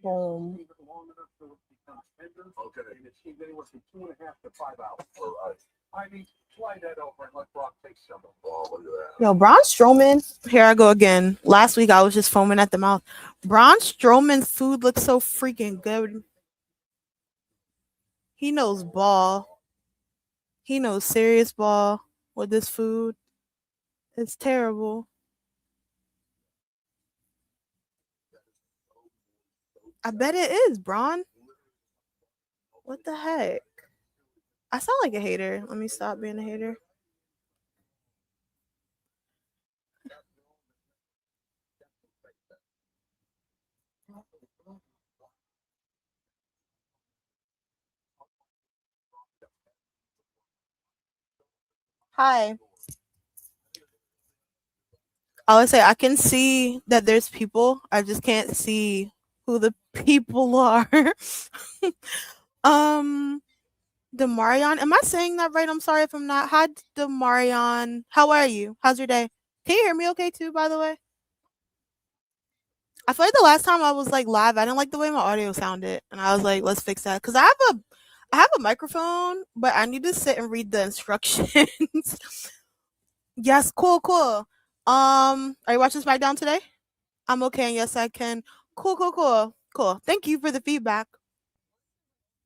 Boom. Okay. And it seems anywhere from 2.5 to 5 hours. All right. I mean, slide that over and let Brock take some of it. Oh, look at that. Yo, Braun Strowman. Here I go again. Last week I was just foaming at the mouth. Braun Strowman's food looks so freaking good. He knows ball. He knows serious ball with this food. It's terrible. I bet it is, Braun. What the heck? I sound like a hater. Let me stop being a hater. Hi. I would say I can see that there's people. I just can't see who the people are. Demarion. Am I saying that right? I'm sorry if I'm not. Hi, Demarion. How are you? How's your day? Can you hear me okay too, by the way? I feel like the last time I was like live, I didn't like the way my audio sounded. And I was like, let's fix that. Because I have a microphone, but I need to sit and read the instructions. Yes, cool. Are you watching Smackdown today? I'm okay, and yes, I can. Cool. Thank you for the feedback.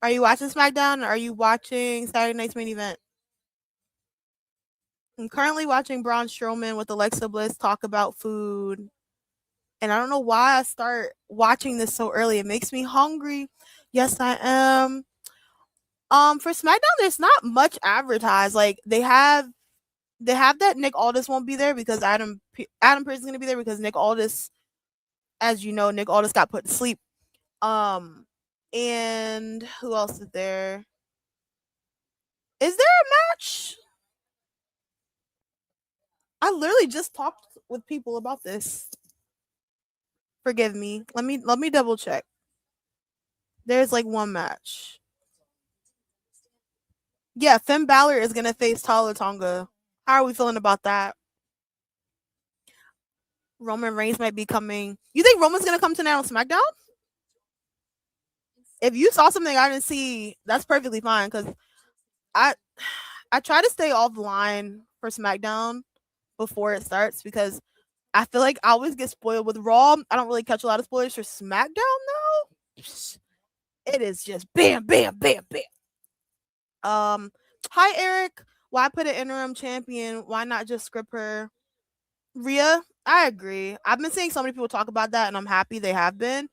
Are you watching Smackdown? Or are you watching Saturday Night's Main Event? I'm currently watching Braun Strowman with Alexa Bliss talk about food. And I don't know why I start watching this so early. It makes me hungry. Yes, I am. For SmackDown, there's not much advertised. Like they have that Nick Aldis won't be there because Adam Pearce is gonna be there because Nick Aldis, as you know, Nick Aldis got put to sleep. And who else is there? Is there a match? I literally just talked with people about this. Forgive me. Let me double check. There's like one match. Yeah, Finn Balor is gonna face Tala Tonga. How are we feeling about that? Roman Reigns might be coming. You think Roman's gonna come tonight on SmackDown? If you saw something I didn't see, that's perfectly fine. Because I try to stay offline for SmackDown before it starts because I feel like I always get spoiled with Raw. I don't really catch a lot of spoilers for SmackDown though. It is just bam. Hi Eric. Why put an interim champion? Why not just script her? Rhea, I agree. I've been seeing so many people talk about that, and I'm happy they have been.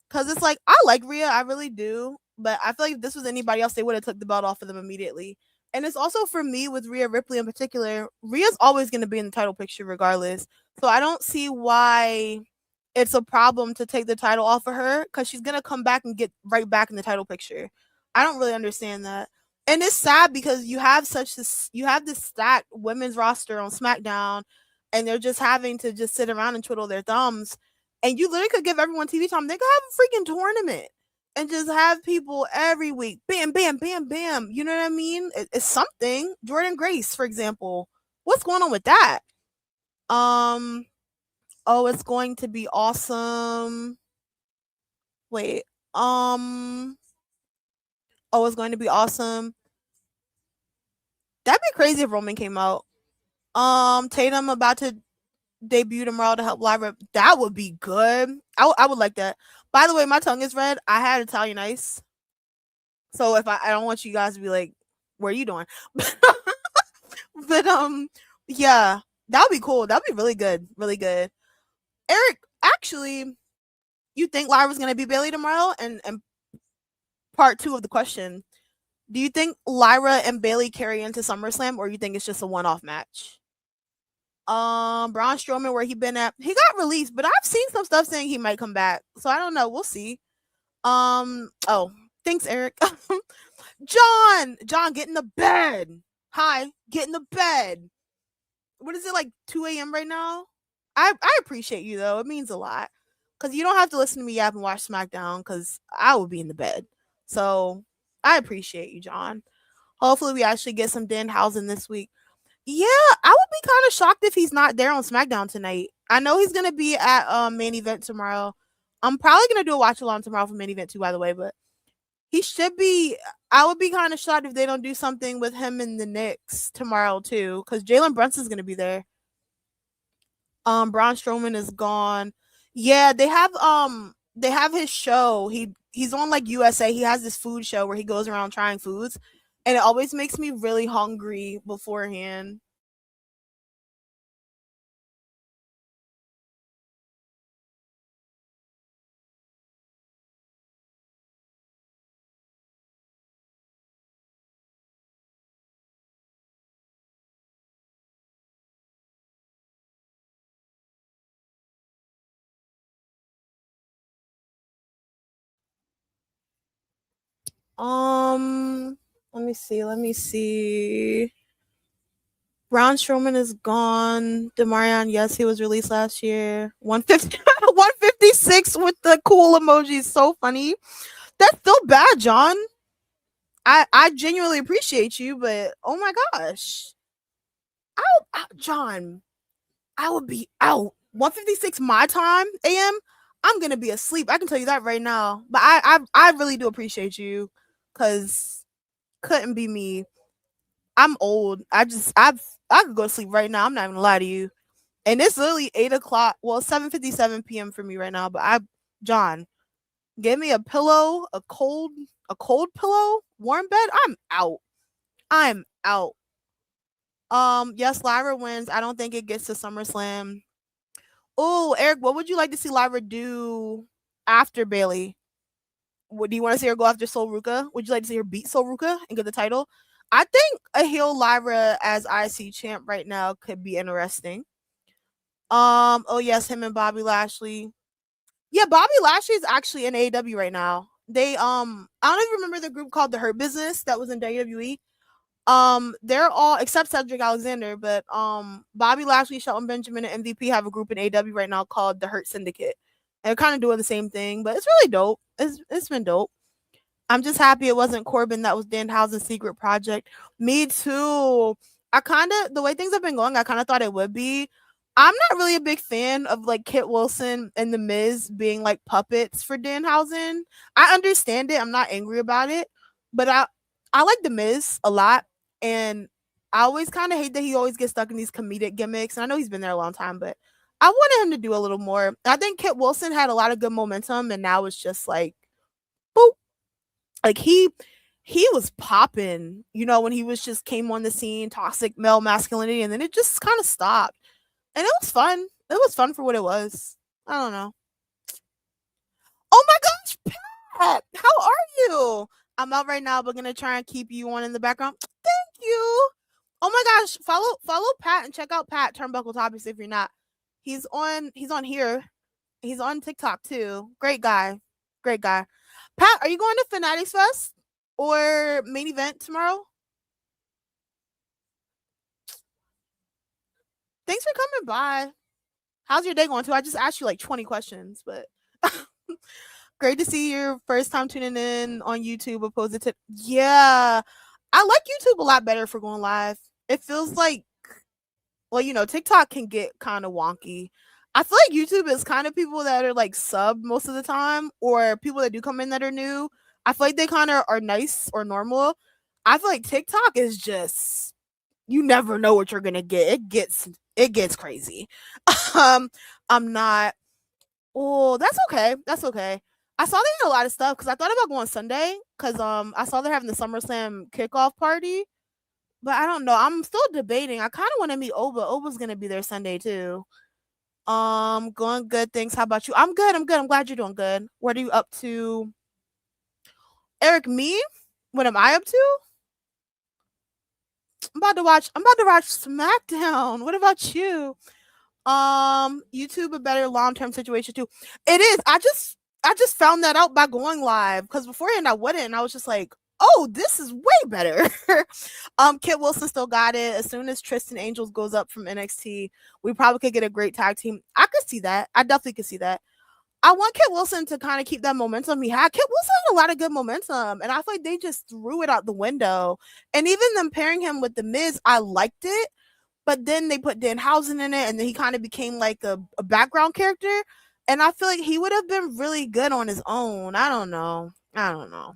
Cause it's like I like Rhea, I really do. But I feel like if this was anybody else, they would have took the belt off of them immediately. And it's also for me with Rhea Ripley in particular. Rhea's always going to be in the title picture regardless. So I don't see why it's a problem to take the title off of her because she's going to come back and get right back in the title picture. I don't really understand that. And it's sad because you have this stacked women's roster on SmackDown and they're just having to just sit around and twiddle their thumbs. And you literally could give everyone TV time. They could have a freaking tournament and just have people every week. Bam. You know what I mean? It's something. Jordan Grace, for example. What's going on with that? Oh, it's going to be awesome. Wait. Oh, it's going to be awesome. That'd be crazy if Roman came out. Tatum about to debut tomorrow to help Lyra. That would be good. I would like that. By the way, my tongue is red. I had Italian ice. So if I don't want you guys to be like, what are you doing? But yeah, that would be cool. That would be really good. Really good. Eric, actually, you think Lyra's gonna be Bailey tomorrow? And part 2 of the question. Do you think Lyra and Bailey carry into SummerSlam, or you think it's just a one-off match? Braun Strowman, where he been at, he got released, but I've seen some stuff saying he might come back. So I don't know. We'll see. Oh, thanks, Eric. John, get in the bed. Hi, get in the bed. What is it, like 2 a.m. right now? I appreciate you though. It means a lot. Because you don't have to listen to me yap and watch SmackDown because I will be in the bed. So I appreciate you, John. Hopefully we actually get some Danhausen this week. Yeah, I would be kind of shocked if he's not there on SmackDown tonight. I know he's gonna be at main event tomorrow. I'm probably gonna do a watch along tomorrow for main event too, by the way. But he should be. I would be kind of shocked if they don't do something with him in the Knicks tomorrow too, because Jalen Brunson's gonna be there. Braun Strowman is gone. Yeah, they have his show. He's on like USA. He has this food show where he goes around trying foods, and it always makes me really hungry beforehand. Let me see. Let me see. Braun Strowman is gone. Demarion, yes, he was released last year. 150, 156 with the cool emojis. So funny. That's so bad, John. I genuinely appreciate you, but oh my gosh. John, I would be out. 156 my time, AM. I'm gonna be asleep. I can tell you that right now. But I really do appreciate you. Cause couldn't be me. I'm old. I could go to sleep right now. I'm not even gonna lie to you. And it's literally 8 o'clock. Well, 7:57 p.m. for me right now. But John, give me a pillow, a cold pillow, warm bed. I'm out. I'm out. Yes, Lyra wins. I don't think it gets to SummerSlam. Oh, Eric, what would you like to see Lyra do after Bailey? What do you want to see her go after Sol Ruka? Would you like to see her beat Sol Ruka and get the title? I think a heel Lyra as IC champ right now could be interesting. Oh yes, him and Bobby Lashley. Yeah, Bobby Lashley is actually in AEW right now. They I don't even remember the group called the Hurt Business that was in WWE. They're all except Cedric Alexander, but Bobby Lashley, Shelton Benjamin, and MVP have a group in AEW right now called the Hurt Syndicate. And they're kind of doing the same thing, but it's really dope. It's been dope. I'm just happy it wasn't Corbin that was Danhausen's secret project. Me too. I kind of the way things have been going, I kind of thought it would be. I'm not really a big fan of like Kit Wilson and The Miz being like puppets for Danhausen. I understand it. I'm not angry about it, but I like The Miz a lot, and I always kind of hate that he always gets stuck in these comedic gimmicks. And I know he's been there a long time, but I wanted him to do a little more. I think Kit Wilson had a lot of good momentum, and now it's just like boop, like he was popping, when he was just came on the scene, toxic male masculinity, and then it just kind of stopped. And it was fun. It was fun for what it was. I don't know. Oh my gosh, Pat, how are you? I'm out right now, but gonna try and keep you on in the background. Thank you. Oh my gosh, follow Pat and check out Pat Turnbuckle Topics if you're not. He's on here. He's on TikTok too. Great guy. Great guy. Pat, are you going to Fanatics Fest or main event tomorrow? Thanks for coming by. How's your day going too? I just asked you like 20 questions, but great to see your first time tuning in on YouTube opposed to yeah. I like YouTube a lot better for going live. It feels like TikTok can get kind of wonky. I feel like YouTube is kind of people that are like sub most of the time, or people that do come in that are new. I feel like they kind of are nice or normal. I feel like TikTok is just you never know what you're gonna get. It gets crazy. um, I'm not. Oh, that's okay. That's okay. I saw they had a lot of stuff because I thought about going Sunday because I saw they're having the SummerSlam kickoff party, but I don't know. I'm still debating. I kind of want to meet Oba. Oba's gonna be there Sunday too. Going good. Thanks. How about you? I'm good. I'm good. I'm glad you're doing good. What are you up to, Eric? Me? What am I up to? I'm about to watch Smackdown. What about you? YouTube a better long-term situation too. It is. I just found that out by going live because beforehand I wouldn't. And I was just like, oh, this is way better. Kit Wilson still got it. As soon as Tristan Angels goes up from NXT, we probably could get a great tag team. I could see that. I definitely could see that. I want Kit Wilson to kind of keep that momentum he had. Kit Wilson had a lot of good momentum, and I feel like they just threw it out the window. And even them pairing him with The Miz, I liked it. but then they put Danhausen in it, and then he kind of became like a background character. And I feel like he would have been really good on his own. I don't know. I don't know.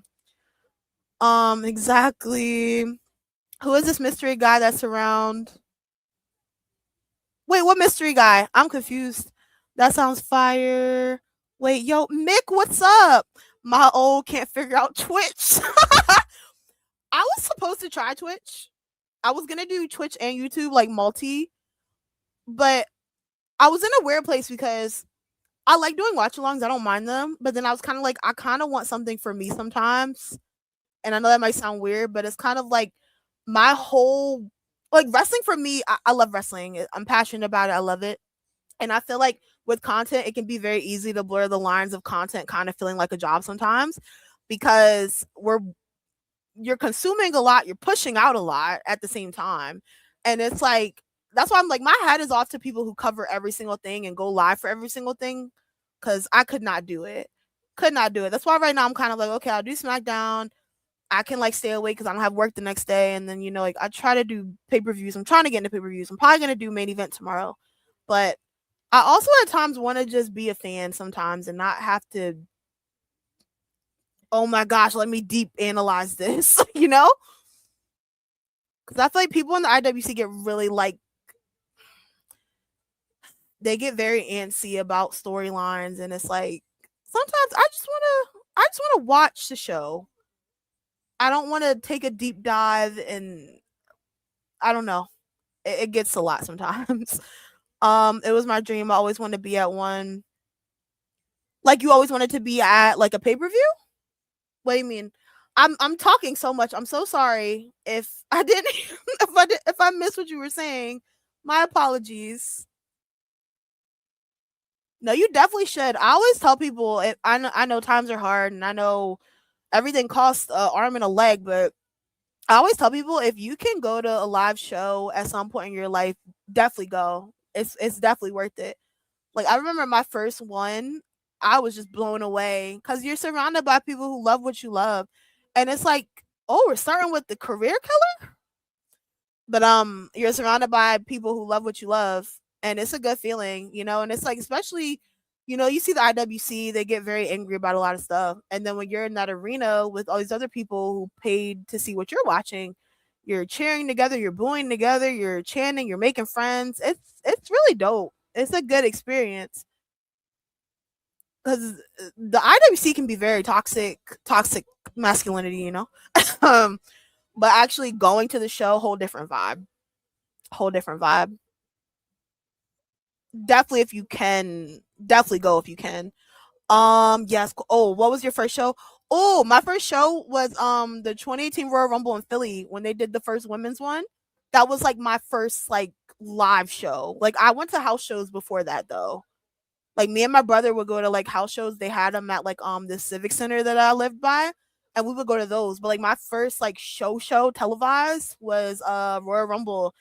Exactly. Who is this mystery guy that's around? Wait, what mystery guy? I'm confused. That sounds fire. Wait, yo, Mick, what's up? My old can't figure out Twitch. I was supposed to try Twitch. I was gonna do Twitch and YouTube like multi, but I was in a weird place because I like doing watch alongs. I don't mind them, but then I was kind of like, I kind of want something for me sometimes. And I know that might sound weird, but it's kind of like my whole like wrestling for me. I love wrestling. I'm passionate about it. I love it. And I feel like with content, it can be very easy to blur the lines of content kind of feeling like a job sometimes because you're consuming a lot, you're pushing out a lot at the same time. And it's like that's why I'm like my head is off to people who cover every single thing and go live for every single thing cuz I could not do it. Could not do it. That's why right now I'm kind of like okay, I'll do SmackDown. I can like stay awake cuz I don't have work the next day and then like I try to do pay-per-views. I'm trying to get into pay-per-views. I'm probably going to do main event tomorrow. But I also at times want to just be a fan sometimes and not have to, oh my gosh, let me deep analyze this, you know? Because I feel like people in the IWC get really like, they get very antsy about storylines. And it's like, sometimes I just want to watch the show. I don't want to take a deep dive and I don't know. It gets a lot sometimes. It was my dream. I always wanted to be at one. Like you always wanted to be at like a pay per view. What do you mean? I'm talking so much. I'm so sorry if I didn't if I missed what you were saying. My apologies. No, you definitely should. I always tell people if I know times are hard and I know everything costs an arm and a leg, but I always tell people if you can go to a live show at some point in your life, definitely go. It's definitely worth it. Like I remember my first one, I was just blown away because you're surrounded by people who love what you love, and it's like, oh, we're starting with the career killer, but you're surrounded by people who love what you love, and it's a good feeling, And it's like, especially, you see the IWC, they get very angry about a lot of stuff, and then when you're in that arena with all these other people who paid to see what you're watching, you're cheering together, you're booing together, you're chanting, you're making friends. It's really dope. It's a good experience because the IWC can be very toxic masculinity. um, but actually going to the show, whole different vibe. Definitely, if you can, definitely go if you can. Yes. Oh, what was your first show? Oh, my first show was the 2018 Royal Rumble in Philly when they did the first women's one. That was like my first like live show. Like I went to house shows before that though. Like me and my brother would go to like house shows. They had them at like the civic center that I lived by, and we would go to those. But like my first like show televised was Royal Rumble,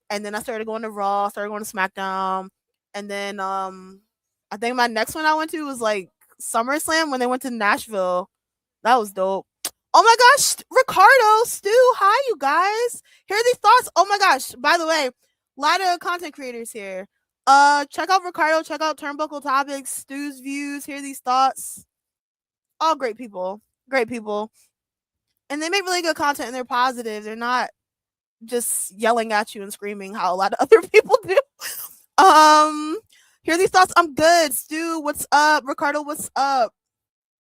and then I started going to Raw, started going to SmackDown, and then I think my next one I went to was like SummerSlam when they went to Nashville. That was dope. Oh my gosh, Ricardo, Stu, hi you guys. Here are these thoughts. Oh my gosh, by the way, a lot of content creators here. Check out Ricardo, check out Turnbuckle Topics, Stu's views, hear these thoughts. All great people. Great people. And they make really good content and they're positive. They're not just yelling at you and screaming how a lot of other people do. Um, Hear these thoughts. I'm good. Stu, what's up? Ricardo, what's up?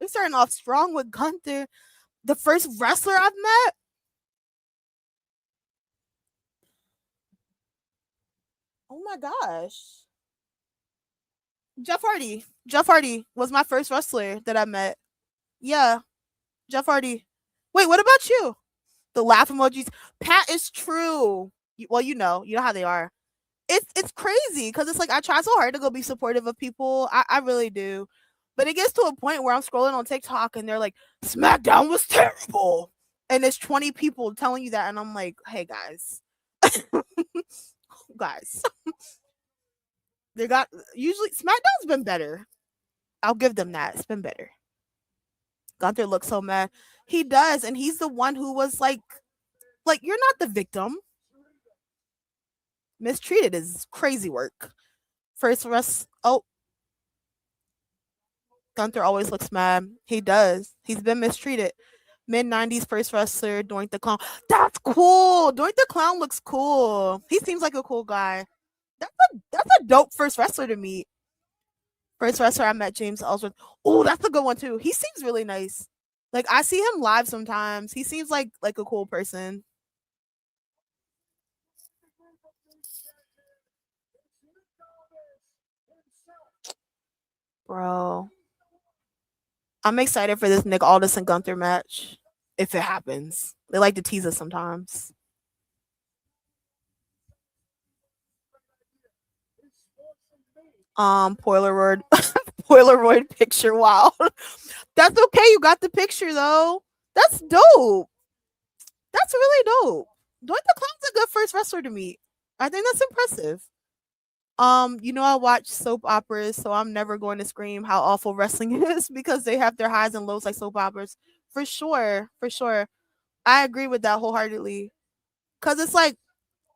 We're starting off strong with Gunther, the first wrestler I've met. Oh my gosh. Jeff Hardy. Jeff Hardy was my first wrestler that I met. Yeah, Jeff Hardy. Wait, what about you? The laugh emojis. Pat is true. Well, you know how they are. It's crazy because it's like I try so hard to go be supportive of people. I really do. But it gets to a point where I'm scrolling on TikTok and they're like, SmackDown was terrible. And it's 20 people telling you that. And I'm like, hey guys. Guys. They got usually SmackDown's been better. I'll give them that. It's been better. Gunther looks so mad. He does, and he's the one who was like you're not the victim. Mistreated is crazy work. First rest. Oh, Gunther always looks mad. He does. He's been mistreated. Mid 90s first wrestler, Doink the Clown. That's cool. Doink the Clown looks cool. He seems like a cool guy. That's a dope first wrestler to meet. First wrestler I met, James Ellsworth. Oh, that's a good one too. He seems really nice. Like I see him live sometimes. He seems like a cool person. Bro. I'm excited for this Nick Aldis and Gunther match. If it happens. They like to tease us sometimes. Polaroid Polaroid picture. Wow. That's okay. You got the picture though. That's dope. That's really dope. Dwight the Clown's a good first wrestler to meet. I think that's impressive. I watch soap operas, so I'm never going to scream how awful wrestling is because they have their highs and lows like soap operas. For sure, for sure. I agree with that wholeheartedly. Cause it's like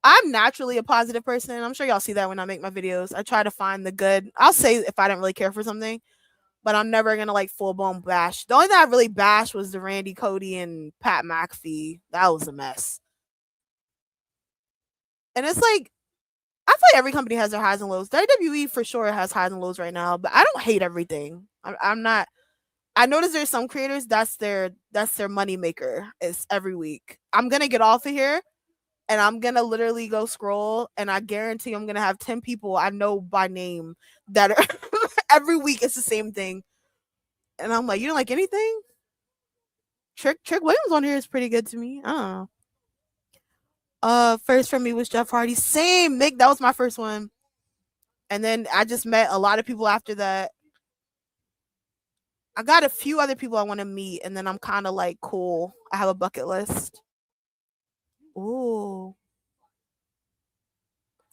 I'm naturally a positive person. I'm sure y'all see that when I make my videos. I try to find the good. I'll say if I didn't really care for something, but I'm never gonna like full blown bash. The only thing I really bashed was the Randy Cody and Pat McAfee. That was a mess. And it's like I feel like every company has their highs and lows. WWE for sure has highs and lows right now, but I don't hate everything. I'm not. I notice there's some creators that's their money maker. Is every week. I'm gonna get off of here and I'm gonna literally go scroll, and I guarantee I'm gonna have 10 people I know by name that are every week it's the same thing, and I'm like, you don't like anything? Trick Williams on here is pretty good to me. I don't know. First for me was Jeff Hardy. Same, Nick. That was my first one, and then I just met a lot of people after that. I got a few other people I want to meet, and then I'm kind of like, cool. I have a bucket list. Ooh,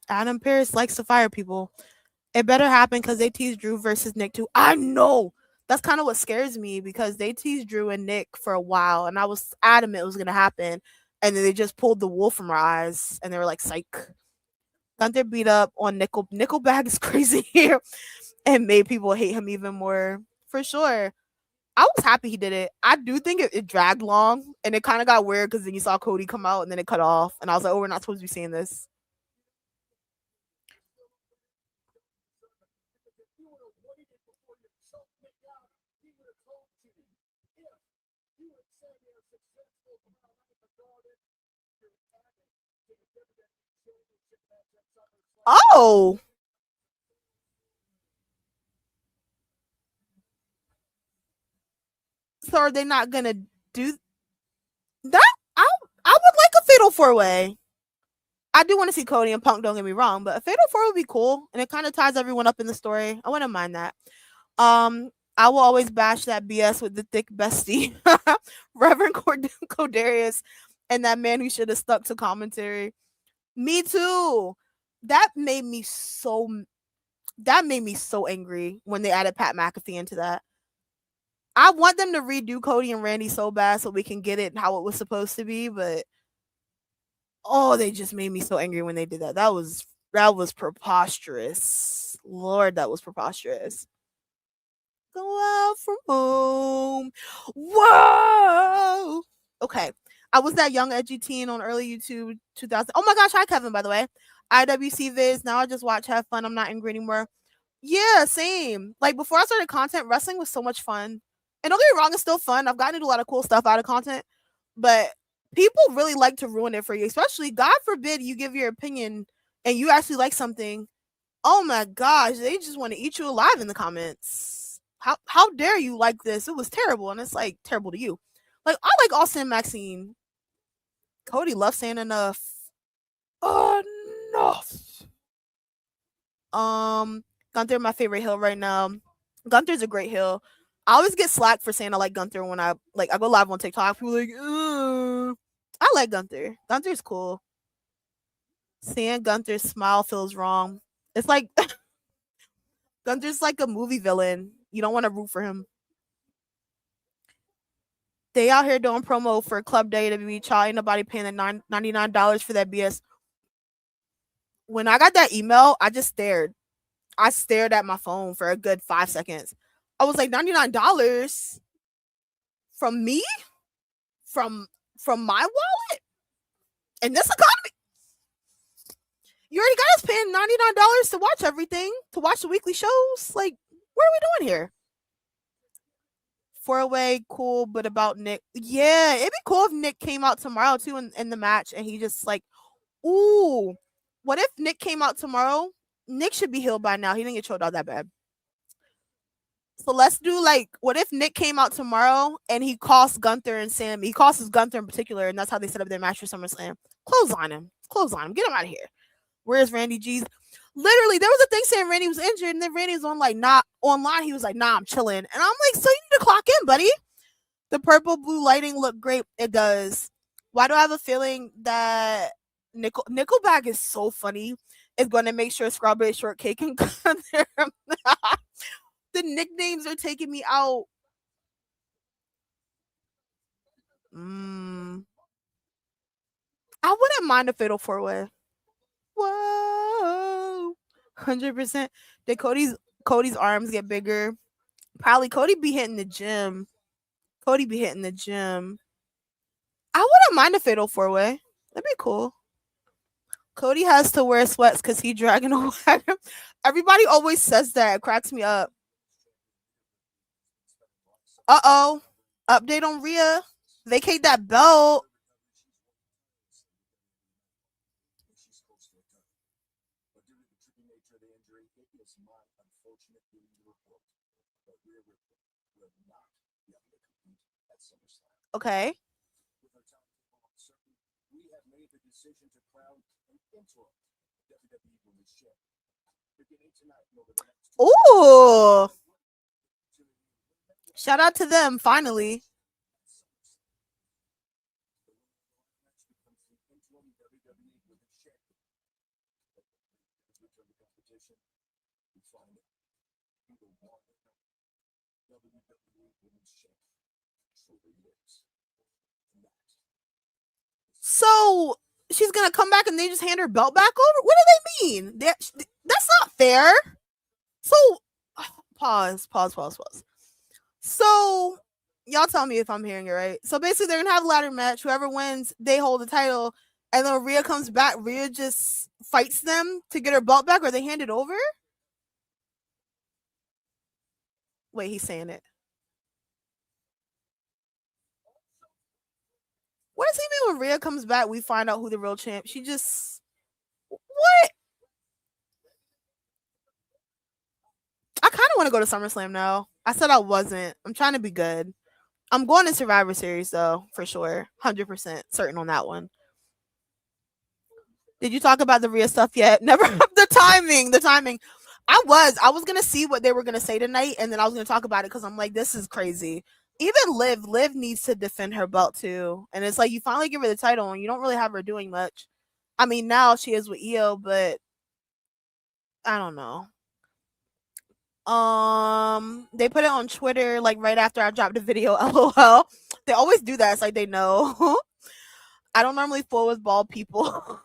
Adam Pearce likes to fire people. It better happen because they teased Drew versus Nick too. I know. That's kind of what scares me because they teased Drew and Nick for a while, and I was adamant it was gonna happen, and then they just pulled the wool from our eyes, and they were like, "Psych." Gunther beat up on Nickelback is crazy here, and made people hate him even more for sure. I was happy he did it. I do think it dragged long, and it kind of got weird because then you saw Cody come out, and then it cut off, and I was like, "Oh, we're not supposed to be seeing this." Oh, so are they not gonna do that? I would like a fatal four way. I do want to see Cody and Punk. Don't get me wrong, but a fatal four would be cool, and it kind of ties everyone up in the story. I wouldn't mind that. I will always bash that BS with the thick bestie, Reverend Cordarius, and that man who should have stuck to commentary. Me too. That made me so. That made me so angry when they added Pat McAfee into that. I want them to redo Cody and Randy so bad so we can get it how it was supposed to be, but oh, they just made me so angry when they did that. That was preposterous. Lord, that was preposterous. Go out from home. Whoa. Okay. I was that young edgy teen on early YouTube 2000. Oh my gosh, hi Kevin, by the way. IWC Viz. Now I just watch, have fun. I'm not angry anymore. Yeah, same. Like before I started content, wrestling was so much fun. And don't get me wrong, it's still fun. I've gotten to do a lot of cool stuff out of content, but people really like to ruin it for you, especially God forbid you give your opinion and you actually like something. Oh my gosh, they just want to eat you alive in the comments. How dare you like this? It was terrible, and it's like terrible to you. Like I like Austin and Maxine. Cody loves saying enough. Enough. Gunther, my favorite heel right now. Gunther's a great heel. I always get slack for saying I like Gunther when I go live on TikTok. People are like, ugh. I like Gunther. Gunther's cool. Seeing Gunther's smile feels wrong. It's like Gunther's like a movie villain. You don't want to root for him. They out here doing promo for Club Day to be child. Ain't nobody paying the $99 for that BS. When I got that email, I just stared. I stared at my phone for a good 5 seconds. I was like, $99 from me, from my wallet, in this economy. You already got us paying $99 to watch everything, to watch the weekly shows. Like, what are we doing here? 4-way, cool, but about Nick. Yeah, it'd be cool if Nick came out tomorrow too in the match and he just like, ooh, what if Nick came out tomorrow? Nick should be healed by now. He didn't get choked out that bad. So let's do like, what if Nick came out tomorrow and he cost Gunther and Sam? He costs Gunther in particular, and that's how they set up their match for SummerSlam. Clothesline him. Get him out of here. Where's Randy G's? Literally, there was a thing saying Randy was injured, and then Randy was on like not online. He was like, "Nah, I'm chilling," and I'm like, "So you need to clock in, buddy." The purple blue lighting looked great. It does. Why do I have a feeling that Nickelback is so funny? It's going to make sure Strawberry Shortcake can come there. The nicknames are taking me out. I wouldn't mind a fatal 4-way. Whoa, 100%. Did Cody's arms get bigger? Probably. Cody be hitting the gym. I wouldn't mind a fatal 4-way. That'd be cool. Cody has to wear sweats because he dragging a wagon. Everybody always says that. It cracks me up. Uh-oh. Update on Rhea. Vacate that belt. Okay. Ooh. Shout out to them, finally. So she's gonna come back and they just hand her belt back over? What do they mean? That's not fair. So pause. So y'all tell me if I'm hearing it right. So basically they're gonna have a ladder match. Whoever wins, they hold the title. And then Rhea comes back. Rhea just fights them to get her belt back, or they hand it over? Wait, he's saying it. What does he mean when Rhea comes back? We find out who the real champ. She just what? I kind of want to go to SummerSlam now. I said I wasn't. I'm trying to be good. I'm going to Survivor Series though, for sure. 100% certain on that one. Did you talk about the Rhea stuff yet? Never. The timing. I was gonna see what they were gonna say tonight, and then I was gonna talk about it because I'm like, this is crazy. Even Liv needs to defend her belt too, and it's like you finally give her the title, and you don't really have her doing much. I mean, now she is with Io, but I don't know. They put it on Twitter like right after I dropped the video. LOL. They always do that. It's like they know. I don't normally fool with bald people.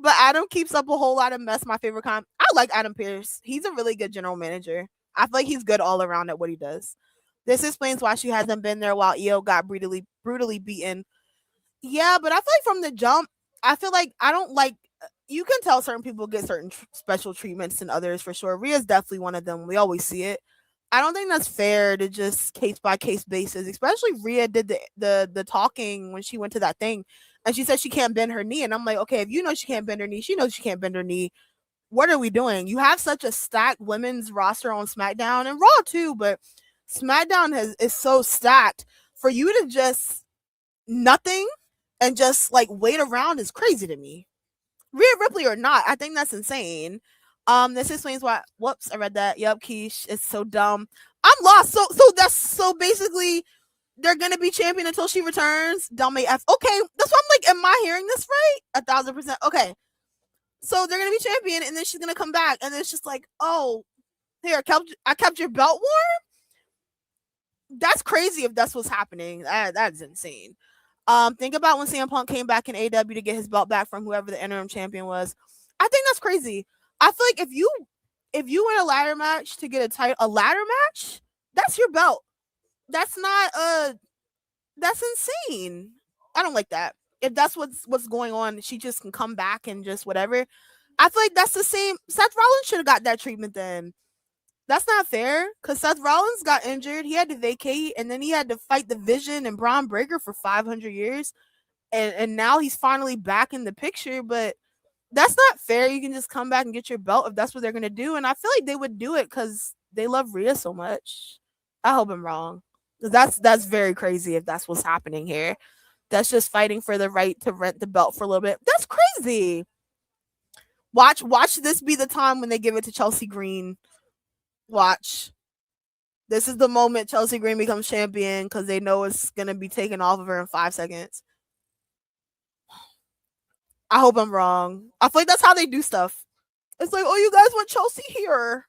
But Adam keeps up a whole lot of mess. My favorite I like Adam Pearce. He's a really good general manager. I feel like he's good all around at what he does. This explains why she hasn't been there while Io got brutally beaten. Yeah, but I feel like from the jump, I feel like I don't like. You can tell certain people get certain special treatments than others for sure. Rhea's definitely one of them. We always see it. I don't think that's fair to just case by case basis. Especially Rhea did the talking when she went to that thing, and she said she can't bend her knee. And I'm like, okay, if you know she can't bend her knee, she knows she can't bend her knee. What are we doing? You have such a stacked women's roster on SmackDown and Raw too, but SmackDown is so stacked for you to just nothing and just like wait around is crazy to me. Rhea Ripley or not, I think that's insane. This explains why. Whoops, I read that. Yep, Keish, it's so dumb. I'm lost. So basically, they're gonna be champion until she returns. Dumb AF. Okay, that's why I'm like, am I hearing this right? 1,000%. Okay, so they're gonna be champion, and then she's gonna come back, and then it's just like, oh, here, I kept your belt warm. That's crazy if that's what's happening. That's insane. Think about when CM Punk came back in AEW to get his belt back from whoever the interim champion was. I think that's crazy. I feel like if you win a ladder match to get a ladder match, that's your belt. That's not that's insane. I don't like that. If that's what's going on, she just can come back and just whatever. I feel like that's the same. Seth Rollins should have got that treatment then. That's not fair because Seth Rollins got injured. He had to vacate and then he had to fight the Vision and Braun Breaker for 500 years. And now he's finally back in the picture. But that's not fair. You can just come back and get your belt if that's what they're going to do. And I feel like they would do it because they love Rhea so much. I hope I'm wrong. That's very crazy if that's what's happening here. That's just fighting for the right to rent the belt for a little bit. That's crazy. Watch this be the time when they give it to Chelsea Green. Watch. This is the moment Chelsea Green becomes champion because they know it's gonna be taken off of her in 5 seconds. I hope I'm wrong. I feel like that's how they do stuff. It's like, oh, you guys want Chelsea here,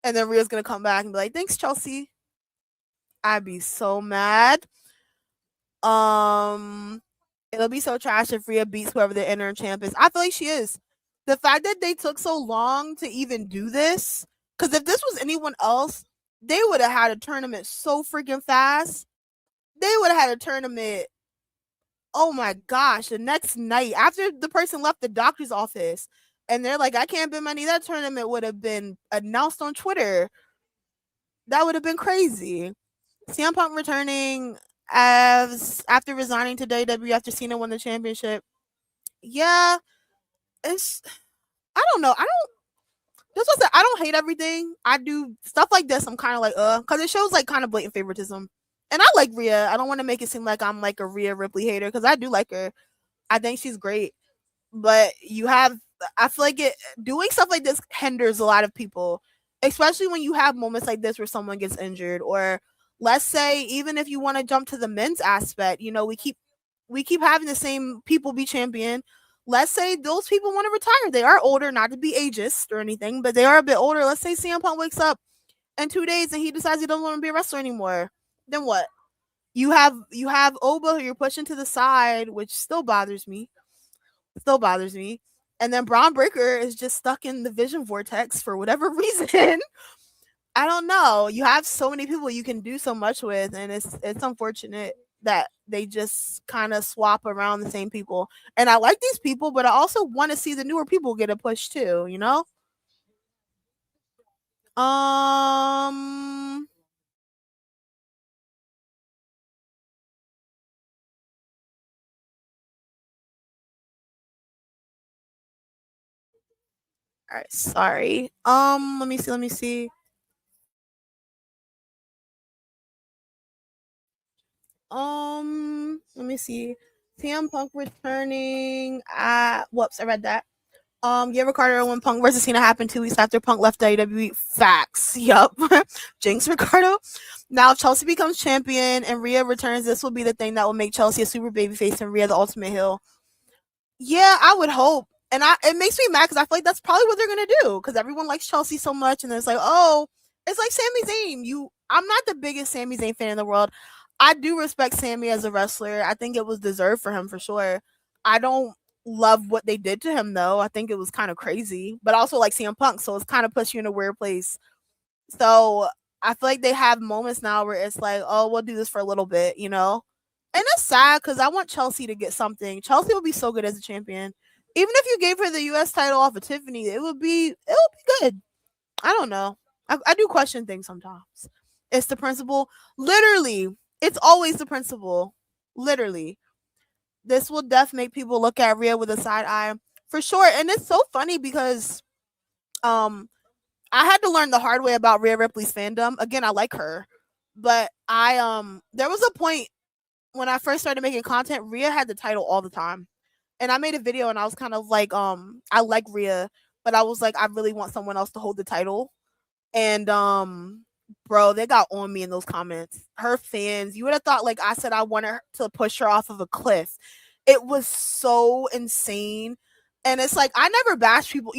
and then Rhea's gonna come back and be like, thanks, Chelsea. I'd be so mad. Um, it'll be so trash if Rhea beats whoever the interim champ is. I feel like she is. The fact that they took so long to even do this, because if this was anyone else, they would have had a tournament so freaking fast. They would have had a tournament. Oh my gosh, the next night after the person left the doctor's office and they're like, I can't bet money, that tournament would have been announced on Twitter. That would have been crazy. CM Punk returning as after resigning to WWE after Cena won the championship. Yeah, it's I don't know. I don't hate everything. I do stuff like this. I'm kind of like, because it shows like kind of blatant favoritism. And I like Rhea. I don't want to make it seem like I'm like a Rhea Ripley hater because I do like her. I think she's great. But I feel like doing stuff like this hinders a lot of people, especially when you have moments like this where someone gets injured. Or let's say, even if you want to jump to the men's aspect, we keep having the same people be champion. Let's say those people want to retire. They are older, not to be ageist or anything, but they are a bit older. Let's say CM Punk wakes up in 2 days and he decides he doesn't want to be a wrestler anymore. Then what? You have Oba who you're pushing to the side, which still bothers me. And then Braun Breaker is just stuck in the vision vortex for whatever reason. I don't know. You have so many people you can do so much with, and it's unfortunate that they just kind of swap around the same people. And I like these people, but I also want to see the newer people get a push too, you know? Um all right, sorry. Let me see. Let me see. CM Punk returning. Whoops, I read that. Yeah, Ricardo when Punk versus Cena happened 2 weeks after Punk left WWE. Facts. Yup. Jinx Ricardo. Now, if Chelsea becomes champion and Rhea returns, this will be the thing that will make Chelsea a super babyface and Rhea the ultimate heel. Yeah, I would hope. And it makes me mad because I feel like that's probably what they're gonna do because everyone likes Chelsea so much, and it's like, oh, it's like Sami Zayn. I'm not the biggest Sami Zayn fan in the world. I do respect Sami as a wrestler. I think it was deserved for him for sure. I don't love what they did to him though. I think it was kind of crazy, but also like CM Punk, so it's kind of puts you in a weird place. So I feel like they have moments now where it's like, oh, we'll do this for a little bit, you know? And it's sad because I want Chelsea to get something. Chelsea will be so good as a champion. Even if you gave her the US title off of Tiffany, it would be good. I don't know. I do question things sometimes. It's the principle. Literally, it's always the principle. Literally. This will def make people look at Rhea with a side eye. For sure. And it's so funny because um I had to learn the hard way about Rhea Ripley's fandom. Again, I like her. But there was a point when I first started making content, Rhea had the title all the time. And I made a video and I was kind of like, I like Rhea, but I was like, I really want someone else to hold the title. And bro, they got on me in those comments. Her fans, you would have thought like I said I wanted her to push her off of a cliff. It was so insane. And it's like I never bash people,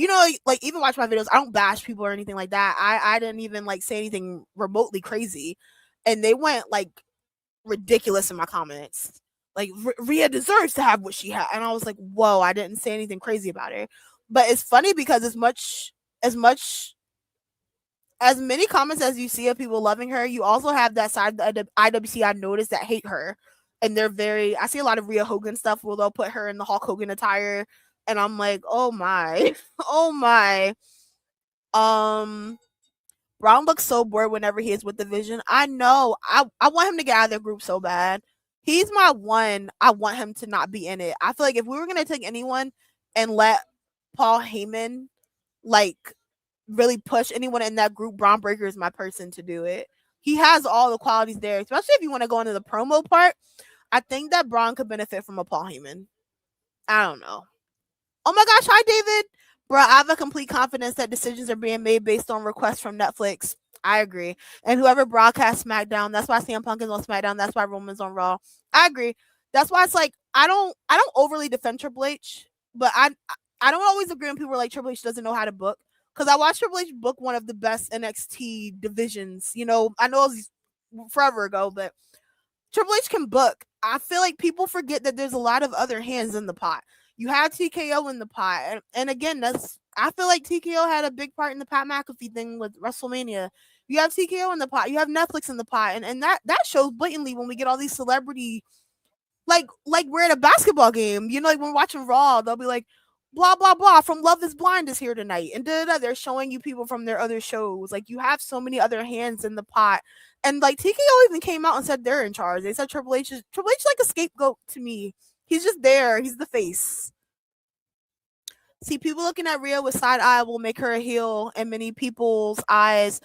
like even watch my videos, I don't bash people or anything like that. I didn't even like say anything remotely crazy. And they went like ridiculous in my comments. Like Rhea deserves to have what she had. And I was like, whoa, I didn't say anything crazy about her. But it's funny because as much as many comments as you see of people loving her, you also have that side of the IWC I noticed that hate her. And they're very I see a lot of Rhea Hogan stuff where they'll put her in the Hulk Hogan attire. And I'm like, oh my. Oh my. Um Brown looks so bored whenever he is with the Vision. I know. I want him to get out of their group so bad. He's my one. I want him to not be in it. I feel like if we were gonna take anyone and let Paul Heyman like really push anyone in that group, Braun Breaker is my person to do it. He has all the qualities there, especially if you want to go into the promo part. I think that Braun could benefit from a Paul Heyman. I don't know. Oh my gosh, hi David. Bro, I have a complete confidence that decisions are being made based on requests from Netflix. I agree. And whoever broadcasts SmackDown, that's why CM Punk is on SmackDown, that's why Roman's on Raw. I agree. That's why it's like I don't overly defend Triple H, but I don't always agree when people are like Triple H doesn't know how to book. Because I watched Triple H book one of the best NXT divisions. You know, I know it was forever ago, but Triple H can book. I feel like people forget that there's a lot of other hands in the pot. You have TKO in the pot, and again, that's I feel like TKO had a big part in the Pat McAfee thing with WrestleMania. You have TKO in the pot. You have Netflix in the pot, and that shows blatantly when we get all these celebrity like we're at a basketball game. You know, like when we're watching Raw, they'll be like, blah blah blah from Love Is Blind is here tonight, and they're showing you people from their other shows. Like you have so many other hands in the pot, and like TKO even came out and said they're in charge. They said Triple H is like a scapegoat to me. He's just there. He's the face. See, people looking at Rhea with side eye will make her a heel in many people's eyes.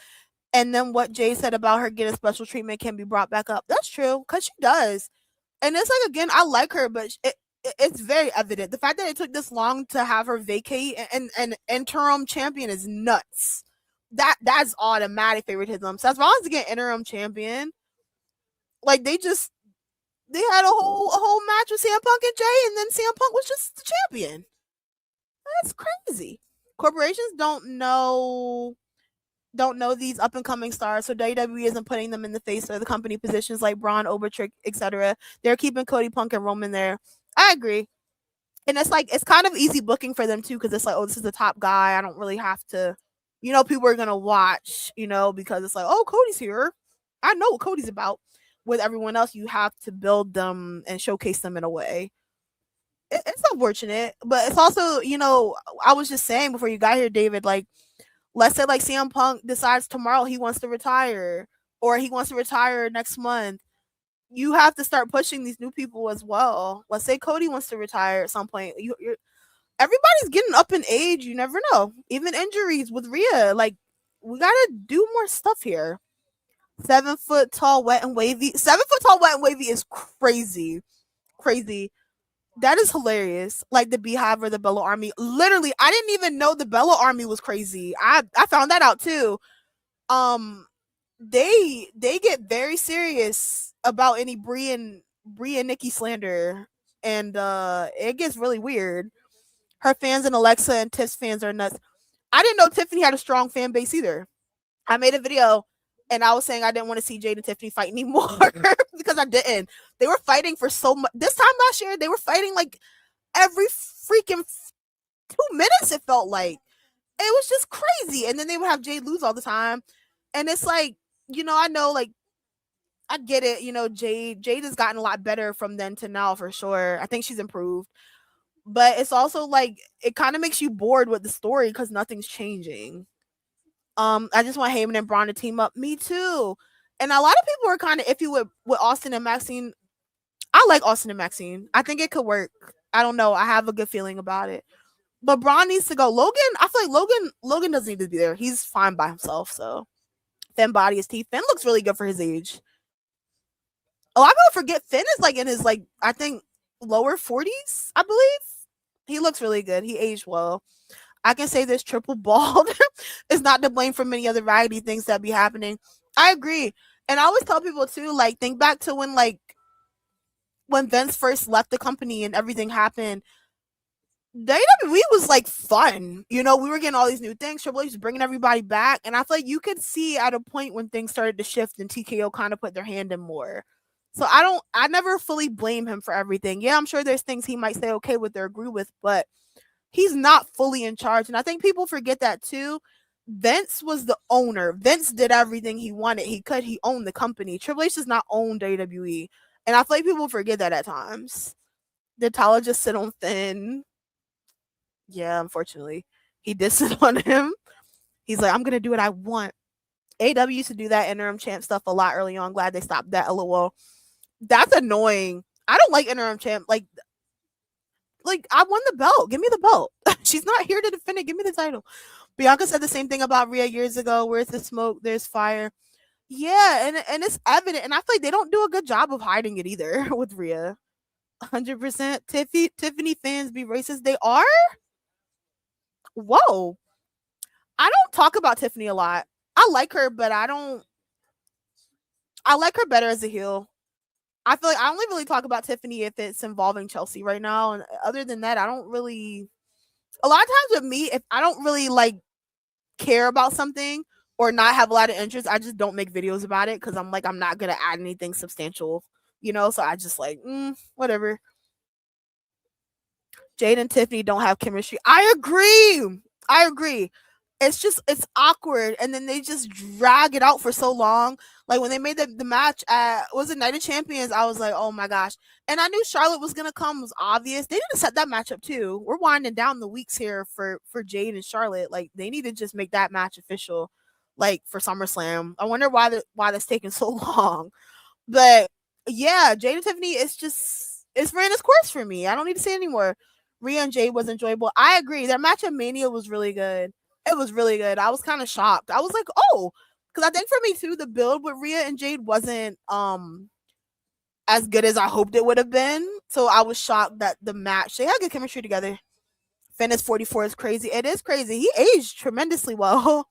And then what Jay said about her getting special treatment can be brought back up. That's true, because she does. And it's like again, I like her, but it's very evident. The fact that it took this long to have her vacate and interim champion is nuts. That's automatic favoritism. So as long as they get interim champion, like they had a whole match with CM Punk and Jay, and then CM Punk was just the champion. That's crazy. Corporations don't know these up and coming stars, so WWE isn't putting them in the face of the company positions like Braun, Obertrick, etc. They're keeping Cody Punk and Roman there. I agree, and it's like it's kind of easy booking for them too, because it's like, oh, this is the top guy. I don't really have to, people are gonna watch, because it's like, oh, Cody's here. I know what Cody's about. With everyone else, you have to build them and showcase them in a way. It's unfortunate, but it's also, I was just saying before you got here, David, like, let's say like CM Punk decides tomorrow he wants to retire or he wants to retire next month. You have to start pushing these new people as well. Let's say Cody wants to retire at some point. Everybody's getting up in age. You never know. Even injuries with Rhea. Like, we gotta do more stuff here. 7 foot tall, wet and wavy. 7 foot tall, wet and wavy is crazy. Crazy. That is hilarious. Like the Beehive or the Bella Army. Literally, I didn't even know the Bella Army was crazy. I found that out too. Um, they get very serious about any Brie and Nikki slander, and it gets really weird. Her fans and Alexa and Tiff's fans are nuts. I didn't know Tiffany had a strong fan base either. I made a video and I was saying I didn't want to see Jade and Tiffany fight anymore because I didn't. They were fighting for so much. This time last year, they were fighting like every freaking 2 minutes, it felt like. It was just crazy. And then they would have Jade lose all the time. And it's like, I know, like, I get it. Jade has gotten a lot better from then to now for sure. I think she's improved. But it's also like, it kind of makes you bored with the story because nothing's changing. I just want Heyman and Braun to team up. Me too. And a lot of people are kind of iffy with Austin and Maxine. I like Austin and Maxine. I think it could work. I don't know. I have a good feeling about it. But Braun needs to go. Logan, I feel like Logan doesn't need to be there. He's fine by himself. So Finn body his teeth. Finn looks really good for his age. A lot of people forget Finn is like in his I think lower 40s, I believe. He looks really good. He aged well. I can say this triple bald is not to blame for many other variety things that be happening. I agree. And I always tell people too, like, think back to when Vince first left the company and everything happened. WWE was like fun. We were getting all these new things. Triple H was bringing everybody back. And I feel like you could see at a point when things started to shift and TKO kind of put their hand in more. So I never fully blame him for everything. Yeah, I'm sure there's things he might say okay with or agree with, but he's not fully in charge. And I think people forget that too. Vince was the owner. Vince did everything he wanted. He could. He owned the company. Triple H does not own WWE. And I feel like people forget that at times. Did Tyler just sit on thin? Yeah, unfortunately. He did sit on him. He's like, I'm going to do what I want. AW used to do that interim champ stuff a lot early on. Glad they stopped that. LOL. That's annoying. I don't like interim champ. Like I won the belt. Give me the belt. She's not here to defend it. Give me the title. Bianca said the same thing about Rhea years ago. Where's the smoke? There's fire. Yeah, and it's evident. And I feel like they don't do a good job of hiding it either with Rhea. 100%. Tiffany fans be racist. They are? Whoa. I don't talk about Tiffany a lot. I like her, but I like her better as a heel. I feel like I only really talk about Tiffany if it's involving Chelsea right now. And other than that, I don't really a lot of times with me, if I don't really like care about something or not have a lot of interest, I just don't make videos about it because I'm like, I'm not gonna add anything substantial, you know. So I just like, whatever. Jade and Tiffany don't have chemistry. I agree. I agree. It's just it's awkward, and then they just drag it out for so long. Like when they made the match at was it Night of Champions, I was like, oh my gosh. And I knew Charlotte was gonna come. It was obvious. They need to set that match up too. We're winding down the weeks here for Jade and Charlotte. Like they need to just make that match official, like for SummerSlam. I wonder why that's taking so long. But yeah, Jade and Tiffany, it's ran its course for me. I don't need to say anymore. Rhea and Jade was enjoyable. I agree. Their match at Mania was really good. It was really good. I was kind of shocked. I was like, oh, because I think for me too, the build with Rhea and Jade wasn't as good as I hoped it would have been. So I was shocked that the match they had good chemistry together. Finn is 44 is crazy. It is crazy. He aged tremendously well.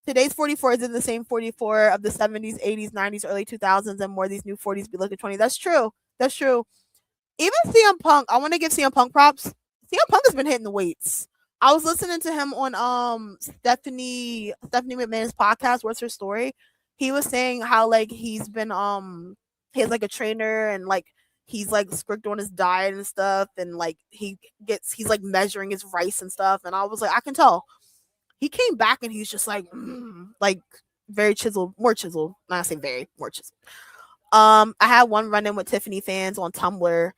Today's 44 is in the same 44 of the 70s, 80s, 90s, early 2000s, and more. These new 40s be looking 20. That's true. That's true. Even CM Punk, I want to give CM Punk props. CM Punk has been hitting the weights. I was listening to him on Stephanie McMahon's podcast. What's her story? He was saying how like he's been he has like a trainer and like he's like strict on his diet and stuff and like he's like measuring his rice and stuff and I was like I can tell. He came back and he's just like very chiseled, more chiseled. Not I say very, more chiseled. I had one run in with Tiffany fans on Tumblr.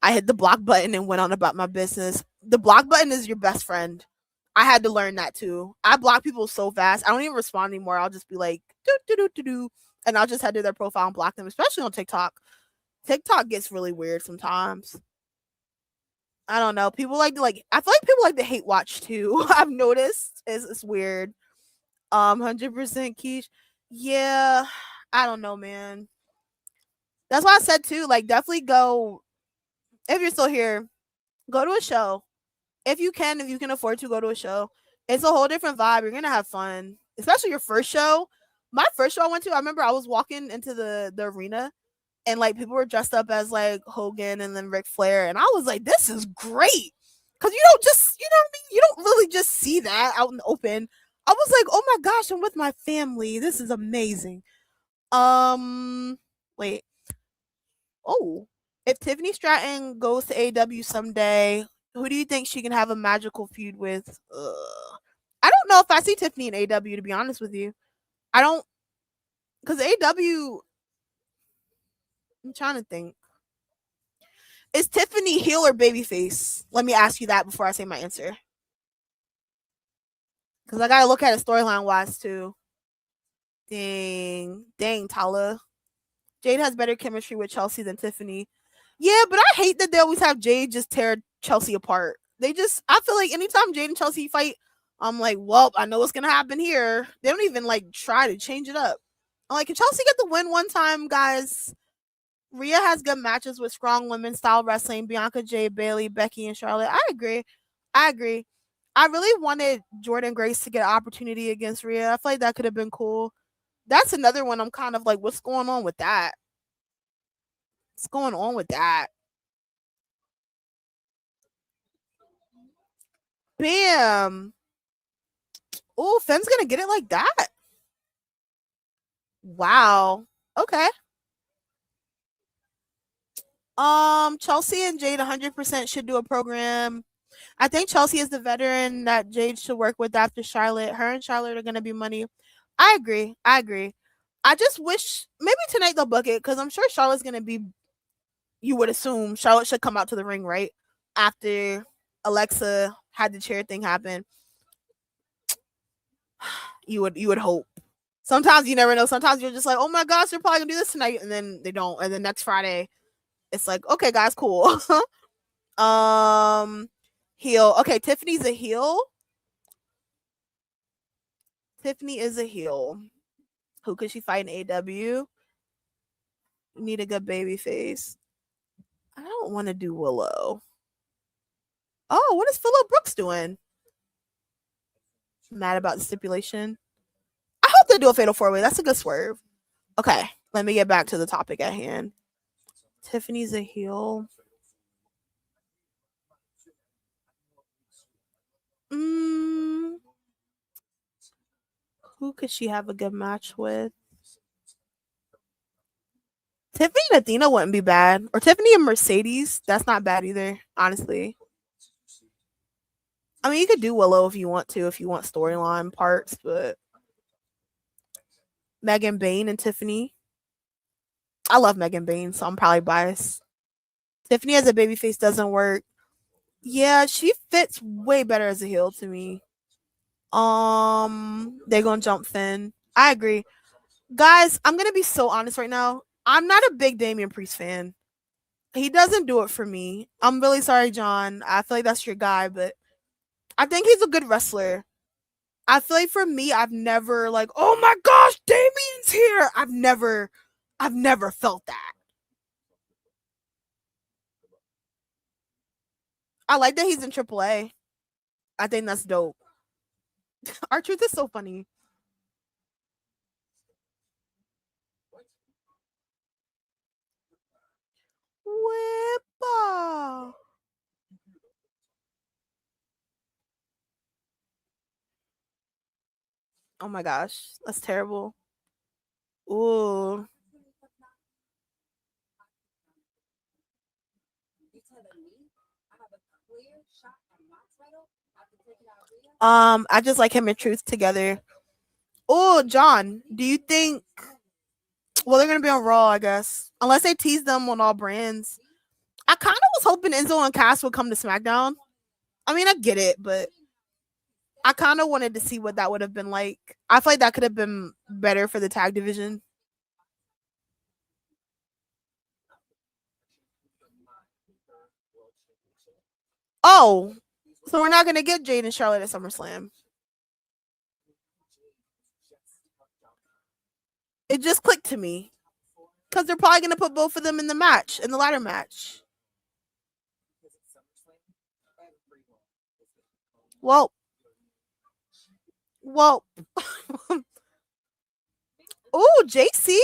I hit the block button and went on about my business. The block button is your best friend. I had to learn that too. I block people so fast. I don't even respond anymore. I'll just be like, do, do, do, do, do. And I'll just head to their profile and block them, especially on TikTok. TikTok gets really weird sometimes. I don't know. People like to I feel like people like to hate watch too. I've noticed. It's weird. 100% quiche. Yeah. I don't know, man. That's why I said too, like definitely go if you're still here, go to a show. If you can afford to go to a show. It's a whole different vibe. You're gonna have fun. Especially your first show. My first show I went to, I remember I was walking into the arena and like people were dressed up as like Hogan and then Ric Flair, and I was like, this is great. Cause you don't just you know what I mean? You don't really just see that out in the open. I was like, oh my gosh, I'm with my family. This is amazing. Wait. Oh, if Tiffany Stratton goes to AW someday, who do you think she can have a magical feud with? I don't know if I see Tiffany in AW to be honest with you. I don't because AW. I'm trying to think. Is Tiffany heel or babyface? Let me ask you that before I say my answer. Because I gotta look at it storyline wise too. Dang, Tala. Jade has better chemistry with Chelsea than Tiffany. Yeah, but I hate that they always have Jade just tear Chelsea apart. I feel like anytime Jade and Chelsea fight, I'm like, well, I know what's gonna happen here. They don't even like try to change it up. I'm like, can Chelsea get the win one time, guys? Rhea has good matches with strong women style wrestling. Bianca, Jade, Bailey, Becky, and Charlotte. I agree. I agree. I really wanted Jordan Grace to get an opportunity against Rhea. I feel like that could have been cool. That's another one I'm kind of like, what's going on with that? What's going on with that? Bam. Oh, Finn's gonna get it like that. Wow. Okay. Chelsea and Jade 100% should do a program. I think Chelsea is the veteran that Jade should work with after Charlotte. Her and Charlotte are gonna be money. I agree. I agree. I just wish maybe tonight they'll book it because I'm sure Charlotte's gonna be. You would assume Charlotte should come out to the ring right after Alexa had the chair thing happen. You would hope. Sometimes you never know. Sometimes you're just like, oh my gosh, they're probably gonna do this tonight, and then they don't. And then next Friday, it's like, okay, guys, cool. um, heel. Okay, Tiffany's a heel. Tiffany is a heel. Who could she fight in AW? Need a good baby face. I don't want to do Willow. Oh, what is Phillip Brooks doing? Mad about the stipulation. I hope they do a fatal four way. That's a good swerve. Okay, let me get back to the topic at hand. Tiffany's a heel. Who could she have a good match with? Tiffany and Athena wouldn't be bad. Or Tiffany and Mercedes. That's not bad either, honestly. I mean, you could do Willow if you want to, if you want storyline parts, but Megan Bain and Tiffany. I love Megan Bain, so I'm probably biased. Tiffany as a babyface doesn't work. Yeah, she fits way better as a heel to me. They're gonna jump Finn. I agree. Guys, I'm gonna be so honest right now. I'm not a big Damian Priest fan. He doesn't do it for me. I'm really sorry, John. I feel like that's your guy, but I think he's a good wrestler. I feel like for me, I've never like, oh my gosh, Damian's here. I've never felt that. I like that he's in AAA. I think that's dope. R-Truth is so funny. Whippa. Oh my gosh, that's terrible. Ooh. I just like him and Truth together. Oh, John, do you think? Well, they're gonna be on Raw, I guess, unless they tease them on all brands. I kind of was hoping Enzo and Cass would come to SmackDown. I mean, I get it, but I kind of wanted to see what that would have been like. I feel like that could have been better for the tag division. Oh, so we're not gonna get Jade and Charlotte at SummerSlam. It just clicked to me because they're probably gonna put both of them in the match, in the ladder match. Well, well. Oh, JC.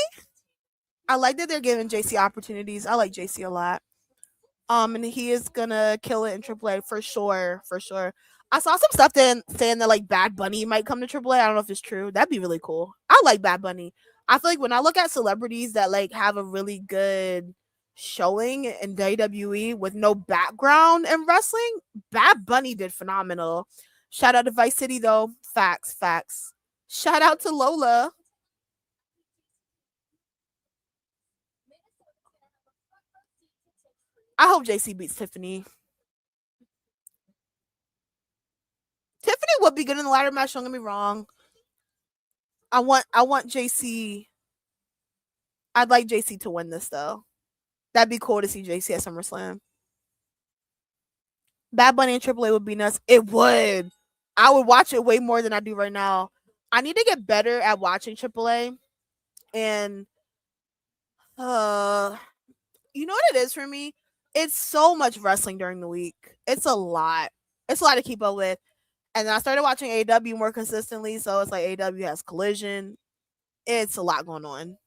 I like that they're giving JC opportunities. I like JC a lot. And he is gonna kill it in AAA for sure, for sure. I saw some stuff then saying that like Bad Bunny might come to AAA. I don't know if it's true. That'd be really cool. I like Bad Bunny. I feel like when I look at celebrities that like have a really good showing in WWE with no background in wrestling, Bad Bunny did phenomenal. Shout out to Vice City though. Facts, facts. Shout out to Lola. I hope JC beats Tiffany. Tiffany would be good in the ladder match. Don't get me wrong. I want JC. I'd like JC to win this though. That'd be cool to see JC at SummerSlam. Bad Bunny and AAA would be nuts. It would. I would watch it way more than I do right now. I need to get better at watching AAA, and uh, you know what it is for me? It's so much wrestling during the week. It's a lot. It's a lot to keep up with. And then I started watching AW more consistently, so it's like AW has Collision. It's a lot going on.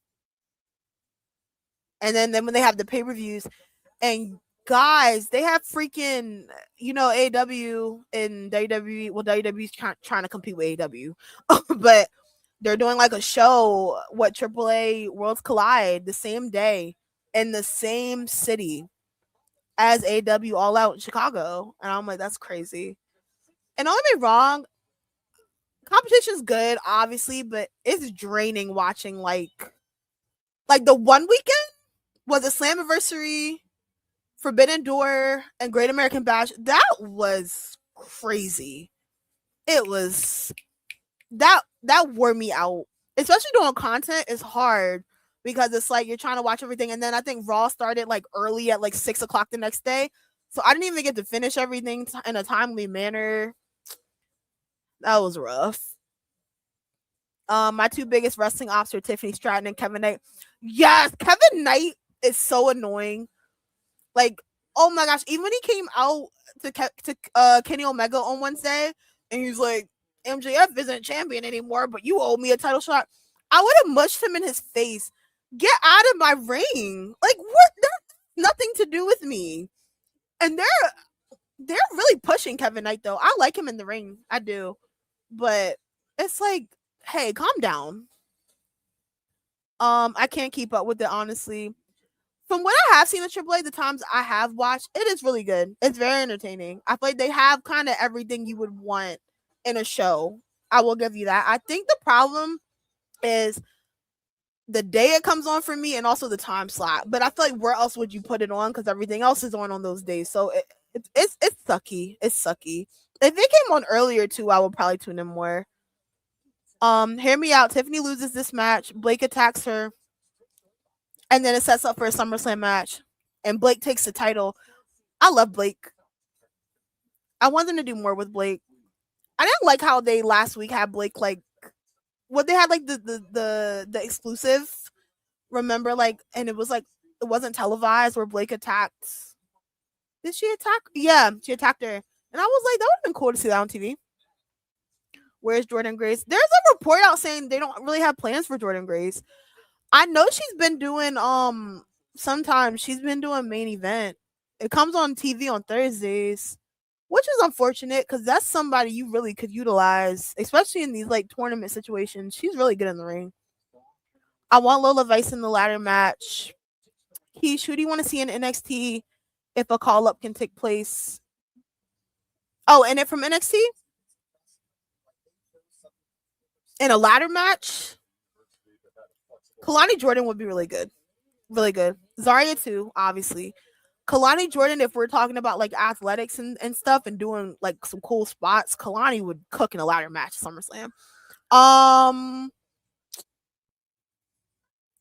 And then when they have the pay per views, and guys, they have freaking AW and WWE. Well, WWE's trying to compete with AW, but they're doing like a show. What AAA Worlds Collide the same day in the same city. as AW All Out in Chicago, and I'm like, that's crazy. And don't get me wrong, competition's good, obviously, but it's draining watching like the one weekend was a Slammiversary, Forbidden Door, and Great American Bash. That was crazy. It was that wore me out. Especially doing content is hard because it's like you're trying to watch everything, and then I think Raw started like early at like 6 o'clock the next day, so I didn't even get to finish everything in a timely manner. That was rough. My two biggest wrestling ops are Tiffany Stratton and Kevin Knight. Yes, Kevin Knight is so annoying. Like, oh my gosh, even when he came out to Kenny Omega on Wednesday, and he's like, MJF isn't champion anymore, but you owe me a title shot. I would have mushed him in his face. Get out of my ring! Like, what? That's nothing to do with me. And they're really pushing Kevin Knight though. I like him in the ring, I do, but it's like, hey, calm down. I can't keep up with it honestly. From what I have seen of Triple A, the times I have watched, it is really good. It's very entertaining. I feel like they have kind of everything you would want in a show. I will give you that. I think the problem is the day it comes on for me and also the time slot. But I feel like where else would you put it on? Because everything else is on those days. So it's sucky. It's sucky. If it came on earlier too, I would probably tune in more. Hear me out. Tiffany loses this match. Blake attacks her, and then it sets up for a SummerSlam match. And Blake takes the title. I love Blake. I want them to do more with Blake. I didn't like how they last week had Blake like what they had like the exclusive. Remember, like, and it was like it wasn't televised where Blake attacked. Did she attack? Yeah, she attacked her, and I was like, that would have been cool to see that on TV. Where's Jordan Grace? There's a report out saying they don't really have plans for Jordan Grace. I know she's been doing sometimes she's been doing main event. It comes on TV on Thursdays, which is unfortunate because that's somebody you really could utilize, especially in these like tournament situations. She's really good in the ring. I want Lola Vice in the ladder match. Keish, who do you want to see in NXT if a call up can take place? Oh, and it from NXT in a ladder match. Kalani Jordan would be really good. Really good. Zarya too, obviously. Kalani Jordan, if we're talking about like athletics and stuff and doing like some cool spots, Kalani would cook in a ladder match at SummerSlam.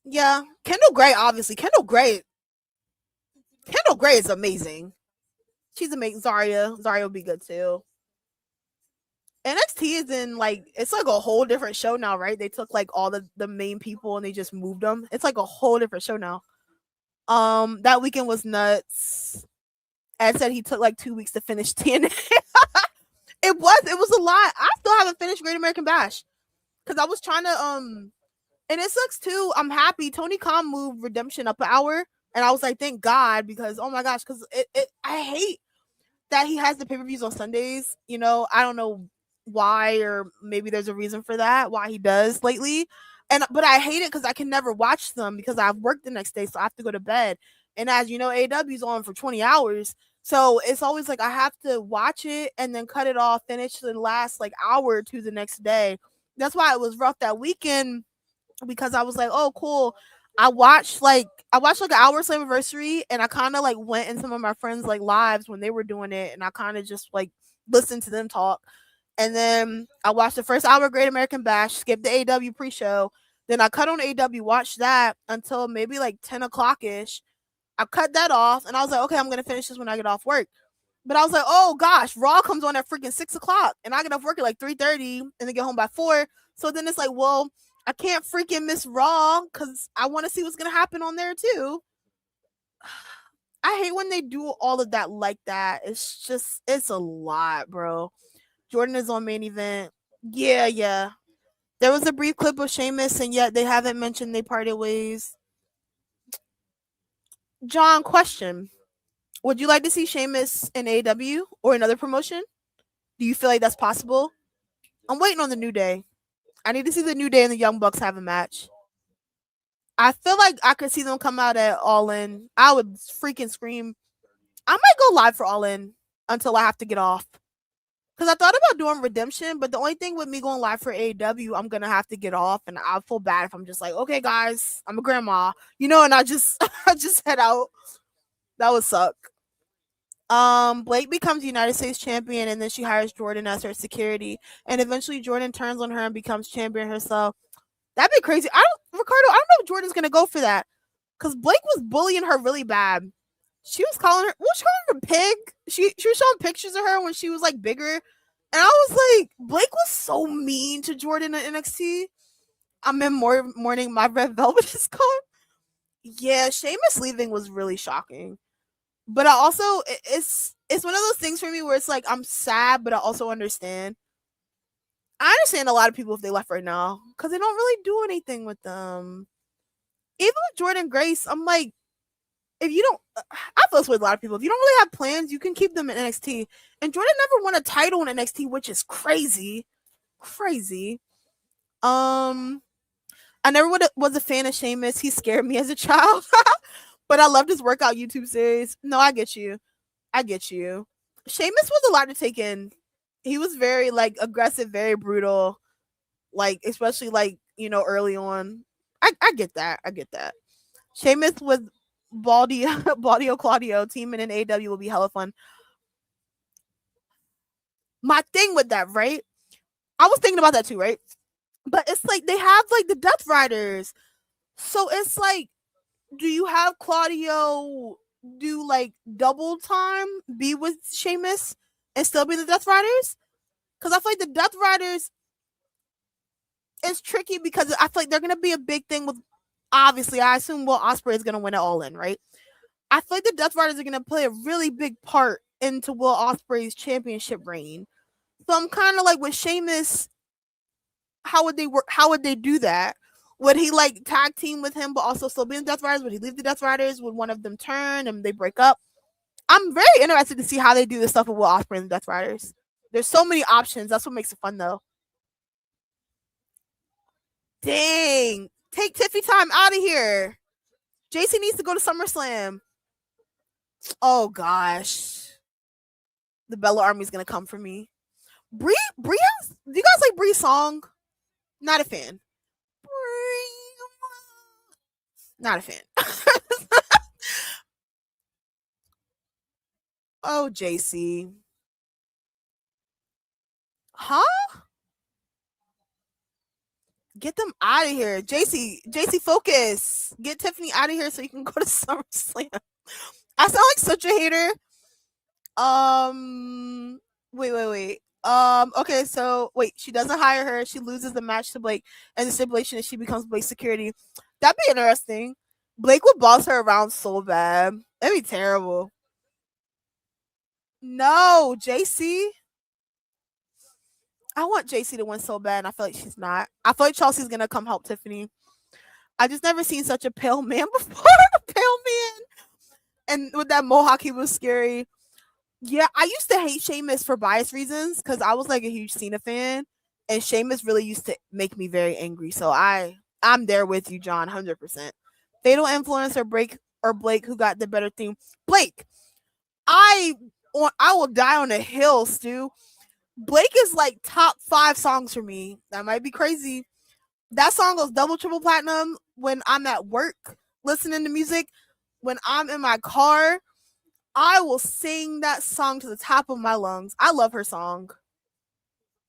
Yeah. Kendall Gray, obviously. Kendall Gray is amazing. She's amazing. Zarya would be good too. NXT is in like it's like a whole different show now, right? They took like all the main people and they just moved them. It's like a whole different show now. That weekend was nuts. Ed said he took like 2 weeks to finish TNA. It was a lot. I still haven't finished Great American Bash because I was trying to and it sucks too. I'm happy Tony Khan moved Redemption up an hour, and I was like, thank God, because oh my gosh, because I hate that he has the pay-per-views on Sundays. You know, I don't know why, or maybe there's a reason for that, why he does lately. But I hate it because I can never watch them because I have work the next day, so I have to go to bed. And as you know, AEW's on for 20 hours. So it's always like I have to watch it and then cut it off, finish the last like hour or two the next day. That's why it was rough that weekend because I was like, oh, cool. I watched like an hour Slammiversary and I kind of like went in some of my friends like lives when they were doing it and I kind of just like listened to them talk. And then I watched the first hour of Great American Bash, skipped the AW pre-show. Then I cut on AW, watched that until maybe like 10 o'clock ish. I cut that off and I was like, okay, I'm gonna finish this when I get off work. But I was like, oh gosh, Raw comes on at freaking 6 o'clock and I get off work at like 3:30 and then get home by 4. So then it's like, well, I can't freaking miss Raw because I want to see what's gonna happen on there too. I hate when they do all of that like that. It's a lot, bro. Jordan is on main event. Yeah, yeah. There was a brief clip of Sheamus, and yet they haven't mentioned they parted ways. John, question. Would you like to see Sheamus in AEW or another promotion? Do you feel like that's possible? I'm waiting on the New Day. I need to see the New Day and the Young Bucks have a match. I feel like I could see them come out at All In. I would freaking scream. I might go live for All In until I have to get off. Because I thought about doing Redemption, but the only thing with me going live for AEW, I'm gonna have to get off, and I'll feel bad if I'm just like, okay, guys, I'm a grandma, and I just I just head out. That would suck. Blake becomes United States champion, and then she hires Jordan as her security, and eventually Jordan turns on her and becomes champion herself. That'd be crazy. Ricardo, I don't know if Jordan's gonna go for that because Blake was bullying her really bad. She was calling her, what was she calling her, pig? She was showing pictures of her when she was like bigger, and I was like, Blake was so mean to Jordan at NXT. I'm in mourning. My red velvet is gone. Yeah, Sheamus leaving was really shocking. But I also it's one of those things for me where it's like I'm sad, but I also understand. I understand a lot of people if they left right now because they don't really do anything with them. Even with Jordan Grace, I'm like, if you don't, I feel this with a lot of people. If you don't really have plans, you can keep them in NXT. And Jordan never won a title in NXT, which is crazy, crazy. I never was a fan of Sheamus. He scared me as a child, but I loved his workout YouTube series. No, I get you. I get you. Sheamus was a lot to take in. He was very like aggressive, very brutal, like especially like early on. I get that. I get that. Sheamus with Baldio Claudio teaming in AW will be hella fun. My thing with that, right? I was thinking about that too, right? But it's like they have like the Death Riders, so it's like, do you have Claudio do like double time, be with Sheamus, and still be the Death Riders? Because I feel like the Death Riders is tricky because I feel like they're gonna be a big thing with. Obviously, I assume Will Ospreay is gonna win it all in, right? I feel like the Death Riders are gonna play a really big part into Will Ospreay's championship reign. So I'm kind of like with Sheamus, how would they work? How would they do that? Would he like tag team with him, but also still be in Death Riders? Would he leave the Death Riders? Would one of them turn and they break up? I'm very interested to see how they do this stuff with Will Ospreay and the Death Riders. There's so many options. That's what makes it fun, though. Dang, take Tiffy time out of here. JC needs to go to SummerSlam. Oh gosh, the Bella Army's gonna come for me. Brie, do you guys like Brie's song? Not a fan. Not a fan. Oh, JC. Huh? Get them out of here. JC, focus. Get Tiffany out of here so you can go to SummerSlam. I sound like such a hater. Wait. Okay, so wait, she doesn't hire her. She loses the match to Blake, and the stipulation is she becomes Blake's security. That'd be interesting. Blake would boss her around so bad. That'd be terrible. No, JC. I want JC to win so bad, and I feel like she's not. I feel like Chelsea's gonna come help Tiffany. I just never seen such a pale man before. A pale man, and with that mohawk, he was scary. Yeah, I used to hate Sheamus for bias reasons because I was like a huge Cena fan, and Sheamus really used to make me very angry. So I'm there with you, John, 100%. Fatal Influence or Blake, who got the better theme? Blake. I will die on a hill, Stu. Blake is like top 5 songs for me. That might be crazy. That song goes double, triple platinum when I'm at work listening to music. When I'm in my car, I will sing that song to the top of my lungs. I love her song.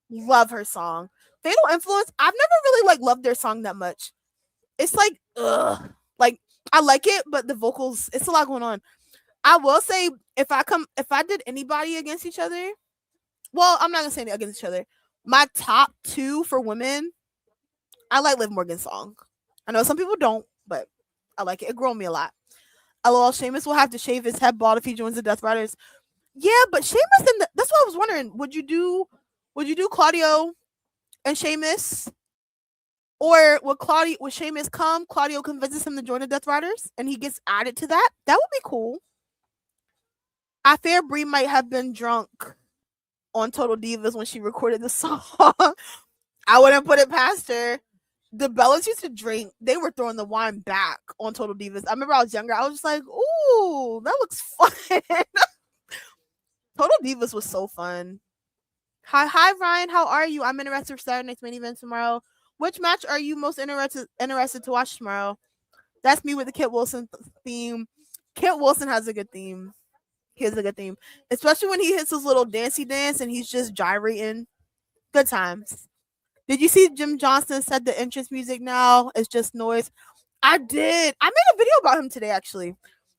Love her song. Fatal Influence, I've never really like loved their song that much. It's like, ugh. Like, I like it, but the vocals, it's a lot going on. I will say, if I did anybody against each other, well, I'm not gonna say against each other. My top 2 for women, I like Liv Morgan's song. I know some people don't, but I like it. It grew on me a lot. LOL, Sheamus will have to shave his head bald if he joins the Death Riders. Yeah, but Sheamus that's what I was wondering. Would you do Claudio and Sheamus? Or would Sheamus come? Claudio convinces him to join the Death Riders and he gets added to that? That would be cool. I fear Brie might have been drunk on Total Divas when she recorded the song. I wouldn't put it past her. the Bellas used to drink. They were throwing the wine back on Total Divas. I remember I was younger. I was just like, ooh, that looks fun. Total Divas was so fun. Hi, Ryan. How are you? I'm interested for Saturday night's main event tomorrow. Which match are you most interested to watch tomorrow? That's me with the Kit Wilson theme. Kit Wilson has a good theme. He has a good theme, especially when he hits his little dancey dance and he's just gyrating. Good times. Did you see Jim Johnson said the entrance music now is just noise? I did. I made a video about him today. Actually,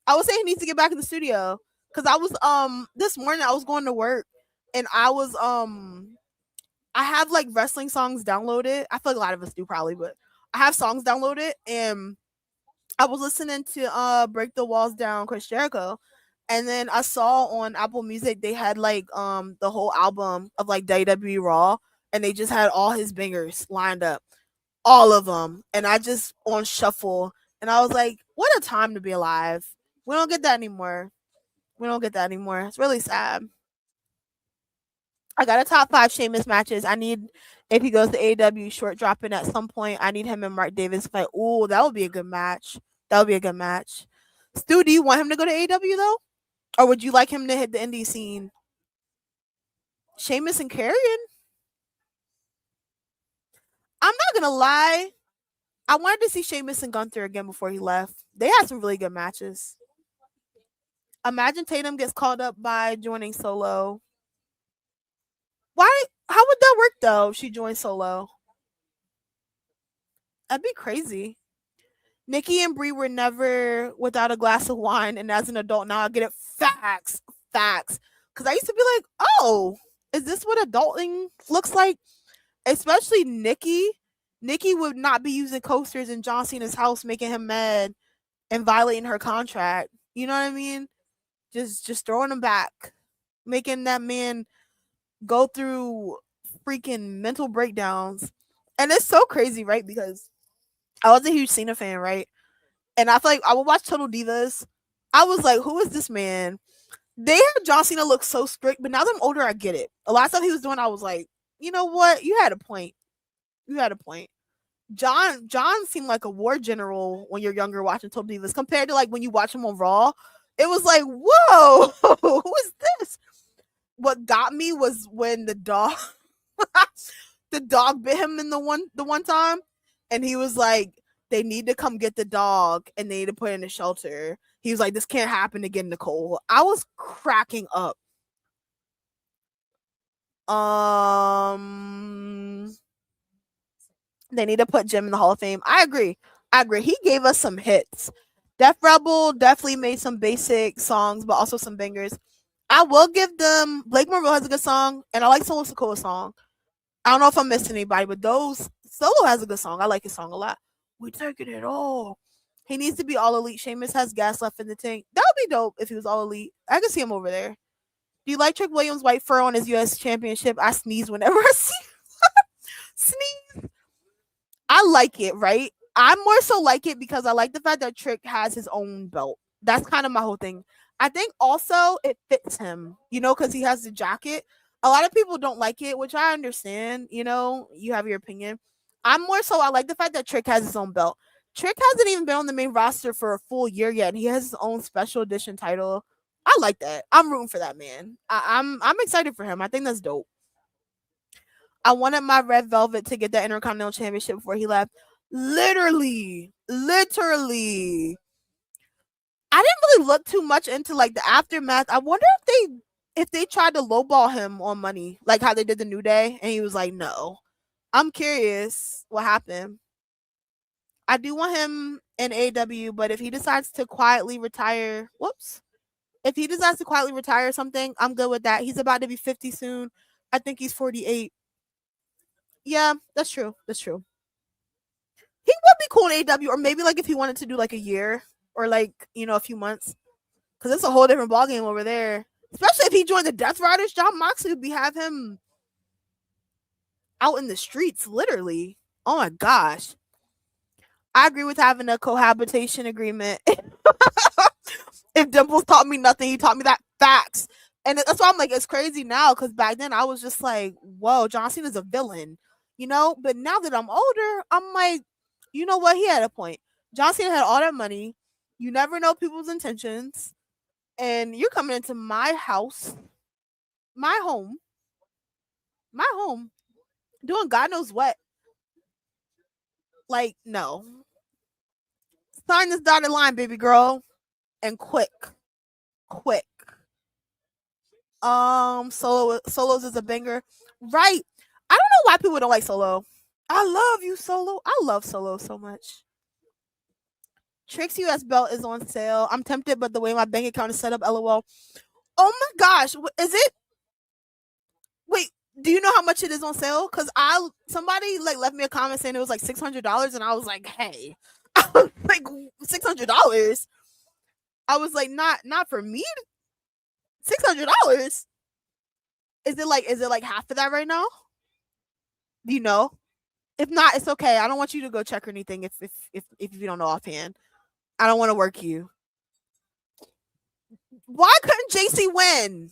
I was saying he needs to get back in the studio because I was this morning I was going to work and I was I have like wrestling songs downloaded. I feel like a lot of us do probably, but I have songs downloaded and I was listening to Break the Walls Down Chris Jericho. And then I saw on Apple Music they had like the whole album of like WWE Raw and they just had all his bangers lined up. All of them. And I just on shuffle and I was like, what a time to be alive. We don't get that anymore. We don't get that anymore. It's really sad. I got a top 5 Sheamus matches. I need if he goes to AEW short dropping at some point. I need him and Mark Davis fight. Ooh, that would be a good match. That would be a good match. Stu, do you want him to go to AEW though? Or would you like him to hit the indie scene? Sheamus and Karrion? I'm not gonna lie. I wanted to see Sheamus and Gunther again before he left. They had some really good matches. Imagine Tatum gets called up by joining Solo. Why? How would that work though? If she joined Solo. That'd be crazy. Nikki and Brie were never without a glass of wine, and as an adult now, I get it. Facts, facts. Because I used to be like, oh, is this what adulting looks like? Especially Nikki. Nikki would not be using coasters in John Cena's house, making him mad and violating her contract. You know what I mean? Just throwing him back, making that man go through freaking mental breakdowns. And it's so crazy, right? Because I was a huge Cena fan, right? And I feel like I would watch Total Divas. I was like, who is this man? They had John Cena look so strict, but now that I'm older, I get it. A lot of stuff he was doing, I was like, you know what? You had a point. You had a point. John seemed like a war general when you're younger watching Total Divas compared to like when you watch him on Raw. It was like, whoa, who is this? What got me was when the dog the dog bit him in the one time and he was like, they need to come get the dog and they need to put it in a shelter. He was like, this can't happen again, Nicole. I was cracking up. They need to put Jim in the Hall of Fame. I agree. He gave us some hits. Def Rebel definitely made some basic songs, but also some bangers. I will give them Blake Monroe has a good song, and I like Solo Sikoa's song. I don't know if I'm missing anybody, but those Solo has a good song. I like his song a lot. We taking it all. He needs to be all elite. Sheamus has gas left in the tank. That would be dope if he was all elite. I could see him over there. Do you like Trick Williams' white fur on his U.S. championship? I sneeze whenever I see sneeze. I like it, right? I more so like it because I like the fact that Trick has his own belt. That's kind of my whole thing. I think also it fits him, because he has the jacket. A lot of people don't like it, which I understand. You have your opinion. I'm more so I like the fact that Trick has his own belt. Trick hasn't even been on the main roster for a full year yet, and he has his own special edition title. I like that. I'm rooting for that man. I'm excited for him. I think that's dope. I wanted my Red Velvet to get that Intercontinental Championship before he left. Literally. I didn't really look too much into like the aftermath. I wonder if they tried to lowball him on money, like how they did the New Day, and he was like, no. I'm curious what happened. I do want him in AW, but if he decides to quietly retire, if he decides to quietly retire something, I'm good with that. He's about to be 50 soon. I think he's 48. Yeah, that's true. He would be cool in AW, or maybe like if he wanted to do like a year or like a few months, because it's a whole different ballgame over there. Especially if he joined the Death Riders, John Moxley would have him out in the streets, literally. Oh my gosh. I agree with having a cohabitation agreement. If Dimples taught me nothing, he taught me that facts. And that's why I'm like, it's crazy now, because back then I was just like, whoa, John Cena's a villain. you know. But now that I'm older, I'm like, you know what? He had a point. John Cena had all that money. You never know people's intentions, and you're coming into my house, my home, my home, doing God knows what. Like, no. Sign this dotted line, baby girl, and quick, quick. Solos is a banger, right? I don't know why people don't like Solo. I love you, Solo. I love Solo so much. Trick's US belt is on sale. I'm tempted, but the way my bank account is set up, LOL. Oh my gosh, is it? Wait, do you know how much it is on sale? Cause somebody like left me a comment saying it was like $600, and I was like, hey, I was like $600. I was like, not for me. $600. Is it like half of that right now? Do you know? If not, it's okay. I don't want you to go check or anything if you don't know offhand. I don't want to work you. Why couldn't JC win?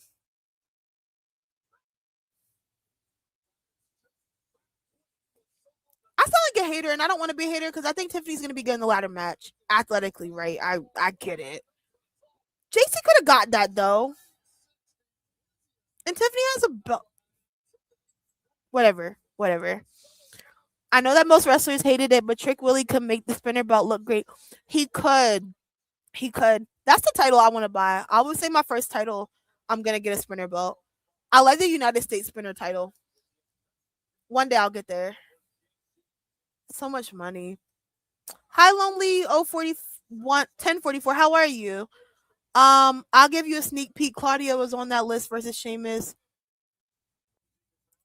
I sound like a hater, and I don't want to be a hater because I think Tiffany's gonna be good in the ladder match. Athletically, right? I get it. JC could have got that though. And Tiffany has a belt. Whatever. I know that most wrestlers hated it, but Trick Willie could make the spinner belt look great. He could. He could. That's the title I want to buy. I would say my first title, I'm gonna get a spinner belt. I like the United States spinner title. One day I'll get there. So much money. Hi lonely 041 1044. How are you? I'll give you a sneak peek. Claudia was on that list versus Sheamus.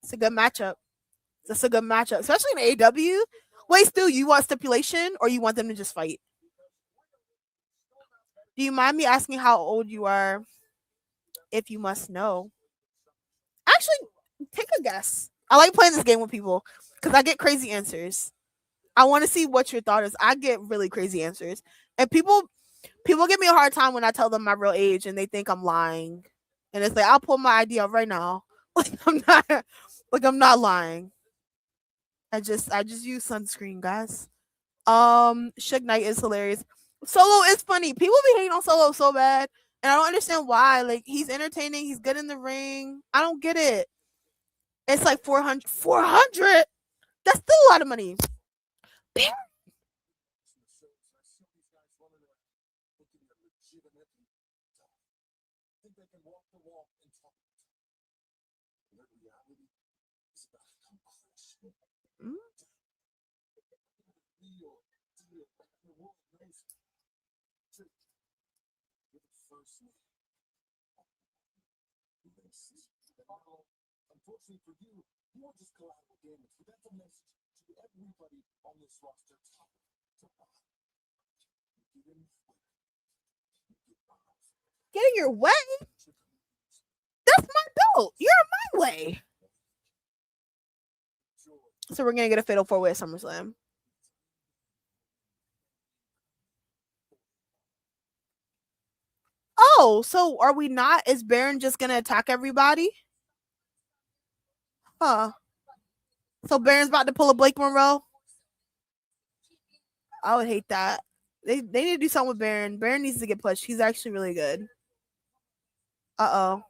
It's a good matchup. That's a good matchup, especially in AW. Wait, still, you want stipulation or you want them to just fight? Do you mind me asking how old you are? If you must know. Actually, take a guess. I like playing this game with people because I get crazy answers. I want to see what your thought is. I get really crazy answers, and people give me a hard time when I tell them my real age, and they think I'm lying. And it's like I'll pull my ID out right now. I'm not lying. I just use sunscreen, guys. Suge Knight is hilarious. Solo is funny. People be hating on Solo so bad, and I don't understand why. Like he's entertaining, he's good in the ring. I don't get it. It's like 400. 400. That's still a lot of money. Mm. Unfortunately for you, you are just collateral damage. But that's a message to everybody on this roster. Get in your way. That's my belt. You're in my way. So we're gonna get a fatal 4-way at SummerSlam. Oh, so are we not? Is Baron just gonna attack everybody? Huh. So Baron's about to pull a Blake Monroe? I would hate that. They need to do something with Baron. Baron needs to get pushed. He's actually really good. Uh-oh.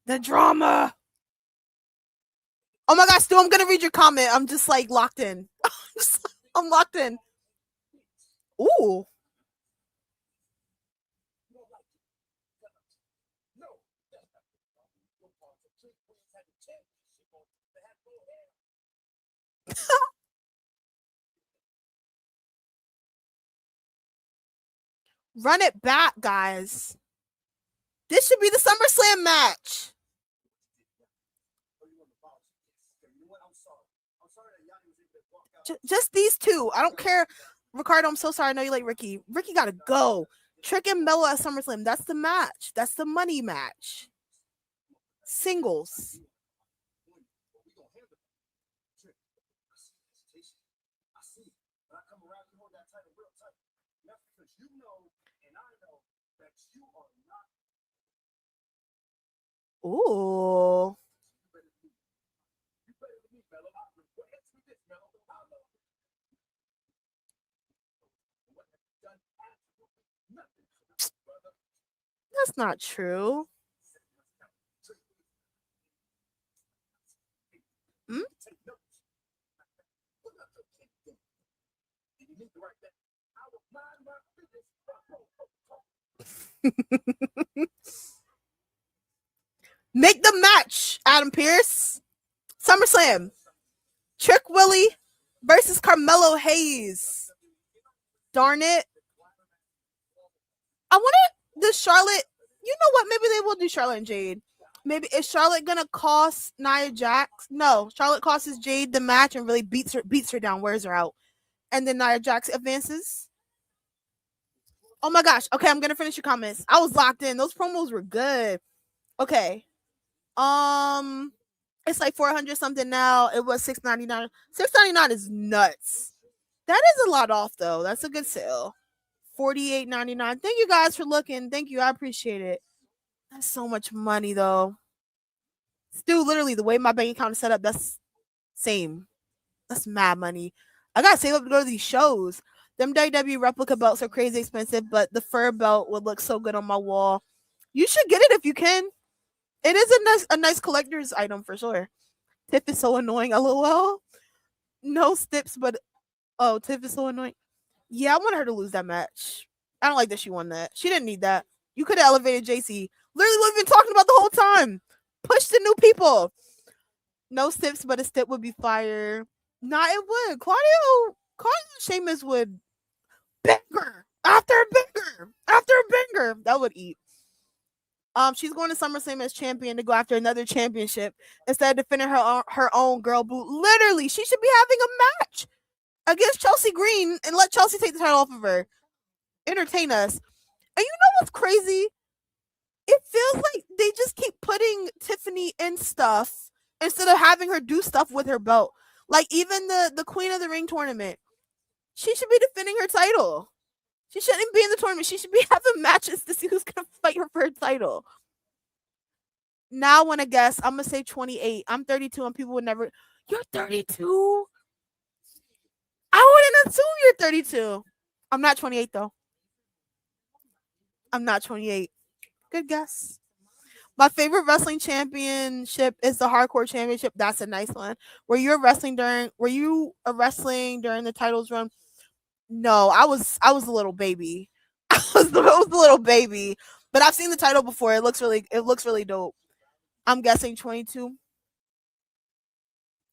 The drama. Oh my gosh, Stu, I'm gonna read your comment. I'm just like locked in. I'm locked in. Ooh. Run it back, guys. This should be the SummerSlam match. Just these two. I don't care. Ricardo, I'm so sorry. I know you like Ricky. Ricky gotta go. Trick and Mello at SummerSlam. That's the match. That's the money match. Singles. Ooh. That's not true. Hmm? Make the match, Adam Pearce. SummerSlam. Trick Willie versus Carmelo Hayes. Darn it. I wonder, does Charlotte, you know what? Maybe they will do Charlotte and Jade. Maybe is Charlotte gonna cost Nia Jax? No, Charlotte costs Jade the match and really beats her down, wears her out, and then Nia Jax advances. Oh my gosh. Okay, I'm gonna finish your comments. I was locked in. Those promos were good. Okay. Um, it's like 400 something now. It was 699. 699 is nuts. That is a lot off though. That's a good sale. 48.99. Thank you guys for looking. Thank you. I appreciate it. That's so much money though. Still, literally, the way my bank account is set up, that's same. That's mad money. I gotta save up to go to these shows. Them WWE replica belts are crazy expensive, but the fur belt would look so good on my wall. You should get it if you can. It is a nice collector's item for sure. Tiff is so annoying. LOL. No steps, but oh, Tiff is so annoying. Yeah, I want her to lose that match. I don't like that she won that. She didn't need that. You could have elevated JC. Literally, what we've been talking about the whole time. Push the new people. No steps, but a step would be fire. Nah, it would. Claudio and Sheamus would banger after a banger after a banger. That would eat. She's going to SummerSlam as champion to go after another championship instead of defending her own girl boot. Literally, she should be having a match against Chelsea Green and let Chelsea take the title off of her. Entertain us. And you know what's crazy? It feels like they just keep putting Tiffany in stuff instead of having her do stuff with her belt. Like even the Queen of the Ring tournament, she should be defending her title. She shouldn't be in the tournament. She should be having matches to see who's gonna fight her for her title. Now, I want to guess, I'm gonna say 28. I'm 32, and people would never. You're 32. I wouldn't assume you're 32. I'm not 28 though. I'm not 28. Good guess. My favorite wrestling championship is the Hardcore Championship. That's a nice one. Were you wrestling during the titles run? No, I was a little baby. I was a little baby. But I've seen the title before. It looks really dope. I'm guessing 22.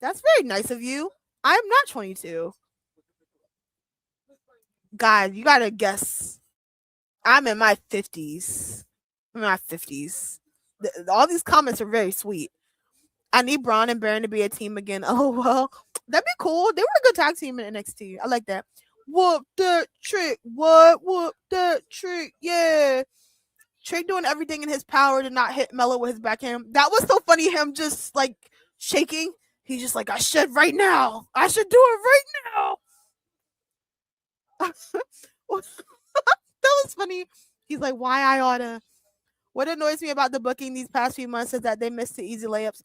That's very nice of you. I'm not 22. God, you gotta guess. I'm in my 50s. I'm in my 50s. All these comments are very sweet. I need Braun and Baron to be a team again. Oh well, that'd be cool. They were a good tag team in NXT. I like that. Whoop that trick. What? Whoop that trick. Yeah. Trick doing everything in his power to not hit Mello with his backhand. That was so funny. Him just like shaking. He's just like, I should right now. I should do it right now. That was funny. He's like, why I oughta. What annoys me about the booking these past few months is that they missed the easy layups.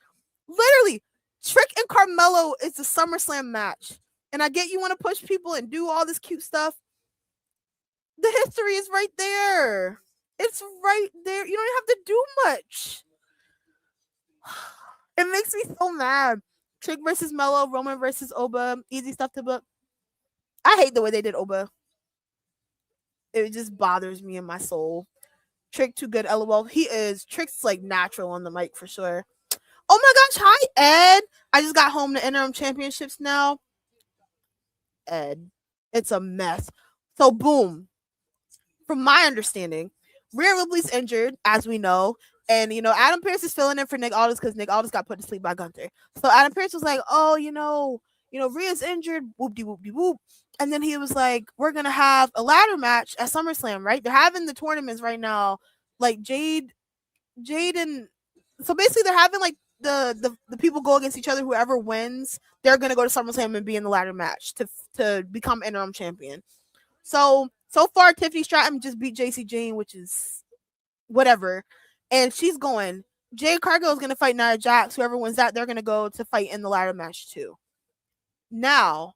Literally, Trick and Carmelo is the SummerSlam match. And I get you want to push people and do all this cute stuff. The history is right there. It's right there. You don't have to do much. It makes me so mad. Trick versus Mello, Roman versus Oba, easy stuff to book. I hate the way they did Oba. It just bothers me in my soul. Trick too good, LOL. He is. Trick's like natural on the mic for sure. Oh my gosh, hi Ed. I just got home to interim championships now. Ed, it's a mess. So boom. From my understanding, Rhea Ripley's injured, as we know. And, Adam Pearce is filling in for Nick Aldis because Nick Aldis got put to sleep by Gunther. So Adam Pearce was like, oh, Rhea's injured, whoop-de-whoop-de-whoop. And then he was like, we're going to have a ladder match at SummerSlam, right? They're having the tournaments right now. Like Jade and... So basically they're having like the people go against each other. Whoever wins, they're going to go to SummerSlam and be in the ladder match to become interim champion. So far, Tiffany Stratton just beat JC Jane, which is whatever. And she's going. Jade Cargill is going to fight Nia Jax. Whoever wins that, they're going to go to fight in the ladder match too. Now,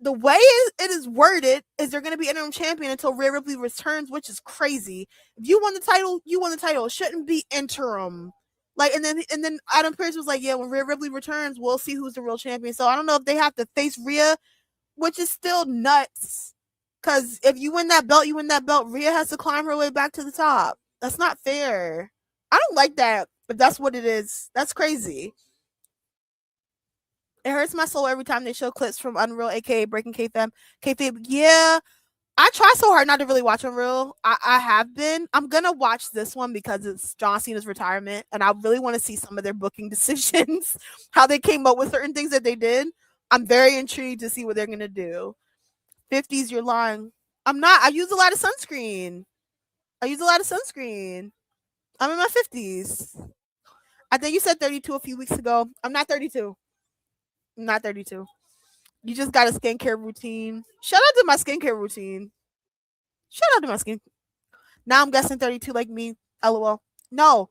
the way it is worded is they're going to be interim champion until Rhea Ripley returns, which is crazy. If you won the title, you won the title. It shouldn't be interim. Like, and then Adam Pearce was like, yeah, when Rhea Ripley returns, we'll see who's the real champion. So I don't know if they have to face Rhea, which is still nuts. Because if you win that belt, you win that belt. Rhea has to climb her way back to the top. That's not fair. I don't like that, but that's what it is. That's crazy. It hurts my soul every time they show clips from Unreal, aka Breaking Kayfabe. Kayfabe, yeah. I try so hard not to really watch Unreal. I have been. I'm gonna watch this one because it's John Cena's retirement, and I really want to see some of their booking decisions, how they came up with certain things that they did. I'm very intrigued to see what they're gonna do. 50s, you're lying. I'm not. I use a lot of sunscreen. I use a lot of sunscreen. I'm in my 50s. I think you said 32 a few weeks ago. I'm not 32. I'm not 32. You just got a skincare routine. Shout out to my skincare routine. Shout out to my skin. Now I'm guessing 32 like me. LOL. No,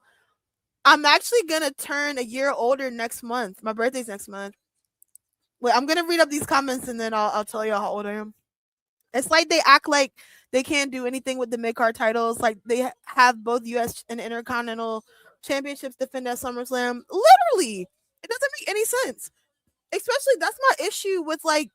I'm actually gonna turn a year older next month. My birthday's next month. Wait, I'm gonna read up these comments and then I'll tell you how old I am. It's like they act like they can't do anything with the mid card titles. Like they have both US and Intercontinental championships defend at SummerSlam. Literally, it doesn't make any sense. Especially that's my issue with like.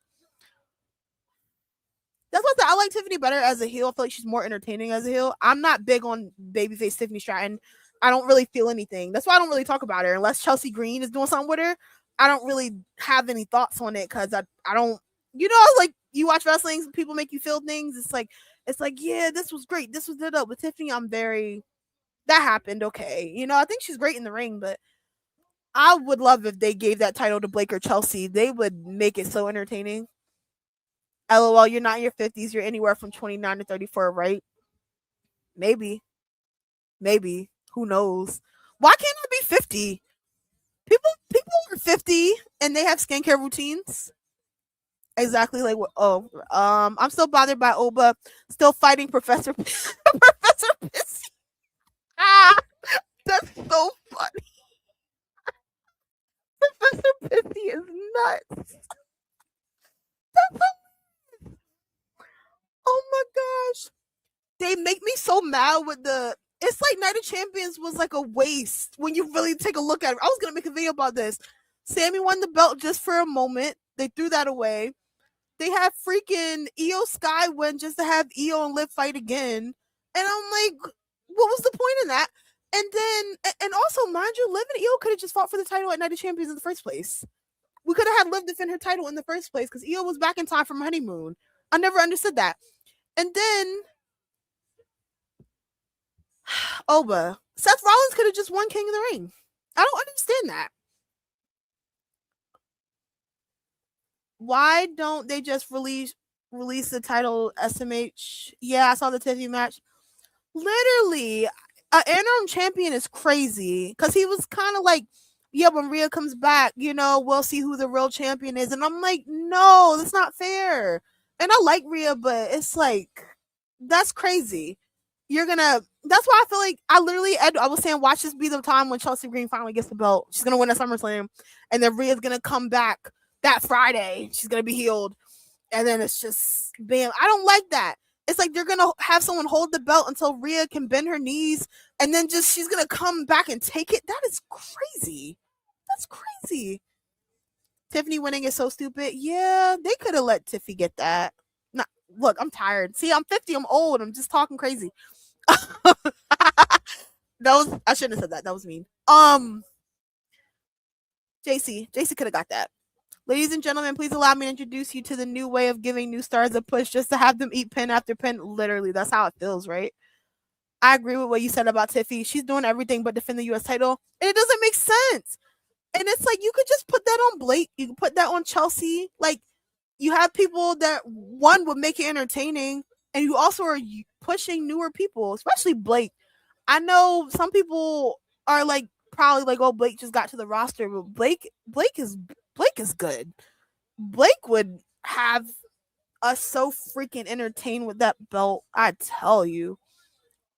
That's why I like Tiffany better as a heel. I feel like she's more entertaining as a heel. I'm not big on babyface Tiffany Stratton. I don't really feel anything. That's why I don't really talk about her unless Chelsea Green is doing something with her. I don't really have any thoughts on it because I don't. You know, like you watch wrestling, people make you feel things. It's like yeah, this was great. This was it up with Tiffany. I'm very that happened. Okay, you know, I think she's great in the ring, but I would love if they gave that title to Blake or Chelsea. They would make it so entertaining. LOL, you're not in your 50s. You're anywhere from 29 to 34, right? Maybe. Maybe. Who knows? Why can't I be 50? People are 50 and they have skincare routines. Exactly like what I'm still bothered by Oba still fighting Professor Professor Pissy. Ah, that's so funny. Professor Pissy is nuts. That's so oh my gosh. They make me so mad with the it's like Night of Champions was like a waste when you really take a look at it. I was gonna make a video about this. Sammy won the belt just for a moment. They threw that away. They had freaking Io Sky win just to have Io and Liv fight again. And I'm like, what was the point in that? And then and also, mind you, Liv and Io could have just fought for the title at Night of Champions in the first place. We could have had Liv defend her title in the first place because Io was back in time from honeymoon. I never understood that. And then Oba. Seth Rollins could have just won King of the Ring. I don't understand that. Why don't they just release the title SMH? Yeah, I saw the Tiffany match. Literally, an interim champion is crazy because he was kind of like, yeah, when Rhea comes back, you know, we'll see who the real champion is. And I'm like, no, that's not fair. And I like Rhea, but it's like, that's crazy. You're gonna. That's why I feel like I was saying, watch this be the time when Chelsea Green finally gets the belt. She's gonna win a SummerSlam, and then Rhea's gonna come back that Friday. She's gonna be healed, and then it's just bam. I don't like that. It's like they're gonna have someone hold the belt until Rhea can bend her knees, and then just she's gonna come back and take it. That is crazy. That's crazy. Tiffany winning is so stupid. Yeah, they could have let Tiffy get that. Nah, look, I'm tired. See, I'm 50. I'm old. I'm just talking crazy. that was I shouldn't have said that. That was mean. JC could have got that. Ladies and gentlemen, please allow me to introduce you to the new way of giving new stars a push just to have them eat pin after pin. Literally, that's how it feels, right? I agree with what you said about Tiffy. She's doing everything but defend the US title. And it doesn't make sense. And it's like you could just put that on Blake. You could put that on Chelsea. Like you have people that one would make it entertaining, and you also are pushing newer people, especially Blake. I know some people are like probably like, oh, Blake just got to the roster, but Blake is good. Blake would have us so freaking entertained with that belt. I tell you,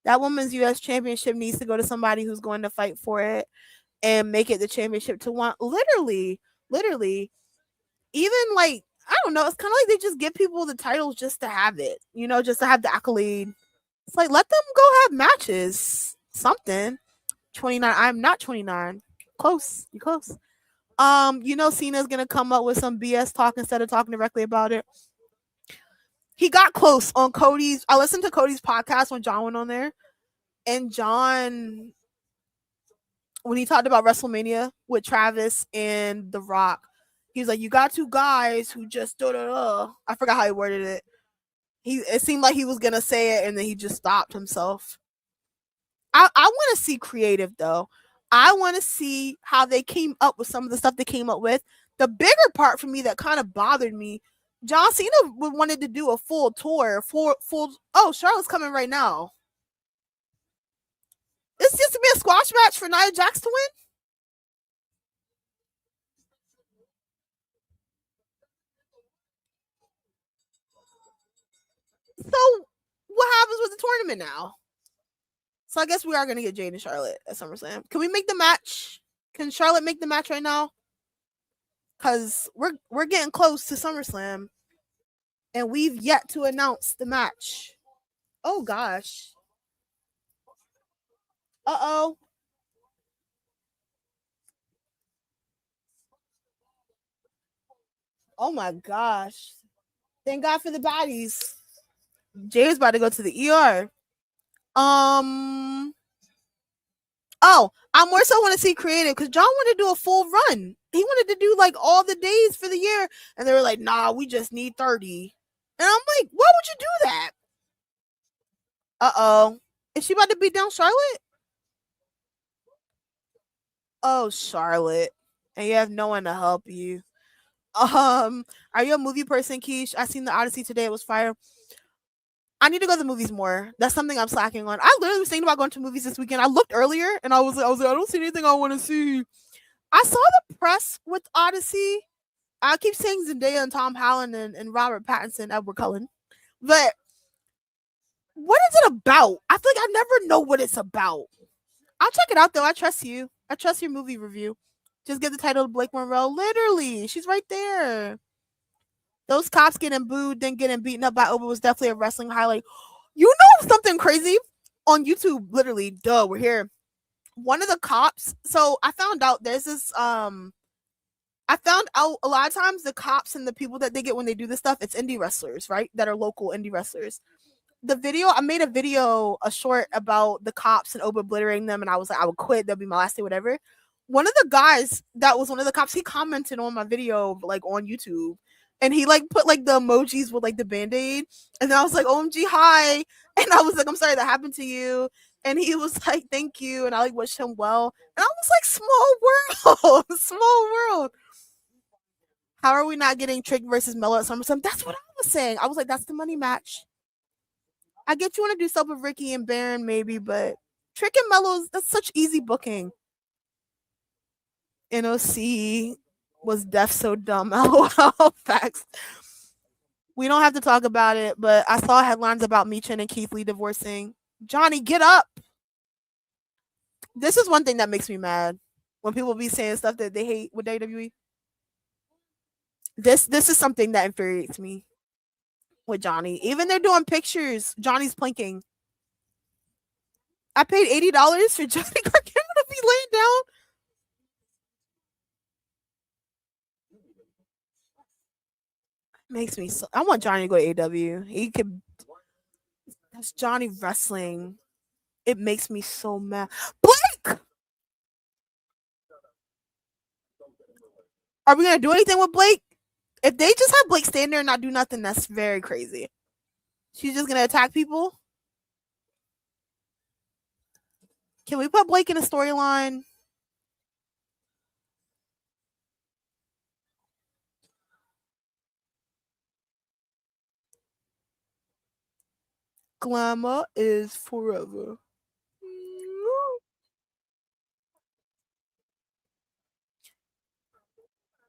that women's US championship needs to go to somebody who's going to fight for it and make it the championship to want. Literally, even like I don't know. It's kind of like they just give people the titles just to have it, just to have the accolade. It's like let them go have matches, something. 29. I'm not 29. Close. You close. Cena's gonna come up with some BS talk instead of talking directly about it. He got close on Cody's. I listened to Cody's podcast when John went on there, and John, when he talked about WrestleMania with Travis and The Rock, he was like, "You got two guys who just da da da." I forgot how he worded it. It seemed like he was gonna say it, and then he just stopped himself. I want to see creative though. I want to see how they came up with some of the stuff they came up with. The bigger part for me that kind of bothered me, John Cena wanted to do a full tour, full. Oh, Charlotte's coming right now. This used to be a squash match for Nia Jax to win. So what happens with the tournament now? So I guess we are gonna get Jade and Charlotte at SummerSlam. Can we make the match? Can Charlotte make the match right now? Because we're getting close to SummerSlam, and we've yet to announce the match. Oh gosh. Uh-oh. Oh my gosh. Thank God for the baddies. Jay's about to go to the ER. Um Oh, I more so want to see creative because John wanted to do a full run. He wanted to do like all the days for the year, and they were like, "Nah, we just need 30." And I'm like, "Why would you do that?" Uh-oh. Is she about to beat down Charlotte? Oh, Charlotte. And you have no one to help you. Are you a movie person, Keish? I seen the Odyssey today. It was fire. I need to go to the movies more. That's something I'm slacking on. I literally was thinking about going to movies this weekend. I looked earlier and I was like, I don't see anything I want to see. I saw the press with Odyssey. I keep saying Zendaya and Tom Holland and Robert Pattinson, Edward Cullen. But what is it about? I feel like I never know what it's about. I'll check it out though. I trust you. I trust your movie review. Just get the title of Blake Monroe. Literally, she's right there. Those cops getting booed, then getting beaten up by Oba was definitely a wrestling highlight. You know something crazy? On YouTube, literally, duh, we're here. One of the cops, so I found out there's this I found out a lot of times the cops and the people that they get when they do this stuff, it's indie wrestlers, right? That are local indie wrestlers. I made a video, a short about the cops and over obliterating them, and I was like, I would quit, that'll be my last day, whatever. One of the guys that was one of the cops, he commented on my video, like on YouTube, and he like put like the emojis with like the band-aid, and then I was like, OMG, hi. And I was like, I'm sorry that happened to you. And he was like, thank you, and I like wished him well. And I was like, small world, small world. How are we not getting Trick versus Mello at SummerSlam? That's what I was saying. I was like, that's the money match. I get you want to do stuff with Ricky and Baron, maybe, but Trick and Mello's, that's such easy booking. NOC was deaf so dumb. LOL. Facts. We don't have to talk about it, but I saw headlines about Michin and Keith Lee divorcing. Johnny, get up. This is one thing that makes me mad when people be saying stuff that they hate with WWE. This is something that infuriates me with Johnny. Even they're doing pictures. Johnny's planking. I paid $80 for Johnny Gargano to be laying down. Makes me so. I want Johnny to go to AW. He could. That's Johnny wrestling. It makes me so mad. Blake, are we gonna do anything with Blake? If they just have Blake stand there and not do nothing, that's very crazy. She's just gonna attack people. Can we put Blake in a storyline? Glamour is forever.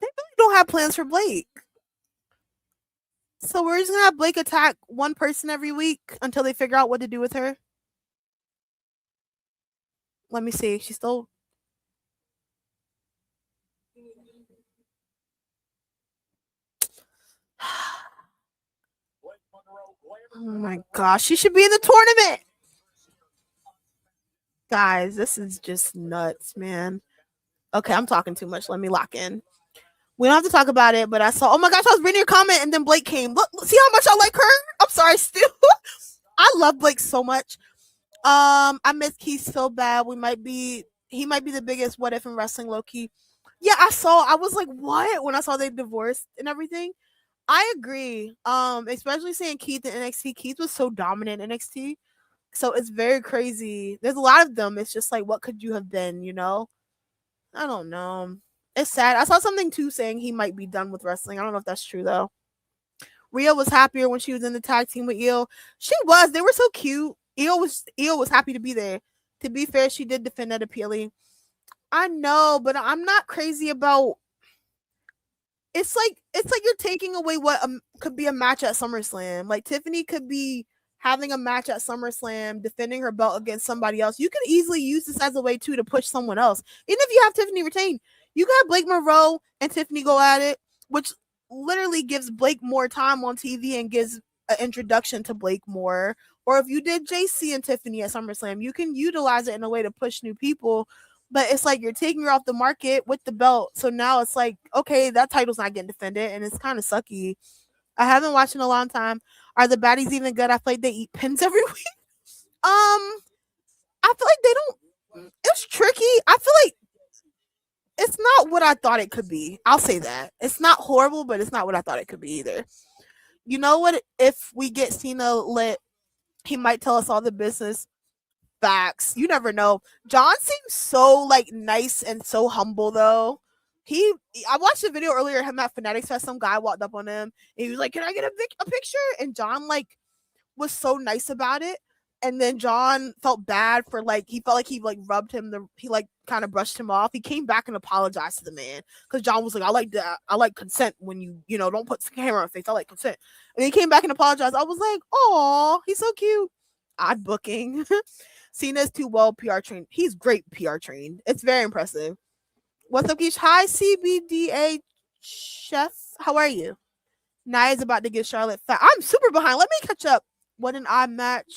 They really don't have plans for Blake. So we're just gonna have Blake attack one person every week until they figure out what to do with her. Let me see. She's still. Oh my gosh, she should be in the tournament. Guys, this is just nuts, man. Okay, I'm talking too much. Let me lock in. We don't have to talk about it, but I saw. Oh my gosh, I was reading your comment, and then Blake came. Look, see how much I like her. I'm sorry, still. I love Blake so much. I miss Keith so bad. We might be. He might be the biggest what if in wrestling, low key. Yeah, I saw. I was like, what when I saw they divorced and everything. I agree. Especially seeing Keith in NXT. Keith was so dominant in NXT, so it's very crazy. There's a lot of them. It's just like, what could you have been? You know. I don't know. It's sad. I saw something too saying he might be done with wrestling. I don't know if that's true though. Rhea was happier when she was in the tag team with Io. She was. They were so cute. Io was happy to be there. To be fair, she did defend that appealing. I know, but I'm not crazy about. It's like you're taking away what could be a match at SummerSlam. Like Tiffany could be having a match at SummerSlam, defending her belt against somebody else. You could easily use this as a way too to push someone else. Even if you have Tiffany retain, you can have Blake Monroe and Tiffany go at it, which literally gives Blake more time on TV and gives an introduction to Blake more. Or if you did JC and Tiffany at SummerSlam, you can utilize it in a way to push new people, but it's like you're taking her off the market with the belt. So now it's like, okay, that title's not getting defended, and it's kind of sucky. I haven't watched in a long time. Are the baddies even good? I feel like they eat pins every week. I feel like they don't. It's tricky. I feel like it's not what I thought it could be. I'll say that. It's not horrible, but it's not what I thought it could be either. You know what? If we get Cena lit, he might tell us all the business. Facts. You never know. John seems so like nice and so humble though. He I watched a video earlier him at Fanatics Fest. Some guy walked up on him and he was like, "Can I get a picture?" And John like was so nice about it. And then John felt bad for like he felt like he like rubbed him he like kind of brushed him off. He came back and apologized to the man because John was like, "I like that. I like consent when you know don't put the camera on face. I like consent." And he came back and apologized. I was like, "Oh, he's so cute." Odd booking. Cena's too well PR trained. He's great PR trained. It's very impressive. What's up, Keish? Hi, CBDA chef. How are you? Nia's about to get Charlotte fat. I'm super behind. Let me catch up. What an odd match.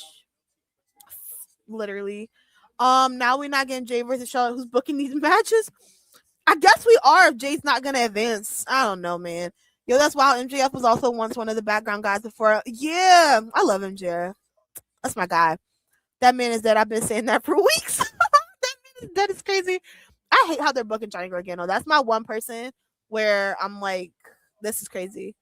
Literally. Now we're not getting Jay versus Charlotte. Who's booking these matches? I guess we are if Jay's not gonna advance. I don't know, man. Yo, that's wild. MJF was also once one of the background guys before. Yeah, I love MJF. That's my guy. That man is dead. I've been saying that for weeks. That is crazy. I hate how they're booking Johnny Gargano. That's my one person where I'm like, this is crazy.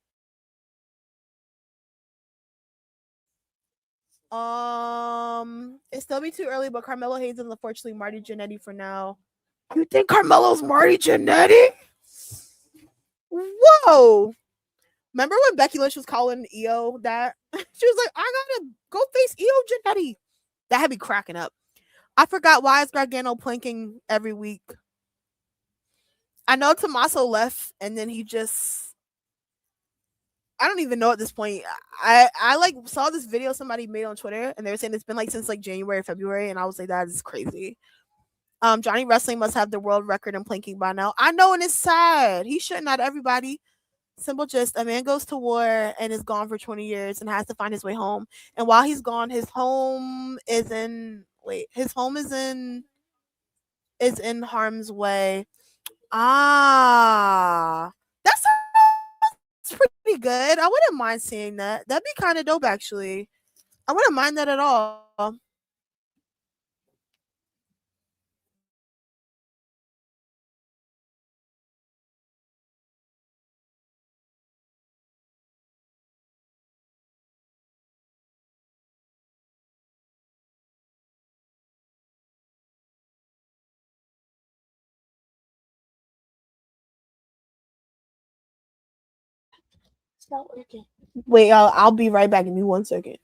It's still be too early, but Carmelo Hayes is unfortunately Marty Jannetty for now. You think Carmelo's Marty Jannetty? Whoa! Remember when Becky Lynch was calling Io that? She was like, I gotta go face Io Jannetty. That had me cracking up. I forgot why is Gargano planking every week. I know Tommaso left and then he just I don't even know at this point. I like saw this video somebody made on Twitter and they were saying it's been like since like January, February, and I was like, that is crazy. Johnny Wrestling must have the world record in planking by now. I know, and it's sad. He shouldn't. Not everybody. Simple gist: a man goes to war and is gone for 20 years and has to find his way home. And while he's gone, his home is in his home is in harm's way. Ah, that's pretty good. I wouldn't mind seeing that. That'd be kind of dope, actually. I wouldn't mind that at all. It's not working. Wait, I'll be right back. Give me 1 second.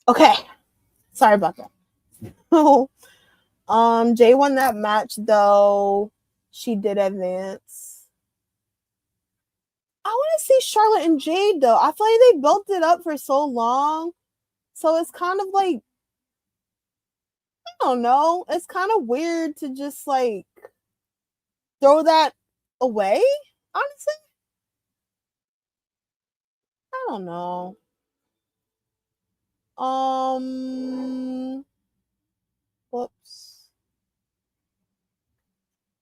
Okay. Sorry about that. Jay won that match though. She did advance. I want to see Charlotte and Jade though. I feel like they built it up for so long. So it's kind of like, I don't know. It's kind of weird to just like throw that away, honestly. I don't know. Whoops.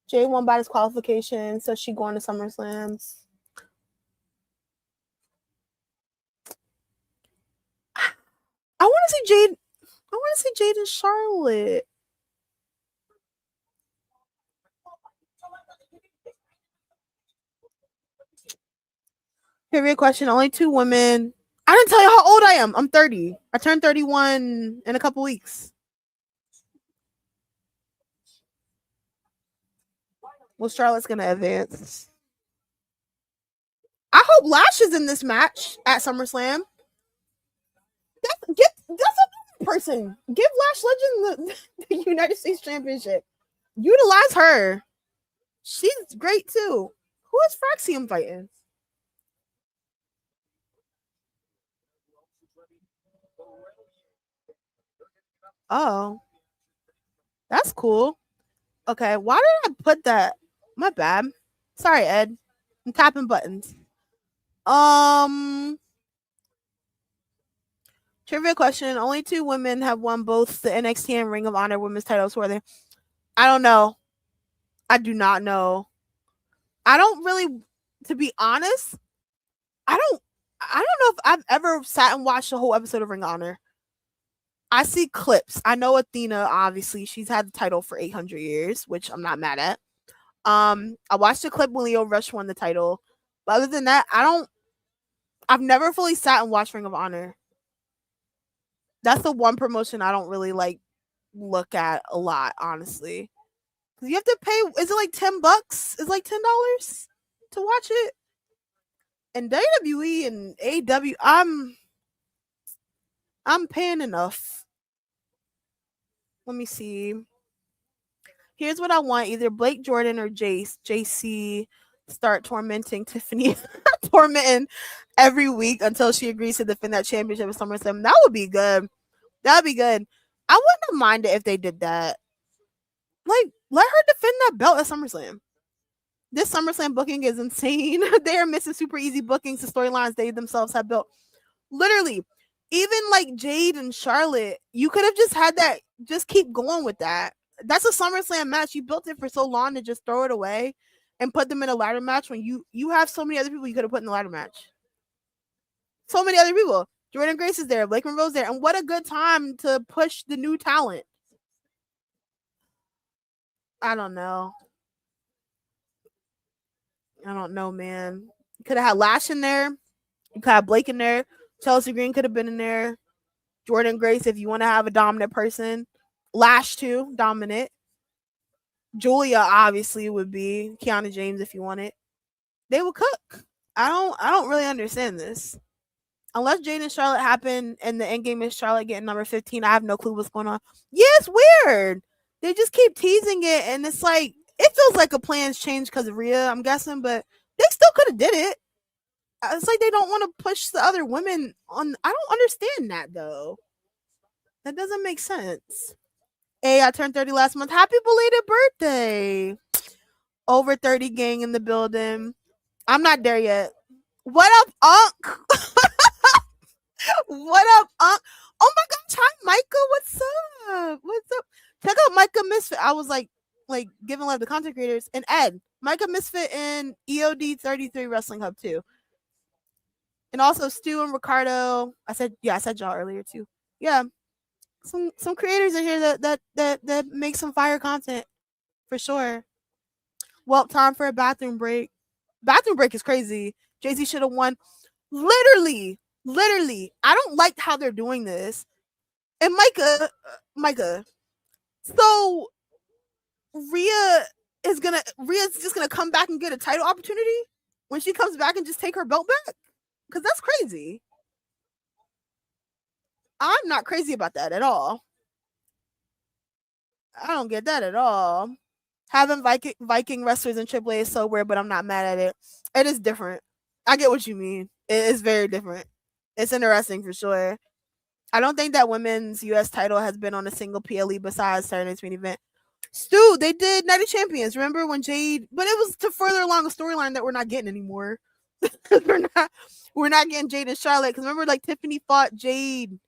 Jay won by disqualification, so she going to SummerSlam. I want to see Jade. I want to see Jade and Charlotte. Trivia question: only 2 women. I didn't tell you how old I am. I'm 30. I turned 31 in a couple weeks. Well, Charlotte's gonna advance. I hope Lash is in this match at SummerSlam. That's a person. Give Lash Legend the United States Championship. Utilize her. She's great too. Who is Fraxium fighting? Oh, that's cool. Okay, why did I put that? My bad. Sorry, Ed. I'm tapping buttons. Trivia question: only 2 women have won both the NXT and Ring of Honor Women's titles. Who are they? I don't know. I do not know. I don't really, to be honest. I don't. I don't know if I've ever sat and watched a whole episode of Ring of Honor. I see clips. I know Athena. Obviously, she's had the title for 800 years, which I'm not mad at. I watched the clip when Leo Rush won the title, but other than that, I don't. I've never fully sat and watched Ring of Honor. That's the one promotion I don't really like look at a lot, honestly. Because you have to pay. Is it like $10? It's like $10 to watch it. And WWE and AW, I'm paying enough. Let me see. Here's what I want: either Blake Jordan or JC start tormenting Tiffany, tormenting every week until she agrees to defend that championship at SummerSlam. That would be good. That'd be good. I wouldn't have minded if they did that. Like, let her defend that belt at SummerSlam. This SummerSlam booking is insane. They are missing super easy bookings to storylines they themselves have built. Literally, even like Jade and Charlotte, you could have just had that. Just keep going with that. That's a SummerSlam match. You built it for so long to just throw it away and put them in a ladder match when you have so many other people you could have put in the ladder match. So many other people. Jordan Grace is there. Blake Monroe's there. And what a good time to push the new talent. I don't know. I don't know, man. You could have had Lash in there. You could have Blake in there. Chelsea Green could have been in there. Jordan Grace, if you want to have a dominant person. Lash too, dominant. Julia obviously would be. Kiana James if you want it. They would cook. I don't really understand this. Unless Jade and Charlotte happen and the end game is Charlotte getting number 15, I have no clue what's going on. Yeah, it's weird. They just keep teasing it, and it's like it feels like a plan's changed because of Rhea, I'm guessing, but they still could have did it. It's like they don't want to push the other women on. I don't understand that though. That doesn't make sense. Hey, I turned 30 last month. Happy belated birthday. Over 30 gang in the building. I'm not there yet. What up, Unc? What up, Unc? Oh my gosh, hi Micah. What's up? What's up? Check out Micah Misfit. I was like giving love to content creators and Ed. Micah Misfit and EOD 33 Wrestling Hub too. And also Stu and Ricardo. I said y'all earlier too. Yeah. Some creators in here that make some fire content for sure. Well, time for a bathroom break. Bathroom break is crazy. Jay-Z should have won. Literally. I don't like how they're doing this. And Micah. So Rhea's just gonna come back and get a title opportunity when she comes back and just take her belt back? Because that's crazy. I'm not crazy about that at all. I don't get that at all. Having Viking wrestlers in AAA is so weird, but I'm not mad at it. It is different. I get what you mean. It is very different. It's interesting for sure. I don't think that women's US title has been on a single PLE besides Saturday's main event. Stu, they did Night of Champions. Remember when Jade? But it was to further along a storyline that we're not getting anymore. we're not getting Jade and Charlotte. Because remember, like Tiffany fought Jade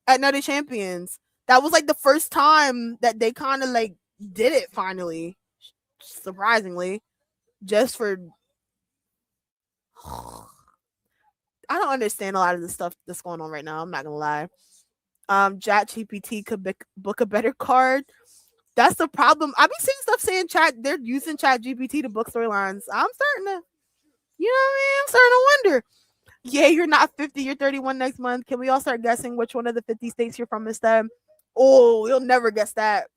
at Night of Champions. That was like the first time that they kind of like did it finally. Surprisingly, just for I don't understand a lot of the stuff that's going on right now. I'm not gonna lie. Chat GPT could book a better card. That's the problem. I've been seeing stuff saying they're using Chat GPT to book storylines. I'm starting to, you know what I mean? I'm starting to wonder. Yeah, you're not 50, you're 31 next month. Can we all start guessing which one of the 50 states you're from instead? Oh, you'll never guess that.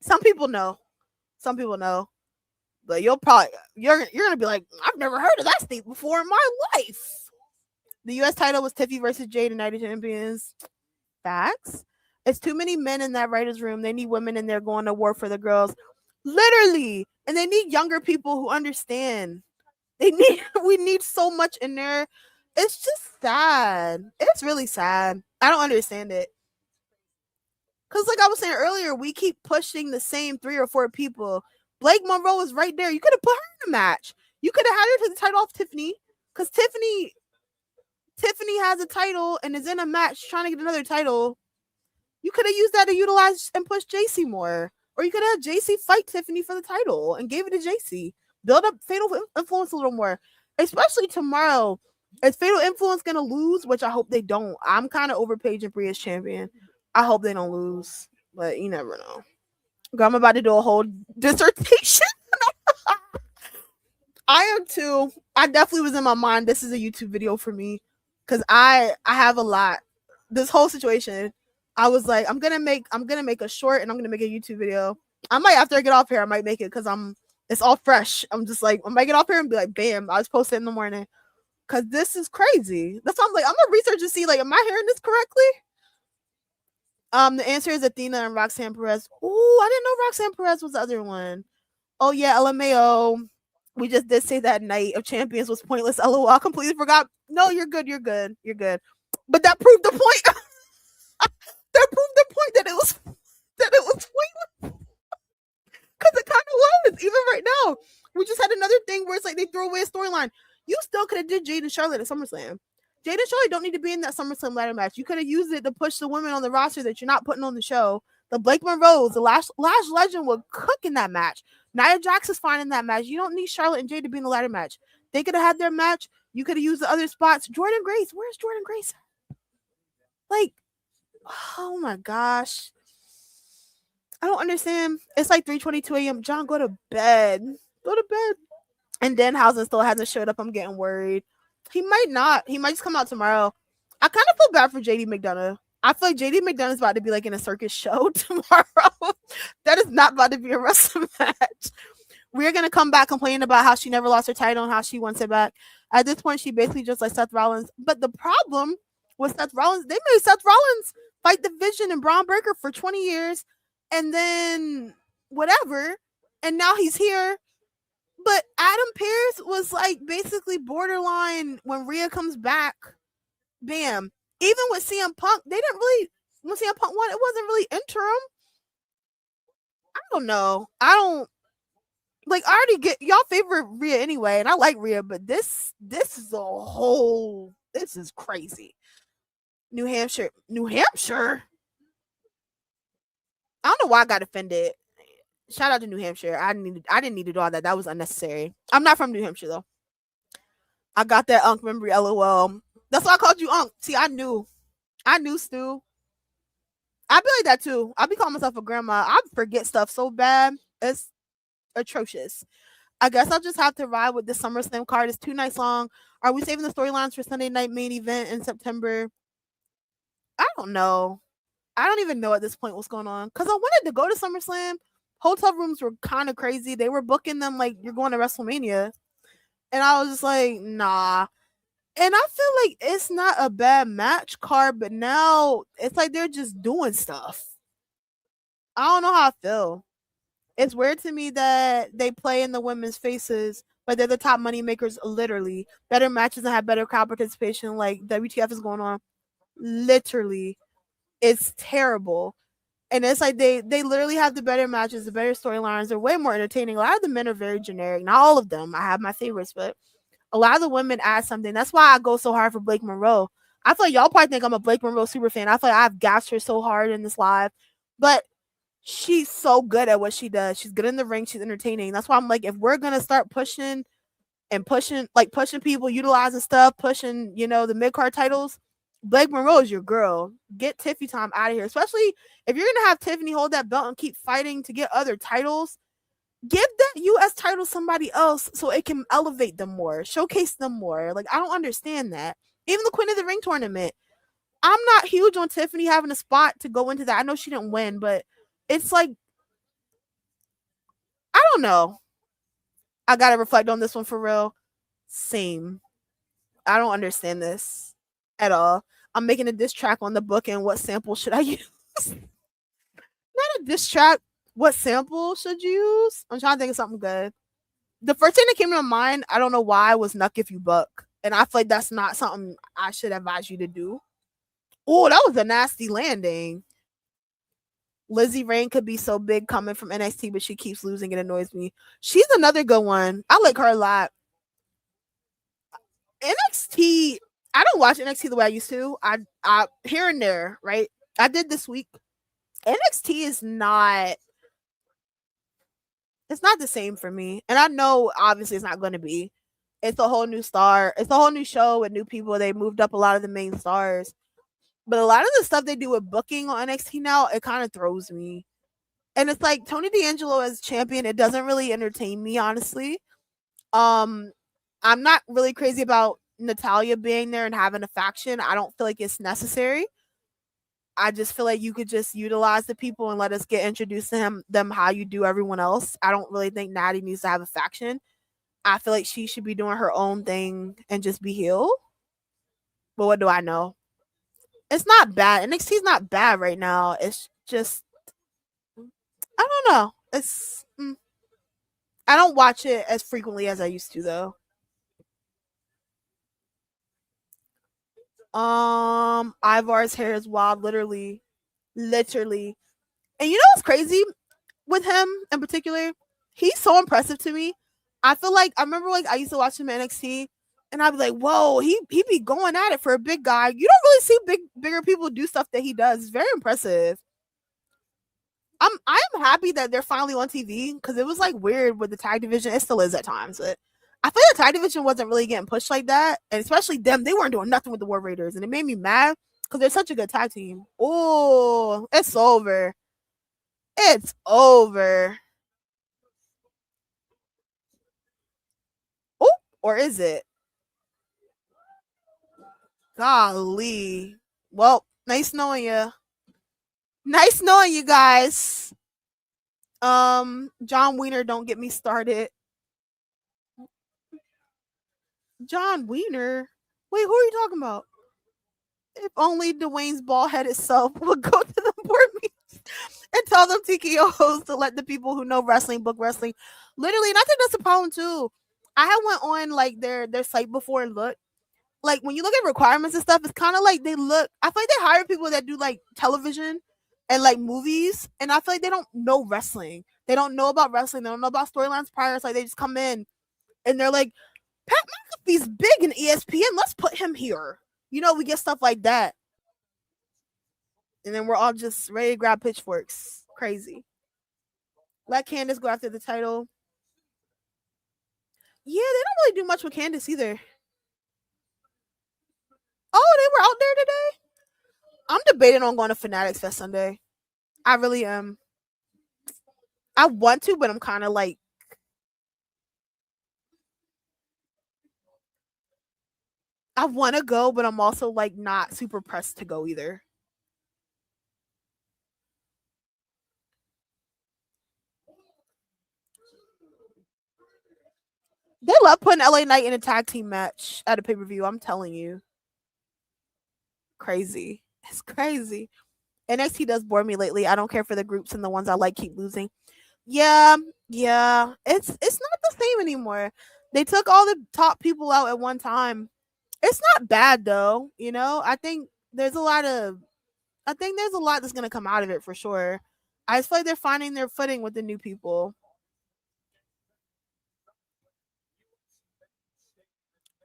Some people know. Some people know. But you're gonna be like, I've never heard of that state before in my life. The US title was Tiffy versus Jade and Night of Champions. Facts. It's too many men in that writer's room. They need women in there going to war for the girls. Literally. And they need younger people who understand. We need so much in there. It's just sad. It's really sad. I don't understand it. Because like I was saying earlier, we keep pushing the same 3 or 4 people. Blake Monroe was right there. You could have put her in a match. You could have had her to the title off Tiffany. Because Tiffany has a title and is in a match trying to get another title. You could have used that to utilize and push JC more. Or you could have JC fight Tiffany for the title and gave it to JC. Build up Fatal Influence a little more. Especially tomorrow. Is Fatal Influence going to lose? Which I hope they don't. I'm kind of over Paige and Brie as champion. I hope they don't lose. But you never know. I'm about to do a whole dissertation. I am too. I definitely was in my mind. This is a YouTube video for me. Because I have a lot. This whole situation. I was like, I'm gonna make a short and I'm gonna make a YouTube video. I might, after I get off here, I might make it because it's all fresh. I'm just like, I might get off here and be like, bam, I was posted in the morning. Cause this is crazy. That's why I'm like, I'm gonna research and see, like, am I hearing this correctly? The answer is Athena and Roxanne Perez. Ooh, I didn't know Roxanne Perez was the other one. Oh yeah, LMAO. We just did say that Night of Champions was pointless. LOL, I completely forgot. No, you're good. But that proved the point. That proved the point that it was pointless. Because it kind of was. Even right now, we just had another thing where it's like they throw away a storyline. You still could have did Jade and Charlotte at SummerSlam. Jade and Charlotte don't need to be in that SummerSlam ladder match. You could have used it to push the women on the roster that you're not putting on the show. The Blake Monroes, the Lash Legend would cook in that match. Nia Jax is fine in that match. You don't need Charlotte and Jade to be in the ladder match. They could have had their match. You could have used the other spots. Jordan Grace, where's Jordan Grace? Like, oh my gosh. I don't understand. It's like 3:22 a.m. John, go to bed. Go to bed. And Danhausen still hasn't showed up. I'm getting worried. He might not. He might just come out tomorrow. I kind of feel bad for JD McDonough. I feel like JD McDonough is about to be like in a circus show tomorrow. That is not about to be a wrestling match. We're going to come back complaining about how she never lost her title and how she wants it back. At this point, she basically just like Seth Rollins. But the problem with Seth Rollins, they made Seth Rollins fight the Vision and Braun Breaker for 20 years. And then whatever. And now he's here. But Adam Pearce was like basically borderline when Rhea comes back. Bam. Even with CM Punk, they didn't really, when CM Punk won, it wasn't really interim. I don't know. I already get y'all favorite Rhea anyway, and I like Rhea, but this is this is crazy. New Hampshire. I don't know why I got offended. Shout out to New Hampshire. I didn't need to do all that. That was unnecessary. I'm not from New Hampshire though. I got that Unk memory. LOL. That's why I called you Unk. See, I knew, Stu. I be like that too. I be calling myself a grandma. I forget stuff so bad. It's atrocious. I guess I'll just have to ride with this SummerSlam card. It's 2 nights long. Are we saving the storylines for Sunday night main event in September? I don't know. I don't even know at this point what's going on. Because I wanted to go to SummerSlam. Hotel rooms were kind of crazy. They were booking them like you're going to WrestleMania. And I was just like, nah. And I feel like it's not a bad match card, but now it's like they're just doing stuff. I don't know how I feel. It's weird to me that they play in the women's faces, but they're the top money makers. Literally, better matches and have better crowd participation. Like WTF is going on. Literally, it's terrible. And it's like they literally have the better matches, the better storylines. They're way more entertaining. A lot of the men are very generic. Not all of them. I have my favorites, but a lot of the women add something. That's why I go so hard for Blake Monroe. I feel like y'all probably think I'm a Blake Monroe super fan. I feel like I've gassed her so hard in this live, but she's so good at what she does. She's good in the ring. She's entertaining. That's why I'm like, if we're gonna start pushing and pushing people, utilizing stuff, pushing, the mid card titles, Blake Monroe is your girl. Get Tiffy time out of here. Especially if you're gonna have Tiffany hold that belt and keep fighting to get other titles. Give that US title somebody else so it can elevate them more, showcase them more. Like, I don't understand that. Even the Queen of the Ring tournament. I'm not huge on Tiffany having a spot to go into that. I know she didn't win, but it's like, I don't know. I gotta reflect on this one for real. Same. I don't understand this at all. I'm making a diss track on the book, and what sample should I use? Not a diss track. What sample should you use? I'm trying to think of something good. The first thing that came to my mind, I don't know why, was Nuck If You Buck. And I feel like that's not something I should advise you to do. Oh, that was a nasty landing. Lizzie Rain could be so big coming from NXT, but she keeps losing. It annoys me. She's another good one. I like her a lot. NXT, I don't watch NXT the way I used to. I here and there, right? I did this week. NXT is not, it's not the same for me. And I know obviously it's not going to be. It's a whole new star. It's a whole new show with new people. They moved up a lot of the main stars. But a lot of the stuff they do with booking on NXT now, it kind of throws me. And it's like Tony D'Angelo as champion, it doesn't really entertain me, honestly. Um, I'm not really crazy about Natalia being there and having a faction. I don't feel like it's necessary. I just feel like you could just utilize the people and let us get introduced to them how you do everyone else. I don't really think Natty needs to have a faction. I feel like she should be doing her own thing and just be heel. But what do I know? It's not bad. NXT's not bad right now. It's just, I don't know. I don't watch it as frequently as I used to though. Ivar's hair is wild, literally, literally. And you know what's crazy with him in particular? He's so impressive to me. I feel like I remember like I used to watch him at NXT, and I'd be like, "Whoa, he be going at it for a big guy." You don't really see bigger people do stuff that he does. It's very impressive. I'm happy that they're finally on TV because it was like weird with the tag division. It still is at times, but I feel like the tag division wasn't really getting pushed like that, and especially them, they weren't doing nothing with the War Raiders, and it made me mad because they're such a good tag team. Oh, it's over. It's over. Oh, or is it? Golly. Well, nice knowing you. Nice knowing you guys. John Wiener, don't get me started. John Wiener. Wait, who are you talking about? If only Dwayne's bald headed self would go to the board meetings and tell them TKO hosts to let the people who know wrestling book wrestling. Literally, and I think that's a problem too. I had went on like their site before and looked. Like when you look at requirements and stuff, it's kind of like they look. I feel like they hire people that do like television and like movies, and I feel like they don't know wrestling. They don't know about wrestling. They don't know about storylines prior. It's like they just come in and they're like, Pat McAfee's big in ESPN. Let's put him here. We get stuff like that, and then we're all just ready to grab pitchforks. Crazy. Let Candace go after the title. Yeah, they don't really do much with Candace either. Oh, they were out there today. I'm debating on going to Fanatics Fest Sunday. I really am. I want to, but I'm kind of like, I want to go, but I'm also like not super pressed to go either. They love putting LA Knight in a tag team match at a pay per view. I'm telling you, crazy. It's crazy. NXT does bore me lately. I don't care for the groups, and the ones I like keep losing. Yeah, yeah. It's not the same anymore. They took all the top people out at one time. It's not bad though, you know? I think there's a lot that's gonna come out of it for sure. I just feel like they're finding their footing with the new people.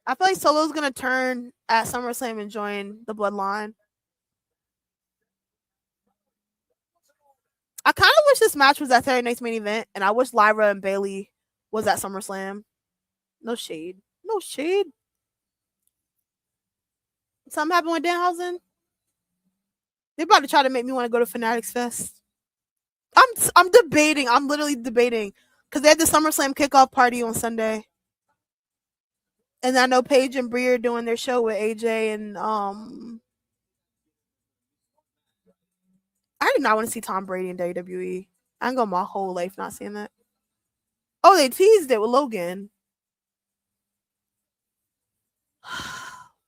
I feel like Solo's gonna turn at SummerSlam and join the Bloodline. I kind of wish this match was at Saturday Night's main event, and I wish Lyra and Bailey was at SummerSlam. No shade. No shade. Something happened with Danhausen. They're about to try to make me want to go to Fanatics Fest. I'm debating. I'm literally debating because they had the SummerSlam kickoff party on Sunday, and I know Paige and Brie are doing their show with AJ and I did not want to see Tom Brady in WWE. I can go my whole life not seeing that. Oh, they teased it with Logan.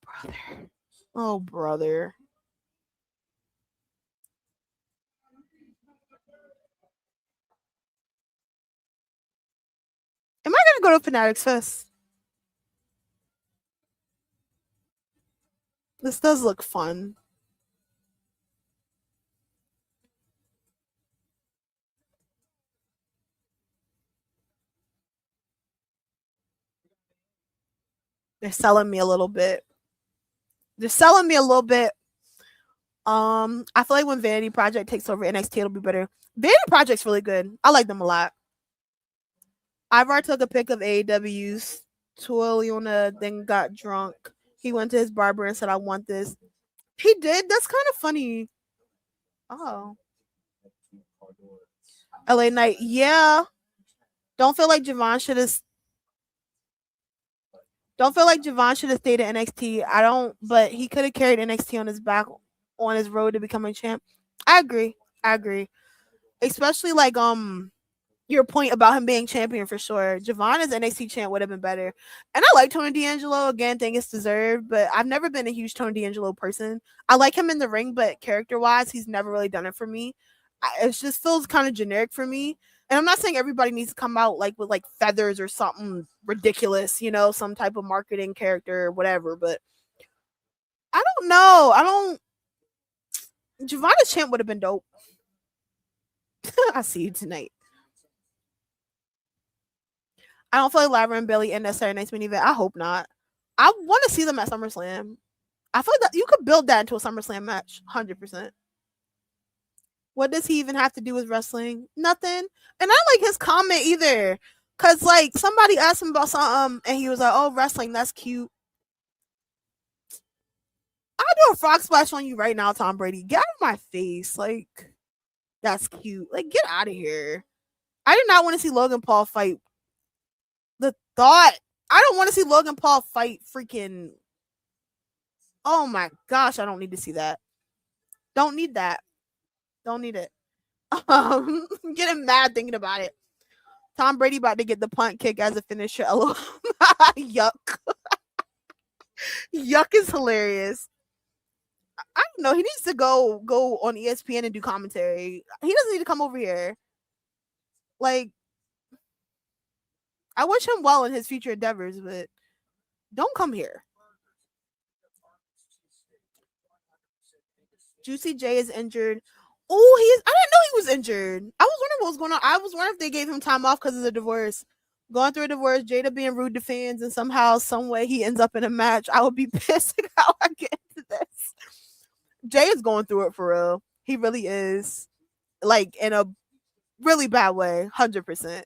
Brother. Oh, brother. Am I gonna go to Fanatics Fest? This does look fun. They're selling me a little bit. They're selling me a little bit. I feel like when Vanity Project takes over NXT, it'll be better. Vanity Project's really good. I like them a lot. Ivar took a pic of AEW's Tuoliona, then got drunk. He went to his barber and said, I want this. He did? That's kind of funny. Oh. LA Knight. Yeah. Don't feel like Javon should have don't feel like Javon should have stayed at NXT. I don't, but he could have carried NXT on his back on his road to becoming champ. I agree. I agree. Especially like your point about him being champion for sure. Javon as NXT champ would have been better. And I like Tony D'Angelo. Again, think it's deserved, but I've never been a huge Tony D'Angelo person. I like him in the ring, but character wise, he's never really done it for me. It just feels kind of generic for me. And I'm not saying everybody needs to come out like with like feathers or something ridiculous, you know, some type of marketing character or whatever. But I don't know. I don't. Javon as champ would have been dope. I see you tonight. I don't feel like Lyra and Bailey end that Saturday Night's main event. I hope not. I want to see them at SummerSlam. I feel like that you could build that into a SummerSlam match, 100%. What does he even have to do with wrestling? Nothing. And I like his comment either. Cause like somebody asked him about something and he was like, oh, wrestling, that's cute. I'll do a frog splash on you right now, Tom Brady. Get out of my face. Like, that's cute. Like, get out of here. I did not want to see Logan Paul fight. The thought, I don't want to see Logan Paul fight freaking. Oh my gosh, I don't need to see that. Don't need that. Don't need it. I'm getting mad thinking about it. Tom Brady about to get the punt kick as a finisher. Yuck. Yuck is hilarious. I don't know. He needs to go on ESPN and do commentary. He doesn't need to come over here. Like, I wish him well in his future endeavors, but don't come here. Juicy J is injured. Oh, I didn't know he was injured. I was wondering what was going on. I was wondering if they gave him time off because of the divorce. Going through a divorce, Jada being rude to fans, and somehow, some way, he ends up in a match. I would be pissed how I get into this. Jay is going through it for real. He really is. Like, in a really bad way, 100%.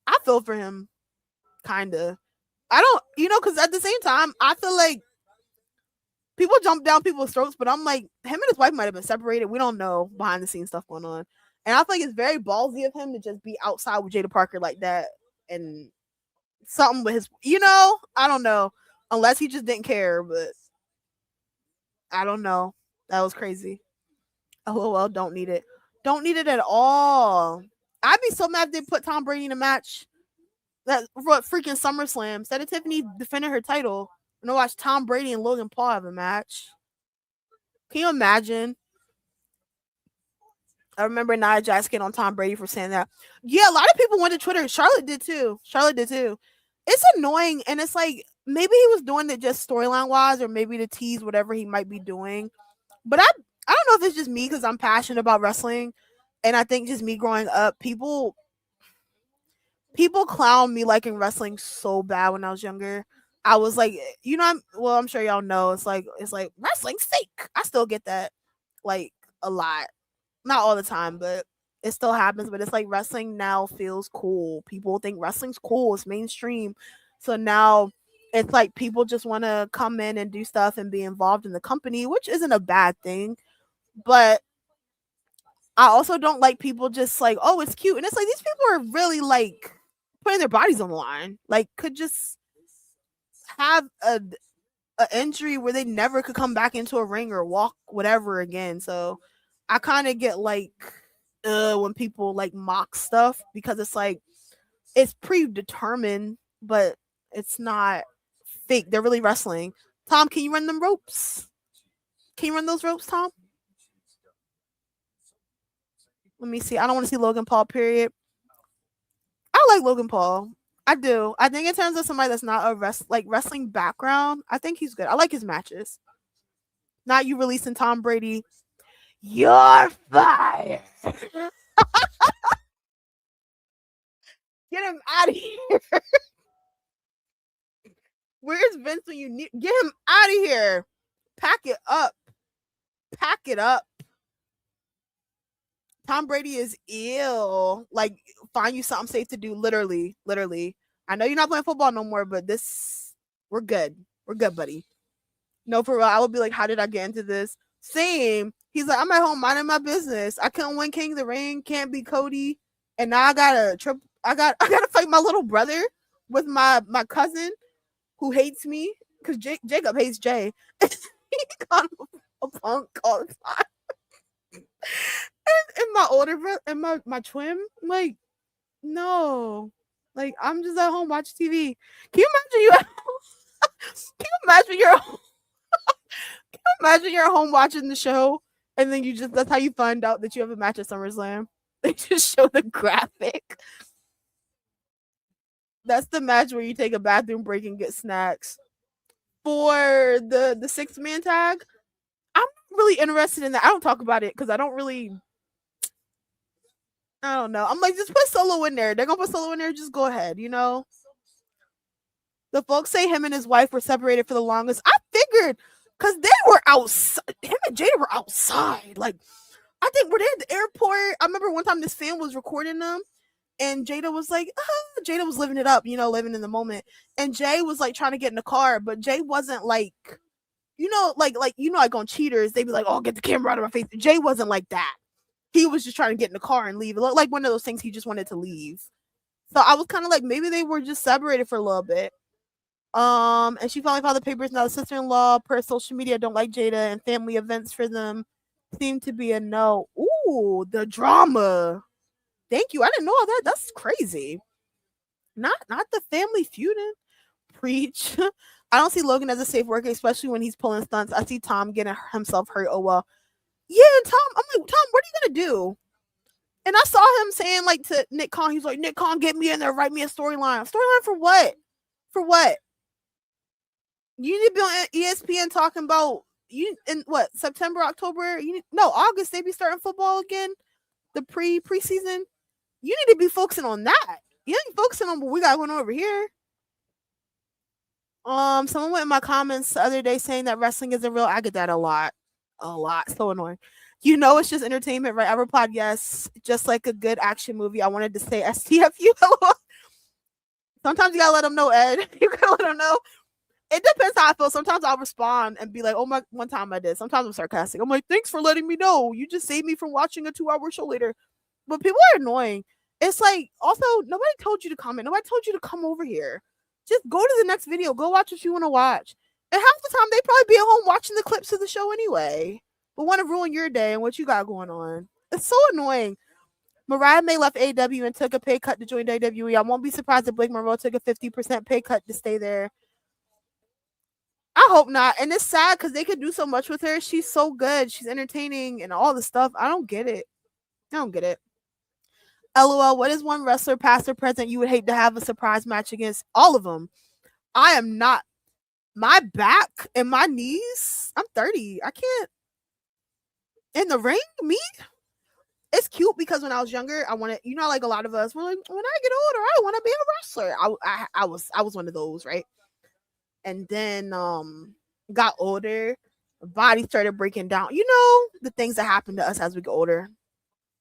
I feel for him, kind of. I don't, because at the same time, I feel like people jump down people's throats, but I'm like, him and his wife might have been separated. We don't know behind the scenes stuff going on. And I feel like it's very ballsy of him to just be outside with Jada Parker like that and something with his, I don't know. Unless he just didn't care, but I don't know. That was crazy. Oh, well, don't need it. Don't need it at all. I'd be so mad if they put Tom Brady in a match. That what freaking SummerSlam. Instead of Tiffany defending her title, I'm gonna watch Tom Brady and Logan Paul have a match. Can you imagine? I remember Nia Jax getting on Tom Brady for saying that. Yeah, a lot of people went to Twitter. Charlotte did too. It's annoying, and it's like maybe he was doing it just storyline wise, or maybe to tease whatever he might be doing. But I don't know if it's just me because I'm passionate about wrestling, and I think just me growing up, people clown me liking wrestling so bad when I was younger. I was like, I'm sure y'all know it's like wrestling's fake. I still get that like a lot, not all the time, but it still happens. But it's like wrestling now feels cool. People think wrestling's cool. It's mainstream, so now it's like people just want to come in and do stuff and be involved in the company, which isn't a bad thing. But I also don't like people just like, oh, it's cute. And it's like these people are really like putting their bodies on the line. Like could just have a injury where they never could come back into a ring or walk whatever again. So I kind of get like when people like mock stuff because it's like it's predetermined, but it's not fake. They're really wrestling. Tom, can you run them ropes? Can you run those ropes, Tom? Let me see. I don't want to see Logan Paul, period. I like Logan Paul. I do. I think in terms of somebody that's not a wrestling background, I think he's good. I like his matches. Not you releasing Tom Brady. You're fired. Get him out of here. Where's Vince when you need? Get him out of here. Pack it up. Pack it up. Tom Brady is ill. Like, find you something safe to do. Literally. I know you're not playing football no more, but we're good. We're good, buddy. No, for real. I would be like, how did I get into this? Same. He's like, I'm at home minding my business. I couldn't win King of the Ring. Can't be Cody. And now I gotta fight my little brother with my cousin who hates me because Jacob hates Jay. He called him a punk all the time. And my older brother and my twin, like, no. Like, I'm just at home watching TV. Can you imagine you at home? Can you imagine you're imagine you're at home watching the show and then that's how you find out that you have a match at SummerSlam. They just show the graphic. That's the match where you take a bathroom break and get snacks. For the 6-man tag, I'm really interested in that. I don't talk about it because I don't know. I'm like, just put Solo in there. They're gonna put Solo in there. Just go ahead, The folks say him and his wife were separated for the longest. I figured because they were outside. Him and Jada were outside. Like, I think were they at the airport? I remember one time this fan was recording them, and Jada was like, Jada was living it up, living in the moment. And Jay was like trying to get in the car, but Jay wasn't like, like on Cheaters, they'd be like, oh, get the camera out of my face. Jay wasn't like that. He was just trying to get in the car and leave. It looked like one of those things he just wanted to leave. So I was kind of like, maybe they were just separated for a little bit. And she finally filed the papers. Now the sister-in-law per social media don't like Jada, and family events for them seem to be a no. Ooh, the drama. Thank you. I didn't know all that. That's crazy. Not the family feuding. Preach. I don't see Logan as a safe worker, especially when he's pulling stunts. I see Tom getting himself hurt. Oh well. Yeah, Tom. I'm like, Tom, what are you gonna do? And I saw him saying like to Nick Khan, he's like, Nick Khan, get me in there, write me a storyline. Storyline for what? For what? You need to be on ESPN talking about you in what September, October? August. They be starting football again. The preseason. You need to be focusing on that. You ain't focusing on what we got going on over here. Someone went in my comments the other day saying that wrestling isn't real. I get that a lot. So annoying. It's just entertainment, right? I replied, yes, just like a good action movie. I wanted to say STFU. Sometimes you gotta let them know, Ed. You gotta let them know. It depends how I feel. Sometimes I'll respond and be like, oh my, one time I did. Sometimes I'm sarcastic. I'm like, thanks for letting me know. You just saved me from watching a 2-hour show later. But people are annoying. It's like, also, nobody told you to comment. Nobody told you to come over here. Just go to the next video. Go watch what you want to watch. And half the time, they probably be at home watching the clips of the show anyway. But want to ruin your day and what you got going on. It's so annoying. Mariah May left AEW and took a pay cut to join WWE. I won't be surprised if Blake Monroe took a 50% pay cut to stay there. I hope not. And it's sad because they could do so much with her. She's so good. She's entertaining and all the stuff. I don't get it. I don't get it. LOL, what is one wrestler, past or present, you would hate to have a surprise match against? All of them. I am not. My back and my knees. I'm 30. I can't. In the ring, me? It's cute because when I was younger, I wanted, like a lot of us, we're like, when I get older, I want to be a wrestler. I was one of those, right? And then got older, body started breaking down. The things that happen to us as we get older.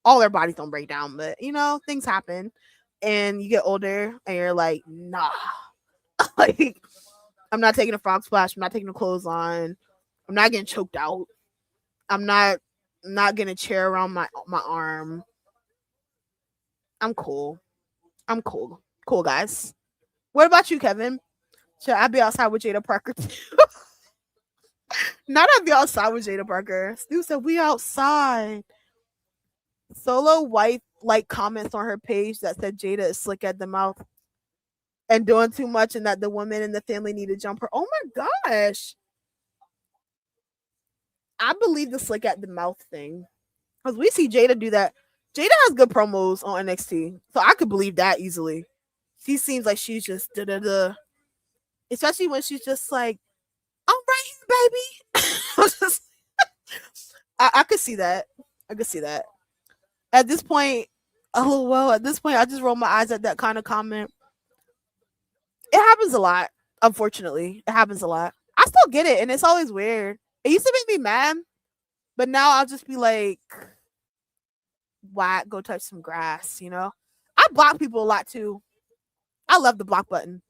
All our bodies don't break down, but things happen, and you get older, and you're like, nah, like I'm not taking a frog splash. I'm not taking a clothesline. I'm not getting choked out. I'm not getting a chair around my arm. I'm cool. I'm cool. Cool, guys. What about you, Kevin? Should I be outside with Jada Parker too? Not I be outside with Jada Parker. Stu said we outside. Solo wife comments on her page that said Jada is slick at the mouth and doing too much, and that the woman in the family need to jump her. Oh my gosh. I believe the slick at the mouth thing. Because we see Jada do that. Jada has good promos on NXT. So I could believe that easily. She seems like she's just da-da-da. Especially when she's just like, I'm right here, baby. I could see that. I could see that. At this point, I just roll my eyes at that kind of comment. It happens a lot, unfortunately. It happens a lot. I still get it, and it's always weird. It used to make me mad, but now I'll just be like, why go touch some grass, I block people a lot too. I love the block button.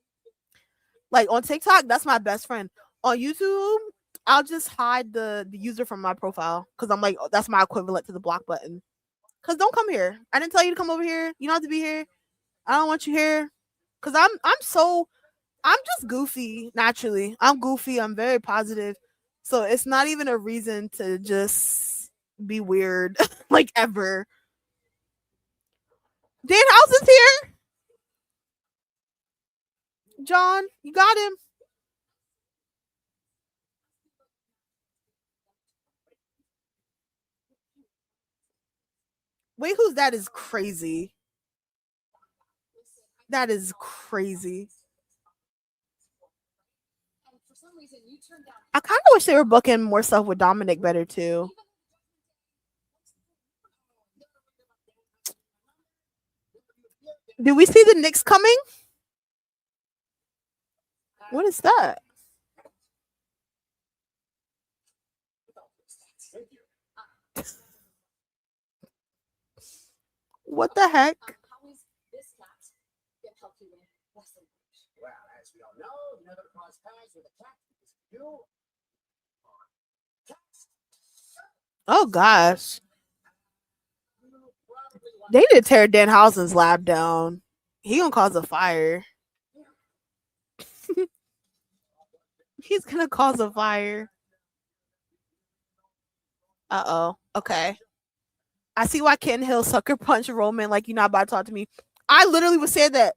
Like on TikTok, that's my best friend. On YouTube, I'll just hide the user from my profile because I'm like, that's my equivalent to the block button. Because don't come here. I didn't tell you to come over here. You don't have to be here. I don't want you here. Because I'm just goofy naturally. I'm goofy. I'm very positive. So it's not even a reason to just be weird like ever. Dan House is here. John, you got him. Wait, who's that? Is crazy. That is crazy. I kind of wish they were booking more stuff with Dominic better too. Do we see the Knicks coming? What is that? What the heck? Oh gosh. They need to tear Danhausen's lab down. He gonna cause a fire. He's gonna cause a fire. Uh-oh. Okay. I see why Ken Hill sucker punched Roman like you're not about to talk to me. I literally was saying that.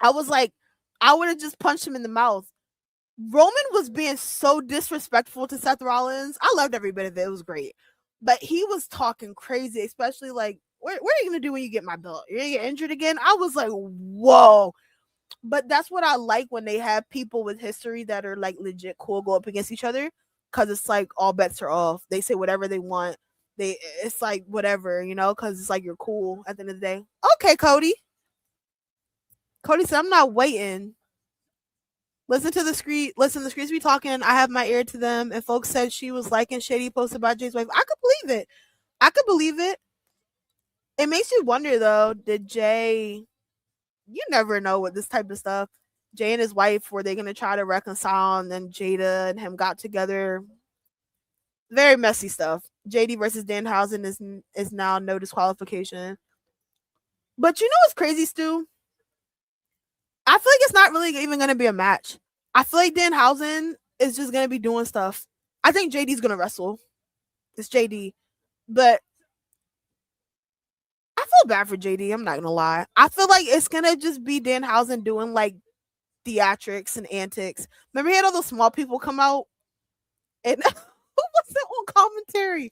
I was like, I would have just punched him in the mouth. Roman was being so disrespectful to Seth Rollins. I loved every bit of it. It was great. But he was talking crazy, especially like, what are you going to do when you get my belt? You're going to get injured again? I was like, whoa. But that's what I like when they have people with history that are like legit cool go up against each other, because it's like all bets are off. They say whatever they want. It's like whatever, because it's like you're cool at the end of the day. Okay, Cody. Cody said, I'm not waiting. Listen to the screen be talking. I have my ear to them. And folks said she was liking shady posts about Jay's wife. I could believe it. It makes you wonder though, did Jay, you never know with this type of stuff. Jay and his wife, were they going to try to reconcile, and then Jada and him got together? Very messy stuff. JD versus Danhausen is now no disqualification. But you know what's crazy, Stu? I feel like it's not really even going to be a match. I feel like Danhausen is just going to be doing stuff. I think JD's going to wrestle. It's JD. But I feel bad for JD. I'm not gonna lie. I feel like it's gonna just be Danhausen doing like theatrics and antics. Remember, he had all those small people come out, and who was it on commentary?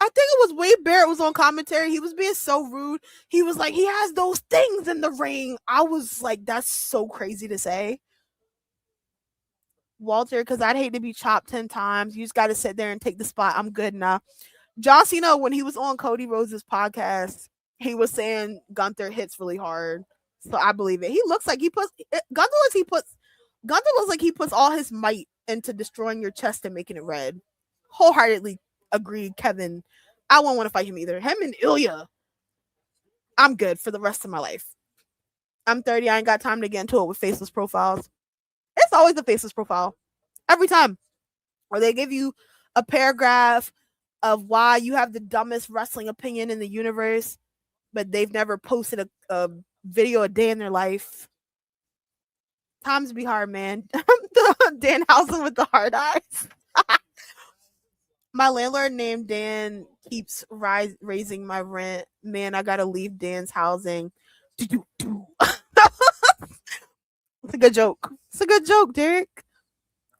I think it was Wade Barrett was on commentary. He was being so rude. He was like, he has those things in the ring. I was like, that's so crazy to say. Walter, because I'd hate to be chopped 10 times. You just got to sit there and take the spot. I'm good now. John Cena, when he was on Cody Rhodes' podcast, he was saying Gunther hits really hard. So I believe it. He looks like he puts Gunther looks like he puts all his might into destroying your chest and making it red. Wholeheartedly agreed, Kevin. I won't want to fight him either. Him and Ilya. I'm good for the rest of my life. I'm 30. I ain't got time to get into it with faceless profiles. It's always a faceless profile. Every time. Or they give you a paragraph of why you have the dumbest wrestling opinion in the universe, but they've never posted a video a day in their life. Times be hard, man. Danhausen with the hard eyes. My landlord named Dan keeps raising my rent. Man, I gotta leave Dan's housing. It's a good joke. It's a good joke, Derek.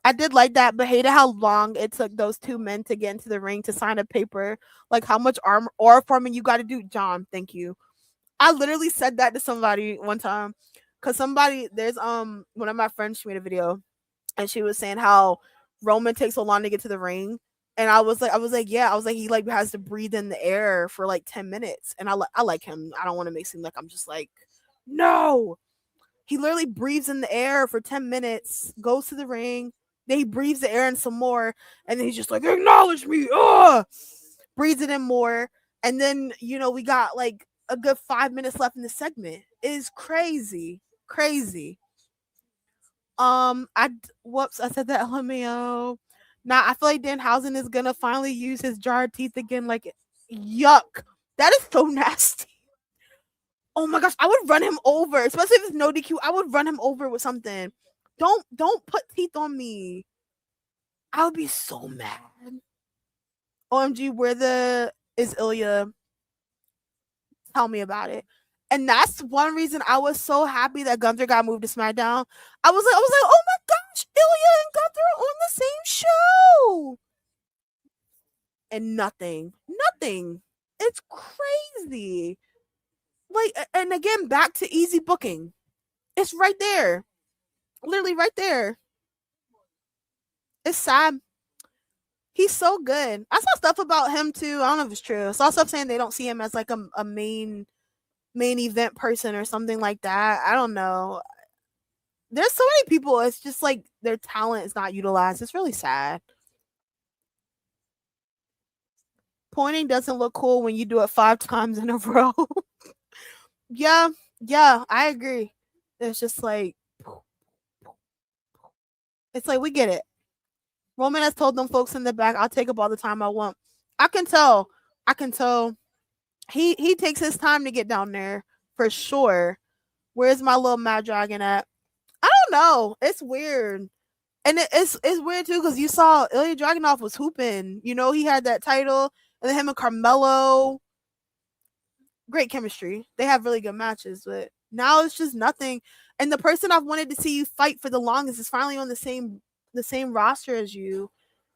I did like that, but hated how long it took those two men to get into the ring to sign a paper. Like how much aura forming you got to do. John, thank you. I literally said that to somebody one time, cause there's one of my friends, she made a video, and she was saying how Roman takes so long to get to the ring, and I was like, yeah, he like has to breathe in the air for like 10 minutes, and I like him. I don't want to make it seem like I'm just like, no. He literally breathes in the air for 10 minutes, goes to the ring, then he breathes the air in some more, and then he's just like, acknowledge me, breathes it in more, and then we got like a good 5 minutes left in the segment. It is crazy. I said that LMAO. Nah, I feel like Danhausen is gonna finally use his jarred teeth again. Like, yuck, that is so nasty. Oh my gosh, I would run him over, especially if it's no DQ. I would run him over with something. Don't put teeth on me. I would be so mad. OMG, is Ilya? Tell me about it. And that's one reason I was so happy that Gunther got moved to SmackDown. I was like, oh my gosh, Ilya and Gunther are on the same show. And nothing. It's crazy. Like, and again, back to easy booking. It's right there. Literally right there. It's sad. He's so good. I saw stuff about him too. I don't know if it's true. I saw stuff saying they don't see him as like a main event person or something like that. I don't know. There's so many people. It's just like their talent is not utilized. It's really sad. Pointing doesn't look cool when you do it 5 times in a row. Yeah, I agree. It's just like, it's like, we get it. Roman has told them folks in the back, I'll take up all the time I want. I can tell. He takes his time to get down there for sure. Where's my little Mad Dragon at? I don't know. It's weird. And it's weird too, because you saw Ilya Dragunov was hooping. He had that title, and then him and Carmelo. Great chemistry. They have really good matches, but now it's just nothing. And the person I've wanted to see you fight for the longest is finally on the same roster as you,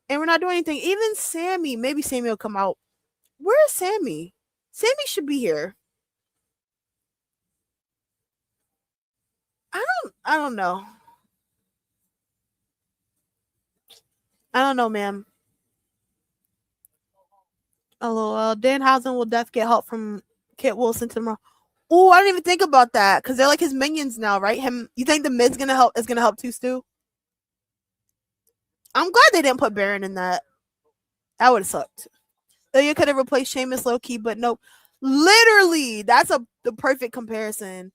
and we're not doing anything. Even Sammy, maybe Sammy will come out. Where is Sammy? Sammy should be here. I don't know. I don't know, ma'am. LOL. Danhausen will get help from Kit Wilson tomorrow. Oh, I didn't even think about that, because they're like his minions now, right? You think the Mid's gonna help? Is gonna help too, Stu? I'm glad they didn't put Baron in that. That would have sucked. Ilya could have replaced Sheamus low key, but nope. Literally, that's the perfect comparison.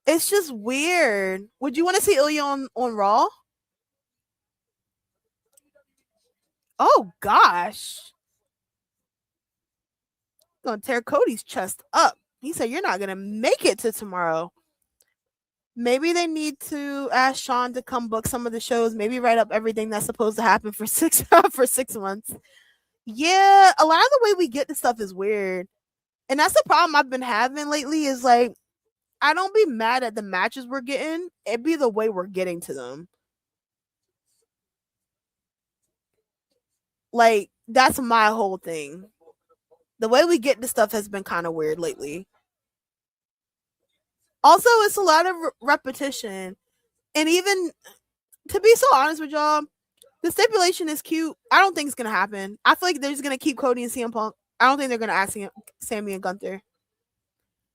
It's just weird. Would you want to see Ilya on Raw? Oh gosh. Gonna tear Cody's chest up. He said you're not gonna make it to tomorrow. Maybe they need to ask Sean to come book some of the shows. Maybe write up everything that's supposed to happen for 6 months. Yeah, a lot of the way we get the stuff is weird. And that's the problem I've been having lately is like I don't be mad at the matches we're getting. It be the way we're getting to them. Like that's my whole thing. The way we get the stuff has been kind of weird lately. Also, it's a lot of repetition. And even to be so honest with y'all, the stipulation is cute. I don't think it's gonna happen. I feel like they're just gonna keep Cody and CM Punk. I don't think they're gonna ask Sammy and Gunther.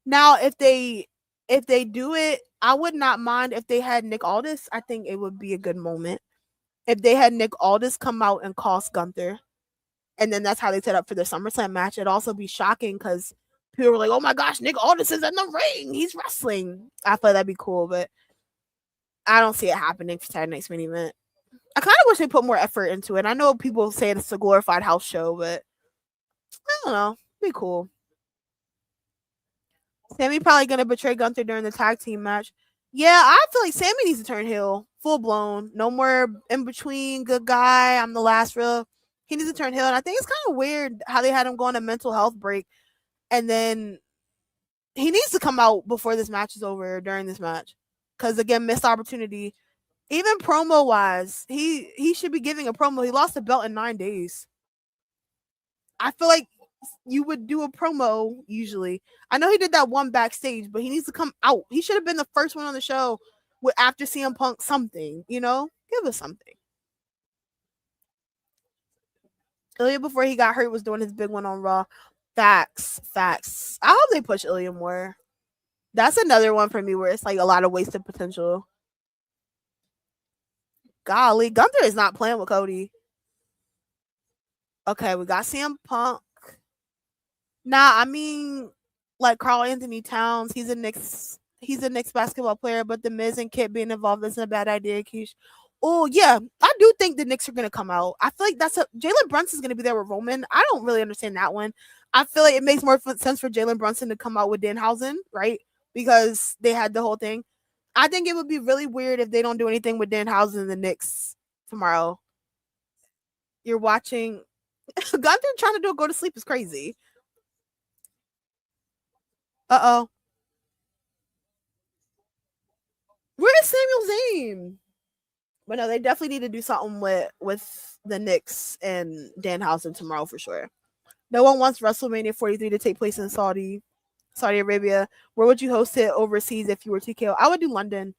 Now, if they do it, I would not mind if they had Nick Aldis. I think it would be a good moment if they had Nick Aldis come out and cost Gunther, and then that's how they set up for their SummerSlam match. It'd also be shocking because people were like, "Oh my gosh, Nick Aldis is in the ring. He's wrestling." I thought that'd be cool, but I don't see it happening for Saturday Night's Main Event. I kind of wish they put more effort into it. I know people say it's a glorified house show, but I don't know. It'd be cool. Sammy probably gonna betray Gunther during the tag team match. Yeah, I feel like Sammy needs to turn heel, full blown. No more in between. Good guy. I'm the last real. He needs to turn heel, and I think it's kind of weird how they had him go on a mental health break, and then he needs to come out before this match is over during this match, because again, missed opportunity. Even promo wise, he should be giving a promo. He lost the belt in 9 days. I feel like you would do a promo usually. I know he did that one backstage, but he needs to come out. He should have been the first one on the show with after CM Punk something, Give us something. Ilya before he got hurt was doing his big one on Raw. Facts. I hope they push Ilya more. That's another one for me where it's like a lot of wasted potential. Golly, Gunther is not playing with Cody. Okay, we got CM Punk. Nah, I mean, like Karl Anthony Towns, he's a Knicks basketball player, but the Miz and Kit being involved isn't a bad idea, Keish. Oh yeah, I do think the Knicks are gonna come out. I feel like Jalen Brunson's gonna be there with Roman. I don't really understand that one. I feel like it makes more sense for Jalen Brunson to come out with Danhausen, right? Because they had the whole thing. I think it would be really weird if they don't do anything with Danhausen and the Knicks tomorrow. You're watching Gunther trying to do a go to sleep is crazy. Uh-oh. Where is Samuel Zayn? But no, they definitely need to do something with the Knicks and Danhausen tomorrow for sure. No one wants WrestleMania 43 to take place in Saudi Arabia. Where would you host it overseas if you were TKO? I would do London.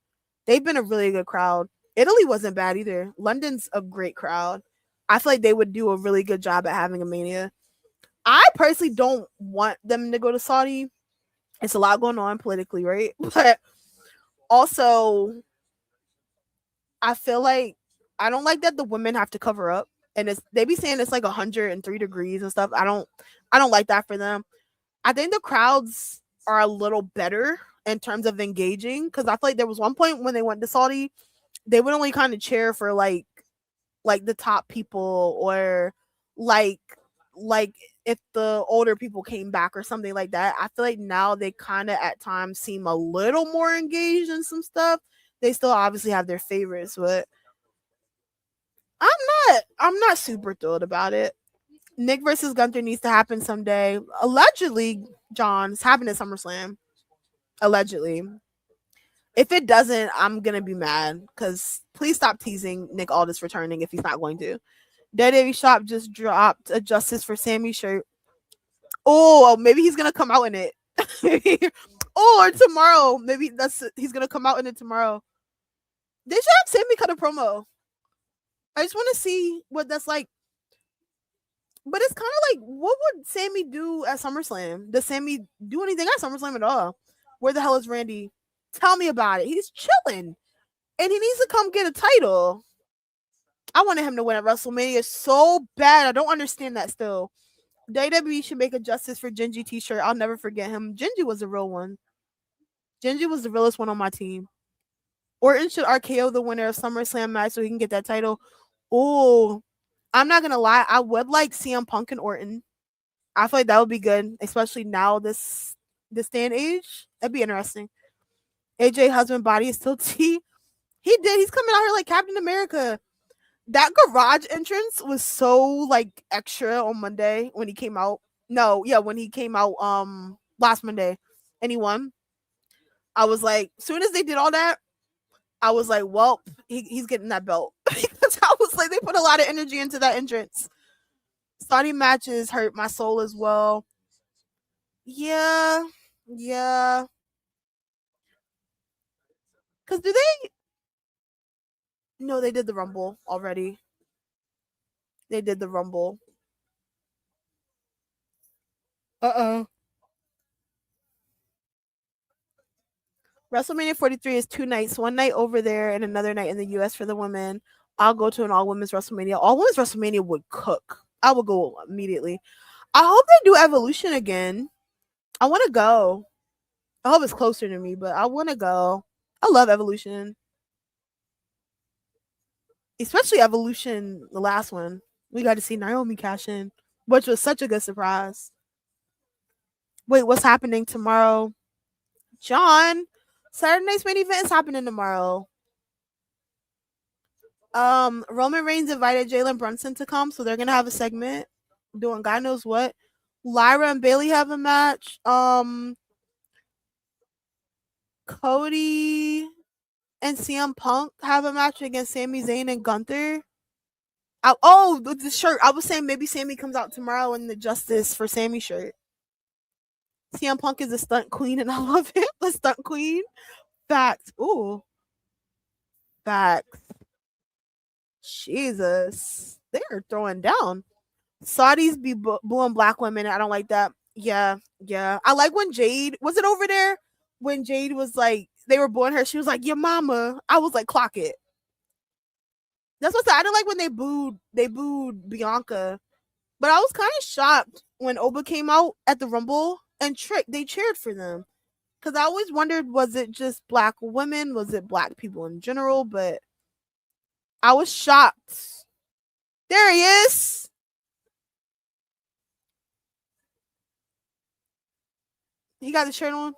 They've been a really good crowd. Italy wasn't bad either. London's a great crowd. I feel like they would do a really good job at having a Mania. I personally don't want them to go to Saudi. It's a lot going on politically, right? But also, I feel like I don't like that the women have to cover up, and they be saying it's like 103 degrees and stuff. I don't like that for them. I think the crowds are a little better in terms of engaging because I feel like there was one point when they went to Saudi, they would only kind of cheer for like the top people or like if the older people came back or something like that. I feel like now they kind of at times seem a little more engaged in some stuff. They still obviously have their favorites, but I'm not super thrilled about it. Nick versus Gunther needs to happen someday. Allegedly, John, it's happening at SummerSlam. Allegedly. If it doesn't, I'm gonna be mad because please stop teasing Nick Aldis returning if he's not going to. WWE Shop just dropped a Justice for Sammy shirt. Oh, maybe he's gonna come out in it. Or tomorrow. Maybe he's gonna come out in it tomorrow. They should have Sammy cut a promo. I just want to see what that's like. But it's kind of like, what would Sammy do at SummerSlam? Does Sammy do anything at SummerSlam at all? Where the hell is Randy? Tell me about it. He's chilling. And he needs to come get a title. I wanted him to win at WrestleMania so bad. I don't understand that still. WWE should make a Justice for Gingy t-shirt. I'll never forget him. Gingy was the real one. Gingy was the realest one on my team. Orton should RKO the winner of SummerSlam match so he can get that title. Oh, I'm not gonna lie. I would like CM Punk and Orton. I feel like that would be good, especially now this day and age. That'd be interesting. AJ husband body is still T. He did. He's coming out here like Captain America. That garage entrance was so like extra on Monday when he came out. No, yeah, when he came out last Monday and he won. I was like, soon as they did all that, I was like, well, he's getting that belt. Because I was like, they put a lot of energy into that entrance. Saudi matches hurt my soul as well. Yeah, yeah. Cause do they? No, they did the Rumble already. They did the Rumble. Uh. WrestleMania 43 is 2 nights, one night over there and another night in the US for the women. I'll go to an all women's WrestleMania. All women's WrestleMania would cook. I would go immediately. I hope they do Evolution again. I want to go. I hope it's closer to me, but I want to go. I love Evolution, especially Evolution, the last one. We got to see Naomi cash in, which was such a good surprise. Wait, what's happening tomorrow? John, Saturday night's main event is happening tomorrow. Roman Reigns invited Jalen Brunson to come, so they're gonna have a segment doing God knows what. Lyra and Bailey have a match. Cody and CM Punk have a match against Sami Zayn and Gunther. Oh, the shirt. I was saying maybe Sammy comes out tomorrow in the Justice for Sammy shirt. CM Punk is a stunt queen, and I love him. The stunt queen. Facts. Ooh. Facts. Jesus. They are throwing down. Saudis be booing black women. I don't like that. Yeah, yeah. I like when Jade was it over there when Jade was like they were booing her. She was like, "Your mama." I was like, "Clock it." That's what I didn't like when they booed Bianca, but I was kind of shocked when Oba came out at the Rumble and Trick. They cheered for them because I always wondered was it just black women, was it black people in general? But I was shocked. There he is. He got the shirt on.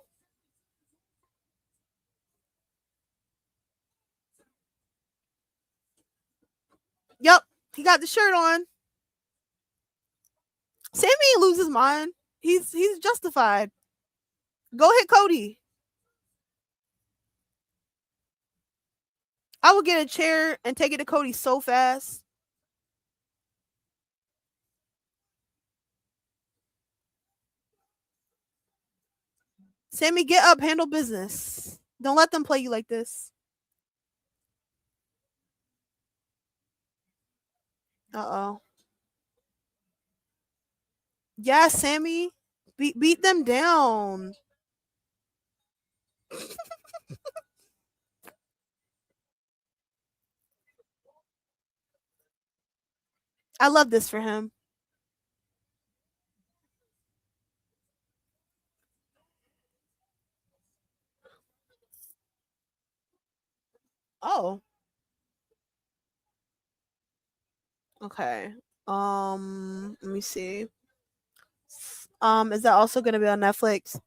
Yep, he got the shirt on. Sammy ain't lose his mind. He's justified. Go hit Cody. I would get a chair and take it to Cody so fast. Sammy, get up, handle business. Don't let them play you like this. Uh-oh. Yeah, Sammy. Beat them down. I love this for him. Oh. Okay. Let me see. Is that also gonna be on Netflix?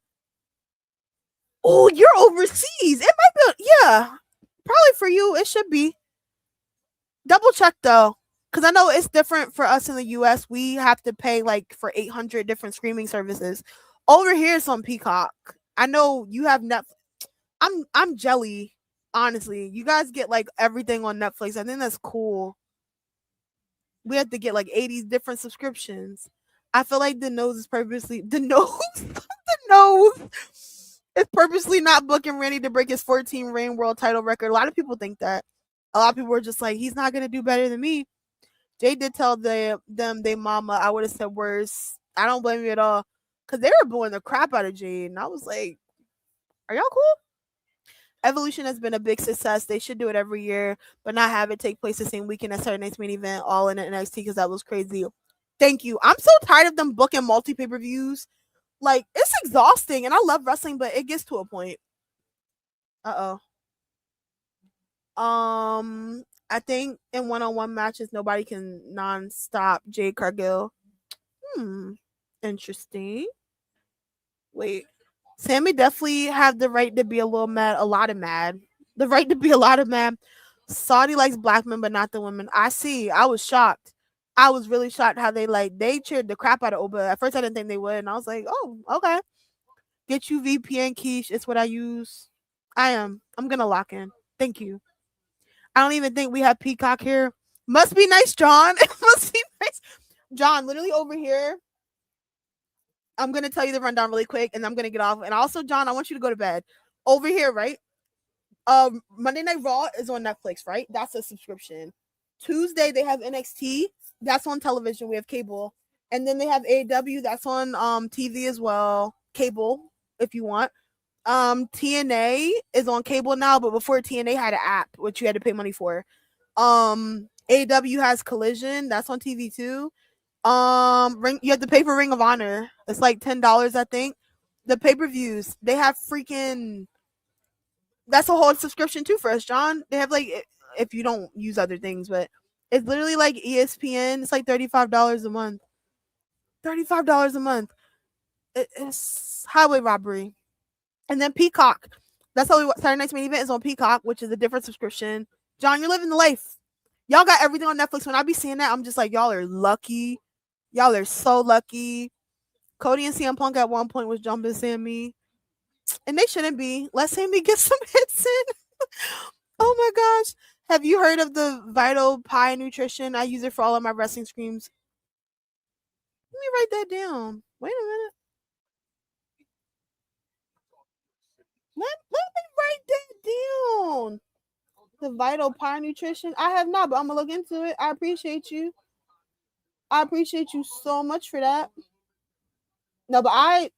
Oh, you're overseas. It might be yeah. Probably for you, it should be. Double check though. Because I know it's different for us in the US. We have to pay like for 800 different streaming services. Over here, it's on Peacock. I know you have Netflix. I'm jelly, honestly. You guys get like everything on Netflix. I think that's cool. We have to get like 80 different subscriptions. I feel like the nose is purposely the nose the nose is purposely not booking Randy to break his 14 reign world title record. A lot of people think that. A lot of people were just like, he's not gonna do better than me. Jay did tell them they mama. I would have said worse. I don't blame you at all. Cause they were booing the crap out of Jade. And I was like, are y'all cool? Evolution has been a big success. They should do it every year, but not have it take place the same weekend as Saturday Night's Main Event, all in NXT because that was crazy. Thank you. I'm so tired of them booking multi pay per views. Like it's exhausting, and I love wrestling, but it gets to a point. I think in one-on-one matches, nobody can non-stop Jade Cargill. Interesting. Wait, Sammy definitely have the right to be a little mad, a lot of mad. The right to be a lot of mad. Saudi likes black men, but not the women. I see. I was shocked. I was really shocked how they cheered the crap out of Oba. At first, I didn't think they would, and I was like, oh, okay. Get you VPN quiche. It's what I use. I am. I'm gonna lock in. Thank you. I don't even think we have Peacock here. Must be nice, John. It must be nice. John, literally over here. I'm gonna tell you the rundown really quick, and I'm gonna get off. And also, John, I want you to go to bed. Over here, right? Monday Night Raw is on Netflix, right? That's a subscription. Tuesday they have NXT. That's on television. We have cable, and then they have AEW. That's on TV as well. Cable, if you want. TNA is on cable now, but before TNA had an app which you had to pay money for. AEW has Collision. That's on TV too. You have to pay for Ring of Honor. It's like $10, I think. The pay-per-views, they have freaking, that's a whole subscription too for us, John. They have like, if you don't use other things, but it's literally like ESPN. It's like $35 a month. $35 a month. It's highway robbery. And then Peacock. That's how Saturday Night's Main Event is on Peacock, which is a different subscription. John, you're living the life. Y'all got everything on Netflix. When I be seeing that, I'm just like, y'all are lucky. Y'all are so lucky. Cody and CM Punk at one point was jumping Sammy. And they shouldn't be. Let Sammy get some hits in. Oh my gosh. Have you heard of the Vital Pie Nutrition? I use it for all of my wrestling screams. Let me write that down. Wait a minute. Let me write that down. The Vital Pie Nutrition. I have not, but I'm gonna look into it. I appreciate you. I appreciate you so much for that. No, but I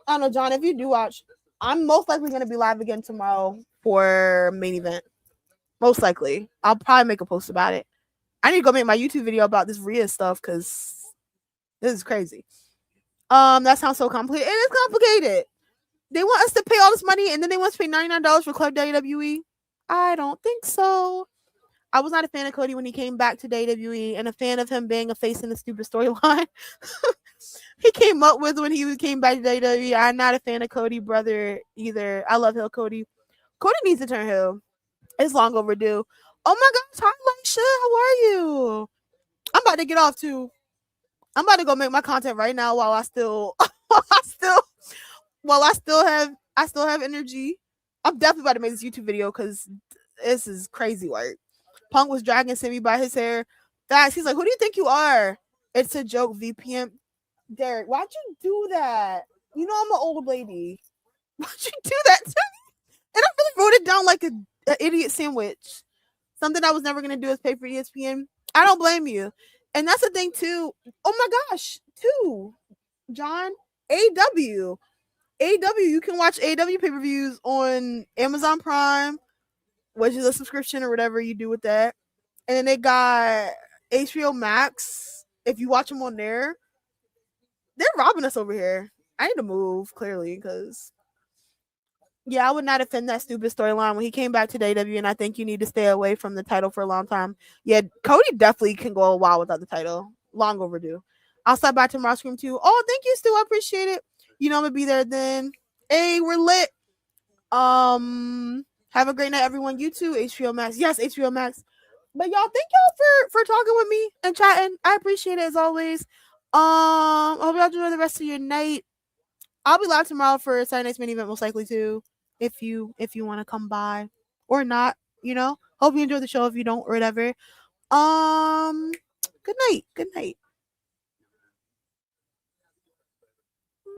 don't know, John. If you do watch, I'm most likely gonna be live again tomorrow for main event. Most likely, I'll probably make a post about it. I need to go make my YouTube video about this Rhea stuff because this is crazy. That sounds so complicated. It is complicated. They want us to pay all this money and then they want us to pay $99 for Club WWE. I don't think so. I was not a fan of Cody when he came back to WWE and a fan of him being a face in the stupid storyline he came up with when he came back to WWE. I'm not a fan of Cody, brother, either. I love Hill Cody. Cody needs to turn heel. It's long overdue. Oh my gosh, hi Laisha, how are you? I'm about to get off too. I'm about to go make my content right now while I still have energy. I'm definitely about to make this YouTube video because this is crazy work. Punk was dragging Sammy by his hair. He's like, who do you think you are? It's a joke, VPN. Derek, why'd you do that? You know I'm an old lady. Why'd you do that to me? And I really wrote it down like an idiot sandwich. Something I was never going to do is pay for ESPN. I don't blame you. And that's the thing too. Oh my gosh, too. John, AW. You can watch AW pay-per-views on Amazon Prime, which is a subscription or whatever you do with that. And then they got HBO Max. If you watch them on there, they're robbing us over here. I need to move, clearly, because yeah, I would not defend that stupid storyline when he came back to AW, and I think you need to stay away from the title for a long time. Yeah, Cody definitely can go a while without the title. Long overdue. I'll stop by tomorrow, Scream 2. Oh, thank you, Stu. I appreciate it. You know I'm gonna be there then. Hey, we're lit. Have a great night, everyone. You too, HBO Max. Yes, HBO Max. But y'all, thank y'all for talking with me and chatting. I appreciate it as always. I hope y'all enjoy the rest of your night. I'll be live tomorrow for Saturday Night's Main Event, most likely too. If you want to come by or not, hope you enjoy the show. If you don't or whatever, good night.